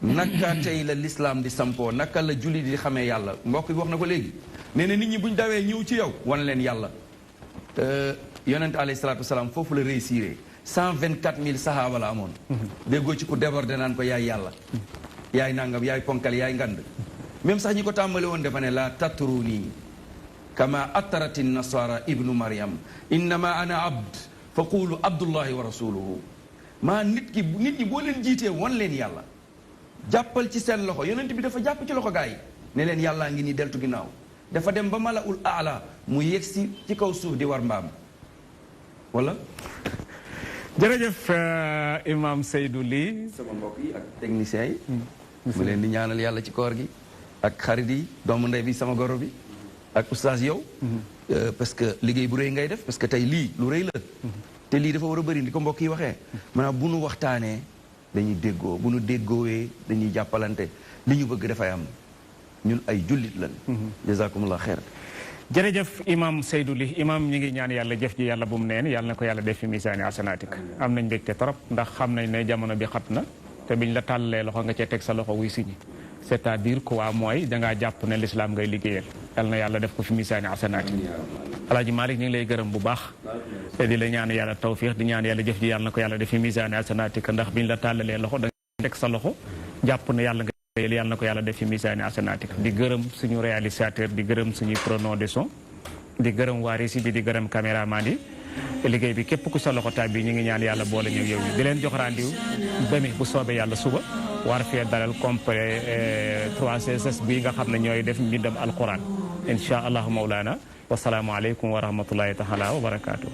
naka tey la lislaam di sampoo naka la jullit di xamee yàlla mbokk bi wax na ko léegi nee na nit ñi buñ dawee ñëw ci yow wan leen yàlla yonent alayhi salaatu wasalaam foofu la réussir 124 000 sahaaba la amoon déggoo ci ku débordé naan ko yaay yàlla yaay nangam yaay ponkal yaay ngand même sax ñi ko tàmbali woon dafa ne la tatruni kama atarati nasara ibnu maryam innama ana abd fa qulu abdullahi wa rasuluhu nit ñi boo leen jiitee won leen yàlla jàppal ci seen loxo yonent bi dafa jàpp ci loxo gaa yi ne leen yàllaa ngi nii deltu ginnaaw dafa dem ba malaul aala mu yegsi ci kaw suuf di war mbaam wala jërëjëf Imam Seydou Ly sama mbokk yi ak techniciens yi mu leen di ñaanal yàlla ci koor gi ak xarit yi doomu ndey bi sama goro bi ak oustaz yow parce que liggéey bu rëy ngay def parce que tey lii lu rëy la te lii dafa war a bëri ni ko mbokk yi waxee maanaam bu nu waxtaanee dañuy déggoo bu nu déggoowee dañuy jàppalante li ñu bëgg dafay am ñun ay jullit lan jazakumullah xeer jërëjëf Imam Seydou Ly imam ñi ngi ñaan yàlla jëf ji yàlla bu mu neen yàlla na ko yàlla def fi misaani asanaatik am nañ mbégte trop ndax xam nañ ne jamono bi xat na te biñ la tàllalee loxo nga cee teg sa loxo wuy siñi c'est-à-dire quoi mooy dangaa jàpp ne l'islam ngay liggéeyal yàlla na yàlla def ko fi misaani asanaatik Alaaji Malick ñu ngi lay gërëm bu baax te di la ñaan yàlla tawfiix di ñaan yàlla jëf ji yàlla na ko yàlla def fi misaani asanaatik ndax biñ la tàllalee loxo da nga teg sa loxo jàpp ne yàlla yàlla na ko yàlla def fi misaani asanatik di gërëm suñu réalisateur di gërëm suñuy preneur de son di gërëm waa régie bi di gërëm caméraman yi liggéey bi képp ku sa loxo taab bi ñu ngi ñaan yàlla boole ñu yow di leen jox rendez-vous demi bu soobee yàlla suba war fee dalal complet 3CSS bii nga xam ne ñooy def mbindam alquran insha allahu mawlana wasalaamu aleykum wa rahmatullahi taala wa barakatuh